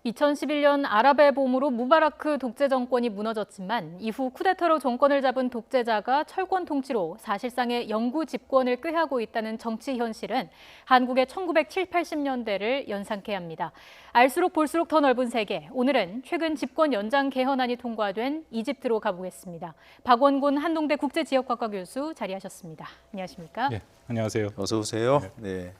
2011년 아랍의 봄으로 무바라크 독재 정권이 무너졌지만 이후 쿠데타로 정권을 잡은 독재자가 철권 통치로 사실상의 영구 집권을 꾀하고 있다는 정치 현실은 한국의 1970, 80년대를 연상케 합니다. 알수록 볼수록 더 넓은 세계, 오늘은 최근 집권 연장 개헌안이 통과된 이집트로 가보겠습니다. 박원곤 한동대 국제지역학과 교수 자리하셨습니다. 안녕하십니까? 네, 안녕하세요. 어서 오세요. 네.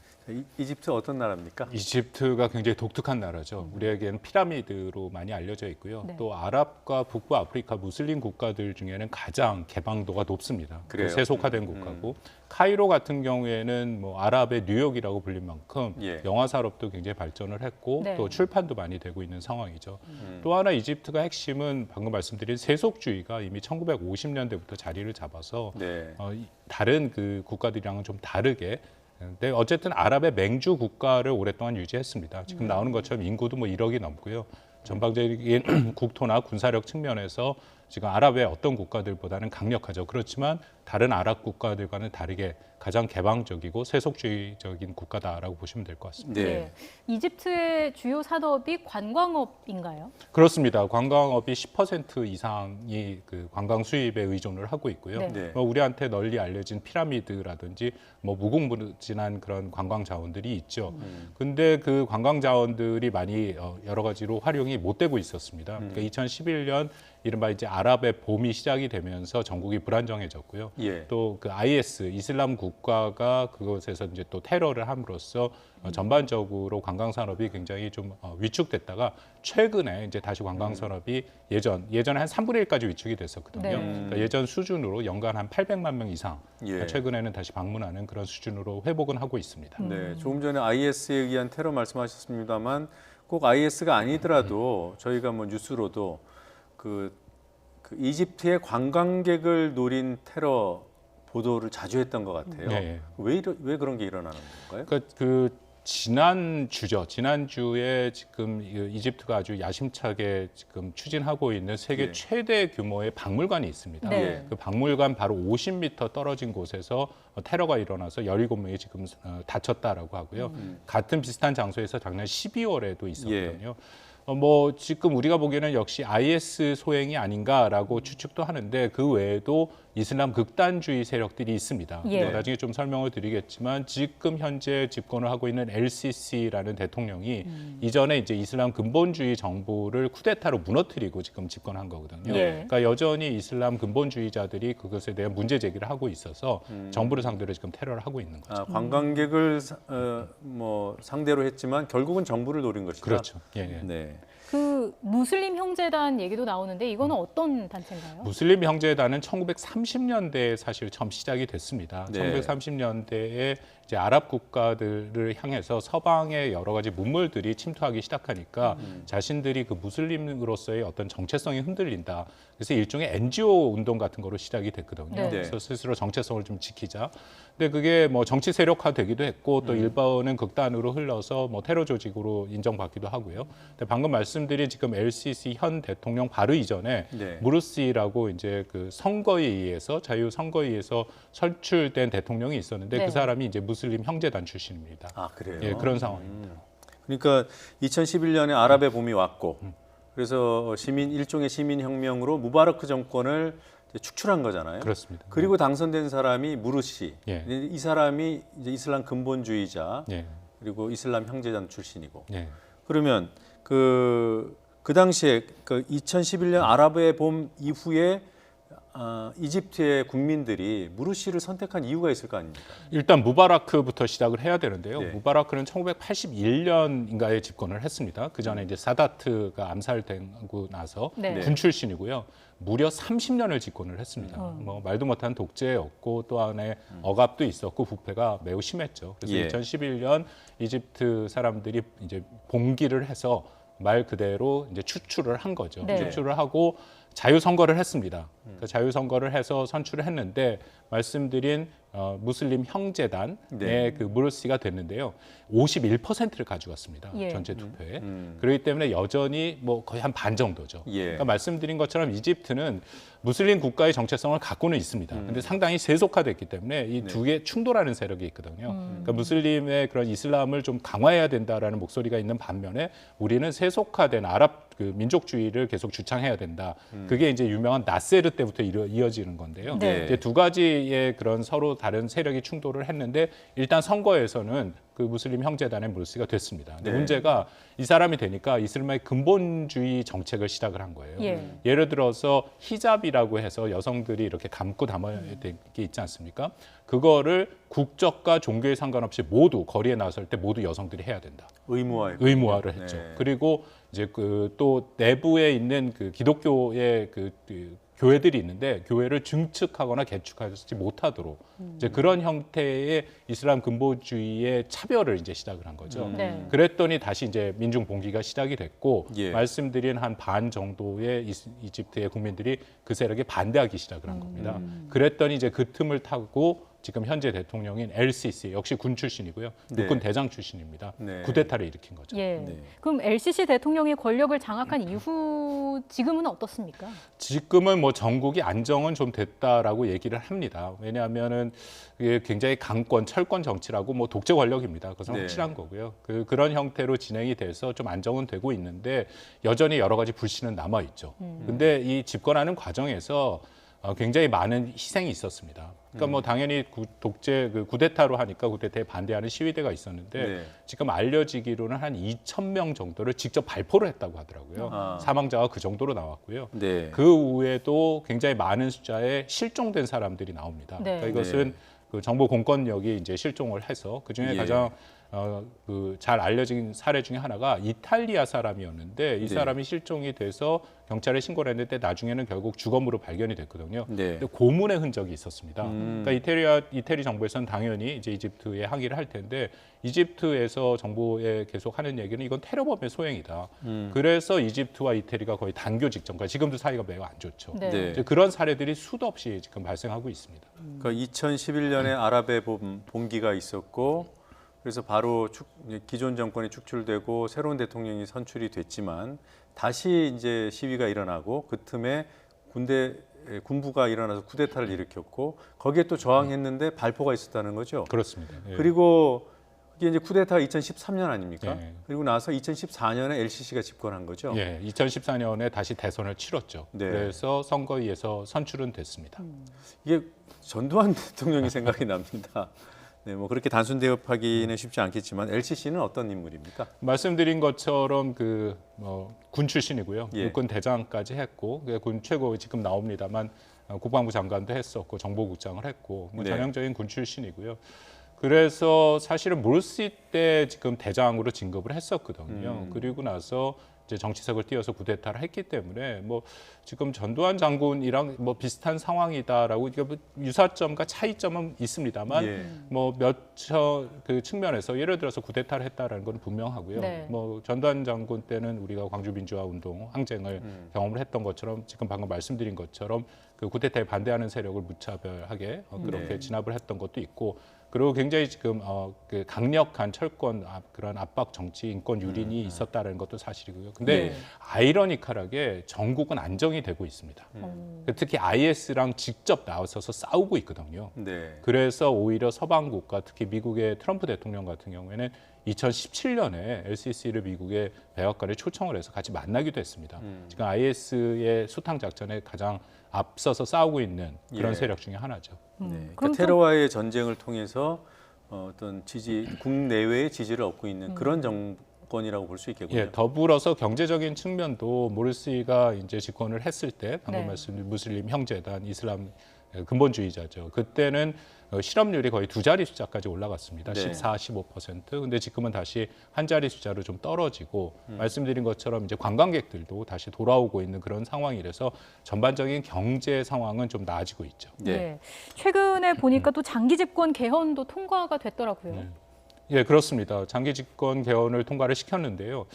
이집트 어떤 나라입니까? 이집트가 굉장히 독특한 나라죠. 우리에게는 피라미드로 많이 알려져 있고요. 네. 또 아랍과 북부 아프리카 무슬림 국가들 중에는 가장 개방도가 높습니다. 그래요? 세속화된 국가고 카이로 같은 경우에는 뭐 아랍의 뉴욕이라고 불릴 만큼 영화 산업도 굉장히 발전을 했고 네. 또 출판도 많이 되고 있는 상황이죠. 또 하나 이집트가 핵심은 방금 말씀드린 세속주의가 이미 1950년대부터 자리를 잡아서 다른 그 국가들이랑은 좀 다르게. 근데 어쨌든 아랍의 맹주 국가를 오랫동안 유지했습니다. 지금 나오는 것처럼 인구도 뭐 1억이 넘고요. 전방적인 국토나 군사력 측면에서 지금 아랍의 어떤 국가들보다는 강력하죠. 그렇지만 다른 아랍 국가들과는 다르게 가장 개방적이고 세속주의적인 국가다라고 보시면 될 것 같습니다. 네. 이집트의 주요 산업이 관광업인가요? 그렇습니다. 관광업이 10% 이상이 그 관광 수입에 의존을 하고 있고요. 네. 우리한테 널리 알려진 피라미드라든지 뭐 무궁무진한 그런 관광 자원들이 있죠. 근데 그 관광 자원들이 많이 여러 가지로 활용이 못 되고 있었습니다. 그러니까 2011년 이른바 이제 아랍의 봄이 시작이 되면서 전국이 불안정해졌고요. 또 그 IS 이슬람 국가가 그것에서 이제 또 테러를 함으로써 전반적으로 관광 산업이 굉장히 좀 위축됐다가 최근에 이제 다시 관광 산업이 예전에 한 3분의 1까지 위축이 됐었거든요. 네. 그러니까 예전 수준으로 연간 한 800만 명 이상 최근에는 다시 방문하는 그런 수준으로 회복은 하고 있습니다. 네, 조금 전에 IS에 의한 테러 말씀하셨습니다만 꼭 IS가 아니더라도 저희가 뭐 뉴스로도 그 이집트의 관광객을 노린 테러 보도를 자주 했던 것 같아요. 네. 왜 그런 게 일어나는 건가요? 그 지난주에 지금 이집트가 아주 야심차게 지금 추진하고 있는 세계 최대 규모의 박물관이 있습니다. 네. 그 박물관 바로 50m 떨어진 곳에서 테러가 일어나서 17명이 지금 다쳤다라고 하고요. 같은 비슷한 장소에서 작년 12월에도 있었거든요. 뭐 지금 우리가 보기에는 역시 IS 소행이 아닌가라고 추측도 하는데 그 외에도 이슬람 극단주의 세력들이 있습니다. 나중에 좀 설명을 드리겠지만 지금 현재 집권을 하고 있는 LCC라는 대통령이 이전에 이제 이슬람 근본주의 정부를 쿠데타로 무너뜨리고 지금 집권한 거거든요. 그러니까 여전히 이슬람 근본주의자들이 그것에 대한 문제 제기를 하고 있어서 정부를 상대로 지금 테러를 하고 있는 거죠. 관광객을 뭐 상대로 했지만 결국은 정부를 노린 것이다. 그렇죠. 네. 그 무슬림 형제단 얘기도 나오는데 이거는 어떤 단체인가요? 무슬림 형제단은 1930년대에 사실 처음 시작이 됐습니다. 1930년대에 이제 아랍 국가들을 향해서 서방의 여러 가지 문물들이 침투하기 시작하니까 자신들이 그 무슬림으로서의 어떤 정체성이 흔들린다. 그래서 일종의 NGO 운동 같은 거로 시작이 됐거든요. 그래서 스스로 정체성을 좀 지키자. 근데 그게 뭐 정치 세력화되기도 했고 또 일본은 극단으로 흘러서 뭐 테러 조직으로 인정받기도 하고요. 근데 방금 말씀드린 지금 LCC 현 대통령 바로 이전에 무르시라고 이제 그 선거에 의해서 자유 선거에 의해서 선출된 대통령이 있었는데 그 사람이 이제 무슬림 형제단 출신입니다. 아, 그래요? 예, 그런 상황입니다. 그러니까 2011년에 아랍의 봄이 왔고 그래서 일종의 시민혁명으로 무바라크 정권을 축출한 거잖아요. 그렇습니다. 그리고 당선된 사람이 무르시. 이 사람이 이제 이슬람 근본주의자 그리고 이슬람 형제단 출신이고. 그러면 그 당시에 그 2011년 아랍의 봄 이후에 이집트의 국민들이 무르시를 선택한 이유가 있을 거 아닙니까? 일단 무바라크부터 시작을 해야 되는데요. 네. 무바라크는 1981년인가에 집권을 했습니다. 그 전에 이제 사다트가 암살되고 나서 네. 군 출신이고요. 무려 30년을 집권을 했습니다. 뭐 말도 못한 독재였고 또 안에 억압도 있었고 부패가 매우 심했죠. 그래서 예. 2011년 이집트 사람들이 이제 봉기를 해서 말 그대로 이제 추출을 한 거죠. 네. 추출을 하고 자유선거를 했습니다. 그 자유선거를 해서 선출을 했는데 말씀드린 무슬림 형제단의 네. 그 무르시가 됐는데요. 51%를 가져갔습니다. 예. 전체 투표에. 그렇기 때문에 여전히 뭐 거의 한 반 정도죠. 예. 그러니까 말씀드린 것처럼 이집트는 무슬림 국가의 정체성을 갖고는 있습니다. 근데 상당히 세속화됐기 때문에 이 두 개 충돌하는 세력이 있거든요. 그러니까 무슬림의 그런 이슬람을 좀 강화해야 된다라는 목소리가 있는 반면에 우리는 세속화된 아랍 그 민족주의를 계속 주창해야 된다. 그게 이제 유명한 나세르 때부터 이어지는 건데요. 네. 이제 두 가지의 그런 서로 다른 세력이 충돌을 했는데 일단 선거에서는 그 무슬림 형제단의 무르시가 됐습니다. 근데 네. 문제가 이 사람이 되니까 이슬람의 근본주의 정책을 시작을 한 거예요. 예. 예를 들어서 히잡이라고 해서 여성들이 이렇게 감고 다녀야 될 게 있지 않습니까? 그거를 국적과 종교에 상관없이 모두 거리에 나설 때 모두 여성들이 해야 된다. 의무화를 했죠. 네. 그리고 이제 그 또 내부에 있는 그 기독교의 그 교회들이 있는데 교회를 증축하거나 개축하지 못하도록 이제 그런 형태의 이슬람 근본주의의 차별을 이제 시작을 한 거죠. 네. 그랬더니 다시 이제 민중 봉기가 시작이 됐고 예. 말씀드린 한 반 정도의 이집트의 국민들이 그 세력에 반대하기 시작을 한 겁니다. 그랬더니 이제 그 틈을 타고 지금 현재 대통령인 LCC 역시 군 출신이고요. 네. 육군 대장 출신입니다. 네. 쿠데타를 일으킨 거죠. 예. 네. 그럼 LCC 대통령이 권력을 장악한 이후 지금은 어떻습니까? 지금은 뭐 전국이 안정은 좀 됐다라고 얘기를 합니다. 왜냐하면은 이게 굉장히 강권, 철권 정치라고 뭐 독재 권력입니다. 그것은 네. 확실한 거고요. 그런 형태로 진행이 돼서 좀 안정은 되고 있는데 여전히 여러 가지 불신은 남아 있죠. 근데 이 집권하는 과정에서 굉장히 많은 희생이 있었습니다. 그러니까 뭐 당연히 독재 그 쿠데타로 하니까 쿠데타에 반대하는 시위대가 있었는데 네. 지금 알려지기로는 한 2,000명 정도를 직접 발포를 했다고 하더라고요. 사망자가 그 정도로 나왔고요. 네. 그 외에도 굉장히 많은 숫자의 실종된 사람들이 나옵니다. 네. 그러니까 이것은 그 정보 공권력이 이제 실종을 해서 그 중에 예. 가장 그 잘 알려진 사례 중에 하나가 이탈리아 사람이었는데 이 네. 사람이 실종이 돼서 경찰에 신고를 했는데 나중에는 결국 주검으로 발견이 됐거든요. 네. 근데 고문의 흔적이 있었습니다. 그러니까 이태리 정부에서는 당연히 이제 이집트에 항의를 할 텐데 이집트에서 정부에 계속 하는 얘기는 이건 테러범의 소행이다. 그래서 이집트와 이태리가 거의 단교 직전까지 지금도 사이가 매우 안 좋죠. 네. 네. 이제 그런 사례들이 수도 없이 지금 발생하고 있습니다. 그러니까 2011년에 아랍의 봄 봉기가 있었고 그래서 바로 기존 정권이 축출되고 새로운 대통령이 선출이 됐지만 다시 이제 시위가 일어나고 그 틈에 군부가 일어나서 쿠데타를 일으켰고 거기에 또 저항했는데 발포가 있었다는 거죠. 그렇습니다. 예. 그리고 이게 이제 쿠데타가 2013년 아닙니까? 예. 그리고 나서 2014년에 LCC가 집권한 거죠. 예, 2014년에 다시 대선을 치렀죠. 네. 그래서 선거위에서 선출은 됐습니다. 이게 전두환 대통령이 생각이 납니다. 네, 뭐 그렇게 단순 대업하기는 쉽지 않겠지만 LCC는 어떤 인물입니까? 말씀드린 것처럼 군 출신이고요. 예. 육군 대장까지 했고 군 최고 지금 나옵니다만 국방부 장관도 했었고 정보국장을 했고 뭐 네. 전형적인 군 출신이고요. 그래서 사실은 몰시 때 지금 대장으로 진급을 했었거든요. 그리고 나서 이제 정치석을 띄어서 쿠데타를 했기 때문에 뭐 지금 전두환 장군이랑 뭐 비슷한 상황이다라고 뭐 유사점과 차이점은 있습니다만 예. 뭐 그 측면에서 예를 들어서 쿠데타를 했다라는 건 분명하고요. 네. 뭐 전두환 장군 때는 우리가 광주 민주화 운동 항쟁을 경험을 했던 것처럼 지금 방금 말씀드린 것처럼 그 쿠데타에 반대하는 세력을 무차별하게 그렇게 네. 진압을 했던 것도 있고. 그리고 굉장히 지금 그 강력한 철권 그런 압박 정치 인권 유린이 있었다는 것도 사실이고요. 근데 네. 아이러니컬하게 전국은 안정이 되고 있습니다. 특히 IS랑 직접 나서서 싸우고 있거든요. 네. 그래서 오히려 서방 국가, 특히 미국의 트럼프 대통령 같은 경우에는 2017년에 LCC를 미국의 백악관에 초청을 해서 같이 만나기도 했습니다. 지금 IS의 수탕 작전에 가장 앞서서 싸우고 있는 그런 예. 세력 중에 하나죠. 네. 그러니까 테러와의 전쟁을 통해서 어떤 국내외의 지지를 얻고 있는 그런 정권 정권이라고 볼 수 있겠군요. 예, 더불어서 경제적인 측면도 모르시가 이제 집권을 했을 때 방금 네. 말씀드린 무슬림 형제단 이슬람 근본주의자죠. 그때는 실업률이 거의 두 자리 숫자까지 올라갔습니다. 네. 14, 15%. 근데 지금은 다시 한 자리 숫자로 좀 떨어지고 말씀드린 것처럼 이제 관광객들도 다시 돌아오고 있는 그런 상황이라서 전반적인 경제 상황은 좀 나아지고 있죠. 네. 최근에 보니까 또 장기 집권 개헌도 통과가 됐더라고요. 예, 그렇습니다. 장기 집권 개헌을 통과를 시켰는데요.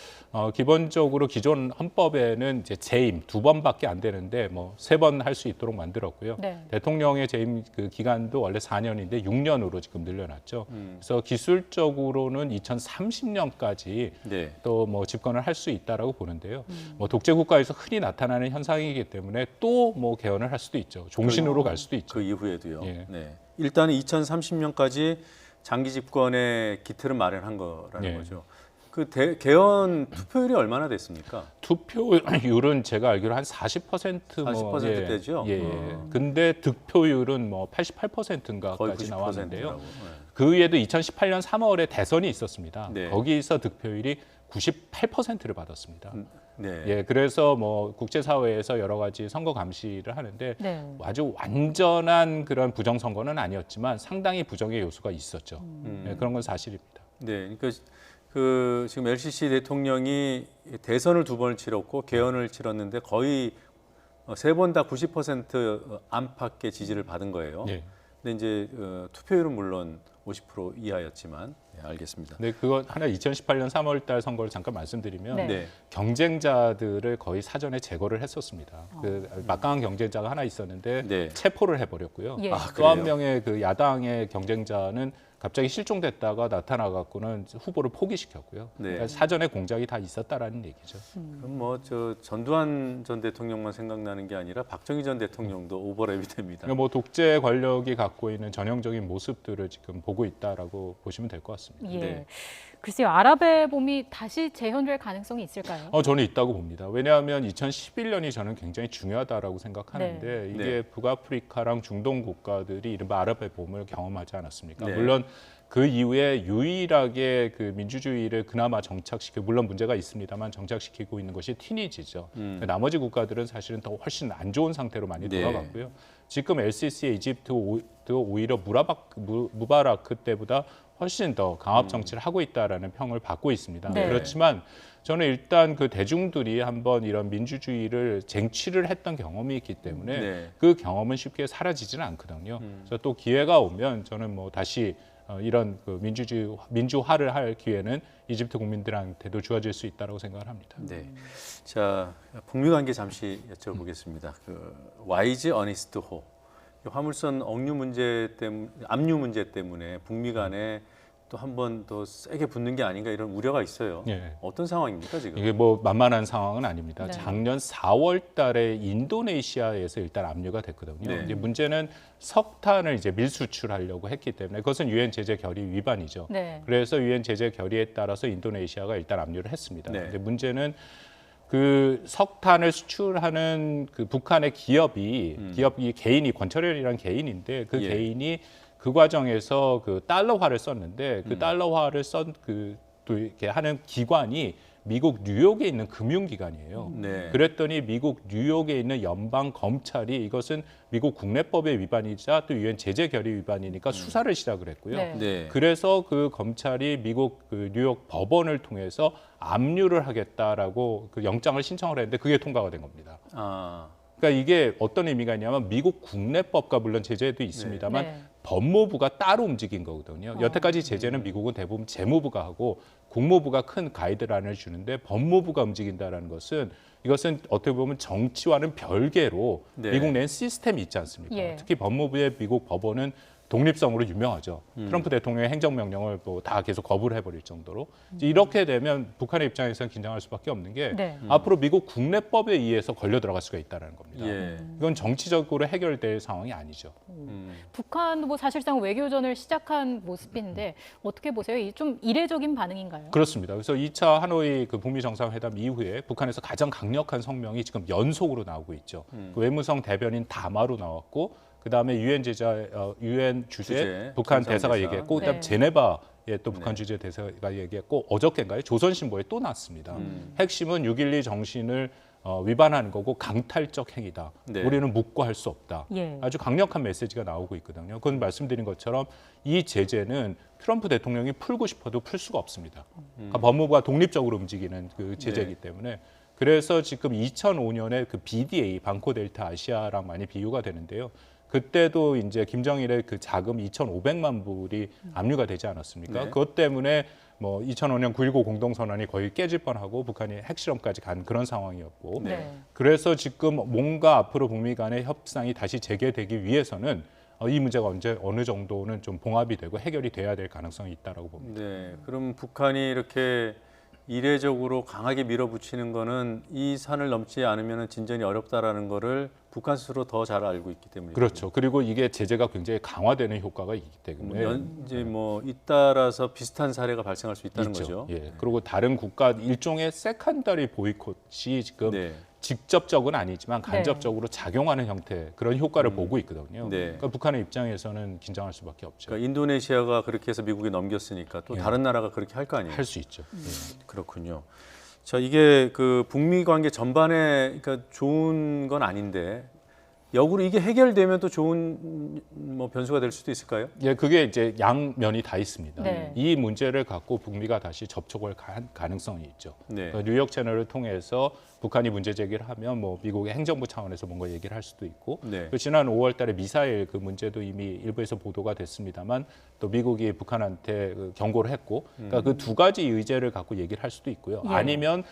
기본적으로 기존 헌법에는 이제 재임 2번밖에 안 되는데 뭐 3번 할 수 있도록 만들었고요. 네. 대통령의 재임 그 기간도 원래 4년인데 6년으로 지금 늘려놨죠. 그래서 기술적으로는 2030년까지 네. 또 뭐 집권을 할 수 있다라고 보는데요. 뭐 독재 국가에서 흔히 나타나는 현상이기 때문에 또 뭐 개헌을 할 수도 있죠. 종신으로 갈 수도 있죠. 그 이후에도요. 예. 네. 일단은 2030년까지 장기 집권의 기틀은 마련한 거라는 네. 거죠. 그 개헌 투표율이 얼마나 됐습니까? 투표율은 제가 알기로 한 40% 40%대죠. 예. 근데 득표율은 뭐 88%인가까지 나왔는데요. 그 위에도 2018년 3월에 대선이 있었습니다. 네. 거기서 득표율이 98%를 받았습니다. 네. 예, 그래서 뭐 국제사회에서 여러 가지 선거 감시를 하는데 네. 아주 완전한 그런 부정선거는 아니었지만 상당히 부정의 요소가 있었죠. 예, 그런 건 사실입니다. 네, 그러니까 그 지금 LCC 대통령이 대선을 2번을 치렀고 개헌을 치렀는데 거의 3번 다 90% 안팎의 지지를 받은 거예요. 네. 근데 이제 투표율은 물론 50% 이하였지만 네, 알겠습니다. 네, 그거 하나 2018년 3월달 선거를 잠깐 말씀드리면 네. 경쟁자들을 거의 사전에 제거를 했었습니다. 그 막강한 경쟁자가 하나 있었는데 네. 체포를 해버렸고요. 예. 또 한 명의 그 야당의 경쟁자는 갑자기 실종됐다가 나타나갖고는 후보를 포기시켰고요. 네. 그러니까 사전에 공작이 다 있었다라는 얘기죠. 그럼 뭐 저 전두환 전 대통령만 생각나는 게 아니라 박정희 전 대통령도 오버랩이 됩니다. 그러니까 뭐 독재 권력이 갖고 있는 전형적인 모습들을 지금 보고 있다라고 보시면 될 것 같습니다. 예. 네. 글쎄요, 아랍의 봄이 다시 재현될 가능성이 있을까요? 저는 있다고 봅니다. 왜냐하면 2011년이 저는 굉장히 중요하다라고 생각하는데 네. 이게 네. 북아프리카랑 중동 국가들이 이른바 아랍의 봄을 경험하지 않았습니까? 네. 물론 그 이후에 유일하게 그 민주주의를 그나마 정착시키고 물론 문제가 있습니다만 정착시키고 있는 것이 튀니지죠. 나머지 국가들은 사실은 더 훨씬 안 좋은 상태로 많이 네. 돌아갔고요. 지금 LCC의 이집트도 오히려 무바라크 때보다 훨씬 더 강압 정치를 하고 있다라는 평을 받고 있습니다. 네. 그렇지만 저는 일단 그 대중들이 한번 이런 민주주의를 쟁취를 했던 경험이 있기 때문에 네. 그 경험은 쉽게 사라지지는 않거든요. 그래서 또 기회가 오면 저는 뭐 다시 이런 그 민주화를 할 기회는 이집트 국민들한테도 주어질 수 있다고 생각을 합니다. 네. 자, 북미 관계 잠시 여쭤보겠습니다. 그 와이즈 어니스트 호 화물선 억류 문제 때문에 압류 문제 때문에 북미 간에 또 한 번 더 세게 붙는 게 아닌가 이런 우려가 있어요. 예. 어떤 상황입니까 지금? 이게 뭐 만만한 상황은 아닙니다. 네. 작년 4월 달에 인도네시아에서 일단 압류가 됐거든요. 네. 이제 문제는 석탄을 이제 밀수출하려고 했기 때문에 그것은 유엔 제재 결의 위반이죠. 네. 그래서 유엔 제재 결의에 따라서 인도네시아가 일단 압류를 했습니다. 네. 근데 문제는 그 석탄을 수출하는 그 북한의 기업이 개인이 권철열이라는 개인인데 그 예. 개인이 그 과정에서 그 달러화를 썼는데 그 달러화를 또 이렇게 하는 기관이 미국 뉴욕에 있는 금융기관이에요. 네. 그랬더니 미국 뉴욕에 있는 연방 검찰이 이것은 미국 국내법의 위반이자 또 유엔 제재 결의 위반이니까 수사를 시작을 했고요. 네. 네. 그래서 그 검찰이 미국 그 뉴욕 법원을 통해서 압류를 하겠다라고 그 영장을 신청을 했는데 그게 통과가 된 겁니다. 아, 그러니까 이게 어떤 의미가 있냐면 미국 국내법과 물론 제재도 있습니다만 네. 법무부가 따로 움직인 거거든요. 여태까지 제재는 미국은 대부분 재무부가 하고 국무부가 큰 가이드라인을 주는데 법무부가 움직인다라는 것은 이것은 어떻게 보면 정치와는 별개로 네. 미국 내 시스템이 있지 않습니까? 예. 특히 법무부의 미국 법원은 독립성으로 유명하죠. 트럼프 대통령의 행정명령을 뭐 다 계속 거부를 해버릴 정도로. 이제 이렇게 되면 북한의 입장에서는 긴장할 수밖에 없는 게 네. 앞으로 미국 국내법에 의해서 걸려 들어갈 수가 있다는 겁니다. 예. 이건 정치적으로 해결될 상황이 아니죠. 북한도 뭐 사실상 외교전을 시작한 모습인데 어떻게 보세요? 이 좀 이례적인 반응인가요? 그렇습니다. 그래서 2차 하노이 그 북미 정상회담 이후에 북한에서 가장 강력한 성명이 지금 연속으로 나오고 있죠. 그 외무성 대변인 다마로 나왔고 그다음에 유엔 주재 북한 대사가 대사. 얘기했고 그다음 네. 제네바에 또 북한 주재 대사가 얘기했고 어저께인가요? 조선신보에 또 났습니다. 핵심은 6.12 정신을 위반하는 거고 강탈적 행위다. 네. 우리는 묵고할 수 없다. 예. 아주 강력한 메시지가 나오고 있거든요. 그건 말씀드린 것처럼 이 제재는 트럼프 대통령이 풀고 싶어도 풀 수가 없습니다. 그러니까 법무부가 독립적으로 움직이는 그 제재이기 때문에 그래서 지금 2005년에 그 BDA 방코 델타 아시아랑 많이 비유가 되는데요. 그때도 이제 김정일의 그 자금 2,500만 불이 압류가 되지 않았습니까? 네. 그것 때문에 뭐 2005년 9.19 공동선언이 거의 깨질 뻔하고 북한이 핵실험까지 간 그런 상황이었고 네. 그래서 지금 뭔가 앞으로 북미 간의 협상이 다시 재개되기 위해서는 이 문제가 언제 어느 정도는 좀 봉합이 되고 해결이 돼야 될 가능성이 있다라고 봅니다. 네, 그럼 북한이 이렇게 이례적으로 강하게 밀어붙이는 거는 이 산을 넘지 않으면 진전이 어렵다라는 거를 북한 스스로 더 잘 알고 있기 때문이죠. 그렇죠. 그리고 이게 제재가 굉장히 강화되는 효과가 있기 때문에 이제 뭐 잇따라서 비슷한 사례가 발생할 수 있다는 있죠. 거죠. 예. 그리고 다른 국가 일종의 세컨더리 보이콧이 지금 네. 직접적은 아니지만 간접적으로 작용하는 형태 그런 효과를 보고 있거든요. 네. 그러니까 북한의 입장에서는 긴장할 수밖에 없죠. 그러니까 인도네시아가 그렇게 해서 미국이 넘겼으니까 또 예. 다른 나라가 그렇게 할 거 아니에요. 할 수 있죠. 그렇군요. 자, 이게 그 북미 관계 전반에 그러니까 좋은 건 아닌데 역으로 이게 해결되면 또 좋은 뭐 변수가 될 수도 있을까요? 예, 그게 이제 양면이 다 있습니다. 네. 이 문제를 갖고 북미가 다시 접촉을 한 가능성이 있죠. 네. 그러니까 뉴욕 채널을 통해서 북한이 문제 제기를 하면 뭐 미국의 행정부 차원에서 뭔가 얘기를 할 수도 있고 네. 그 지난 5월달에 미사일 그 문제도 이미 일부에서 보도가 됐습니다만 또 미국이 북한한테 그 경고를 했고 그러니까 그 두 가지 의제를 갖고 얘기를 할 수도 있고요. 예. 아니면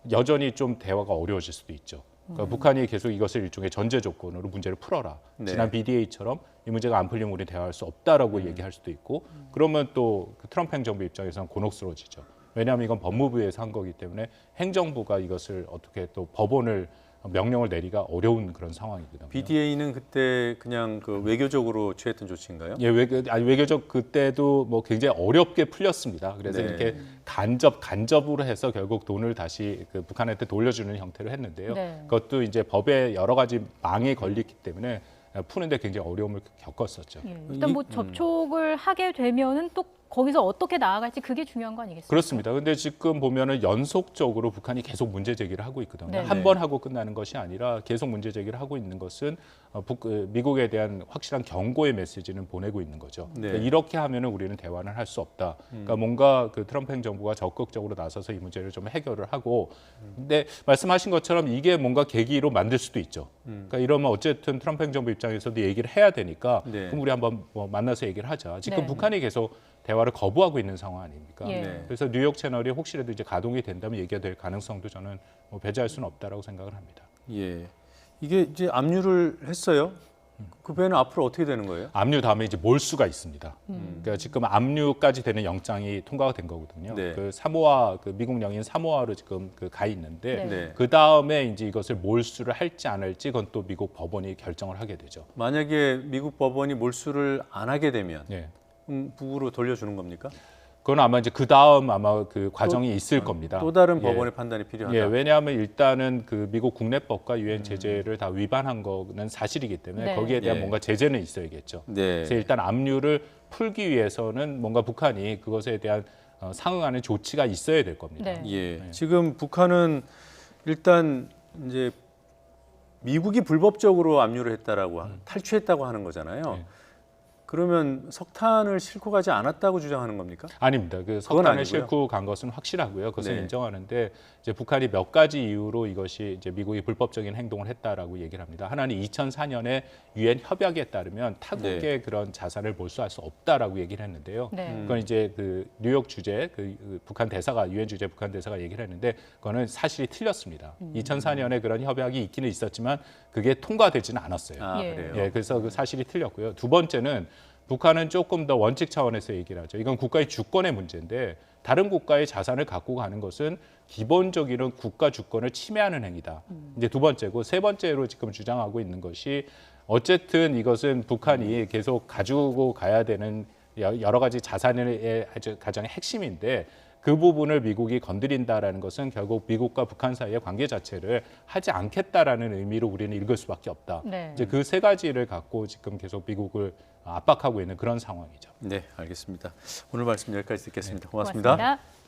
여전히 좀 대화가 어려워질 수도 있죠. 그러니까 북한이 계속 이것을 일종의 전제 조건으로 문제를 풀어라. 네. 지난 BDA처럼 이 문제가 안 풀리면 우리 대화할 수 없다라고 얘기할 수도 있고 그러면 또 그 트럼프 행정부 입장에서는 곤혹스러워지죠. 왜냐하면 이건 법무부에서 한 거기 때문에 행정부가 이것을 어떻게 또 법원을 명령을 내리기가 어려운 그런 상황이거든요. BDA는 그때 그냥 그 외교적으로 취했던 조치인가요? 예, 외교적 그때도 뭐 굉장히 어렵게 풀렸습니다. 그래서 네. 이렇게 간접으로 해서 결국 돈을 다시 그 북한한테 돌려주는 형태로 했는데요. 네. 그것도 이제 법에 여러 가지 망이 걸리기 때문에 푸는데 굉장히 어려움을 겪었었죠. 예. 일단 뭐 접촉을 하게 되면은 또 거기서 어떻게 나아갈지 그게 중요한 거 아니겠습니까? 그렇습니다. 근데 지금 보면은 연속적으로 북한이 계속 문제 제기를 하고 있거든요. 네. 한 번 하고 끝나는 것이 아니라 계속 문제 제기를 하고 있는 것은 미국에 대한 확실한 경고의 메시지는 보내고 있는 거죠. 네. 그러니까 이렇게 하면은 우리는 대화는 할 수 없다. 그러니까 뭔가 그 트럼프 행정부가 적극적으로 나서서 이 문제를 좀 해결을 하고, 근데 말씀하신 것처럼 이게 뭔가 계기로 만들 수도 있죠. 그러니까 이러면 어쨌든 트럼프 행정부 입장에서도 얘기를 해야 되니까, 네. 그럼 우리 한번 뭐 만나서 얘기를 하자. 지금 네. 북한이 계속 대화를 거부하고 있는 상황 아닙니까? 예. 네. 그래서 뉴욕 채널이 혹시라도 이제 가동이 된다면 얘기가 될 가능성도 저는 뭐 배제할 수는 없다라고 생각을 합니다. 예. 이게 이제 압류를 했어요. 그 배는 앞으로 어떻게 되는 거예요? 압류 다음에 이제 몰수가 있습니다. 그러니까 지금 압류까지 되는 영장이 통과가 된 거거든요. 네. 그 사모아, 그 미국 영인 사모아로 지금 그 가 있는데 네. 그 다음에 이제 이것을 몰수를 할지 안 할지 그건 또 미국 법원이 결정을 하게 되죠. 만약에 미국 법원이 몰수를 안 하게 되면 네. 북으로 돌려주는 겁니까? 그건 아마 이제 그 다음 아마 그 과정이 있을 겁니다. 또 다른 예. 법원의 판단이 필요하다. 예, 왜냐하면 일단은 그 미국 국내법과 유엔 제재를 다 위반한 거는 사실이기 때문에 네. 거기에 대한 예. 뭔가 제재는 있어야겠죠. 네. 그래서 일단 압류를 풀기 위해서는 뭔가 북한이 그것에 대한 상응하는 조치가 있어야 될 겁니다. 네. 예. 지금 북한은 일단 이제 미국이 불법적으로 압류를 했다라고 탈취했다고 하는 거잖아요. 네. 그러면 석탄을 싣고 가지 않았다고 주장하는 겁니까? 아닙니다. 그 그건 석탄을 아니고요. 싣고 간 것은 확실하고요. 그것은 네. 인정하는데 이제 북한이 몇 가지 이유로 이것이 이제 미국이 불법적인 행동을 했다라고 얘기를 합니다. 하나는 2004년에 유엔 협약에 따르면 타국의 네. 그런 자산을 몰수할 수 없다라고 얘기를 했는데요. 네. 그건 이제 그 뉴욕 주재 그 북한 대사가 유엔 주재 북한 대사가 얘기를 했는데 그거는 사실이 틀렸습니다. 2004년에 그런 협약이 있기는 있었지만 그게 통과되지는 않았어요. 아, 예. 그래요. 예, 그래서 그 사실이 틀렸고요. 두 번째는 북한은 조금 더 원칙 차원에서 얘기를 하죠. 이건 국가의 주권의 문제인데 다른 국가의 자산을 갖고 가는 것은 기본적인 국가 주권을 침해하는 행위다. 이제 두 번째고 세 번째로 지금 주장하고 있는 것이 어쨌든 이것은 북한이 계속 가지고 가야 되는 여러 가지 자산의 가장 핵심인데 그 부분을 미국이 건드린다라는 것은 결국 미국과 북한 사이의 관계 자체를 하지 않겠다라는 의미로 우리는 읽을 수밖에 없다. 네. 이제 그 세 가지를 갖고 지금 계속 미국을 압박하고 있는 그런 상황이죠. 네, 알겠습니다. 오늘 말씀 여기까지 듣겠습니다. 고맙습니다. 고맙습니다.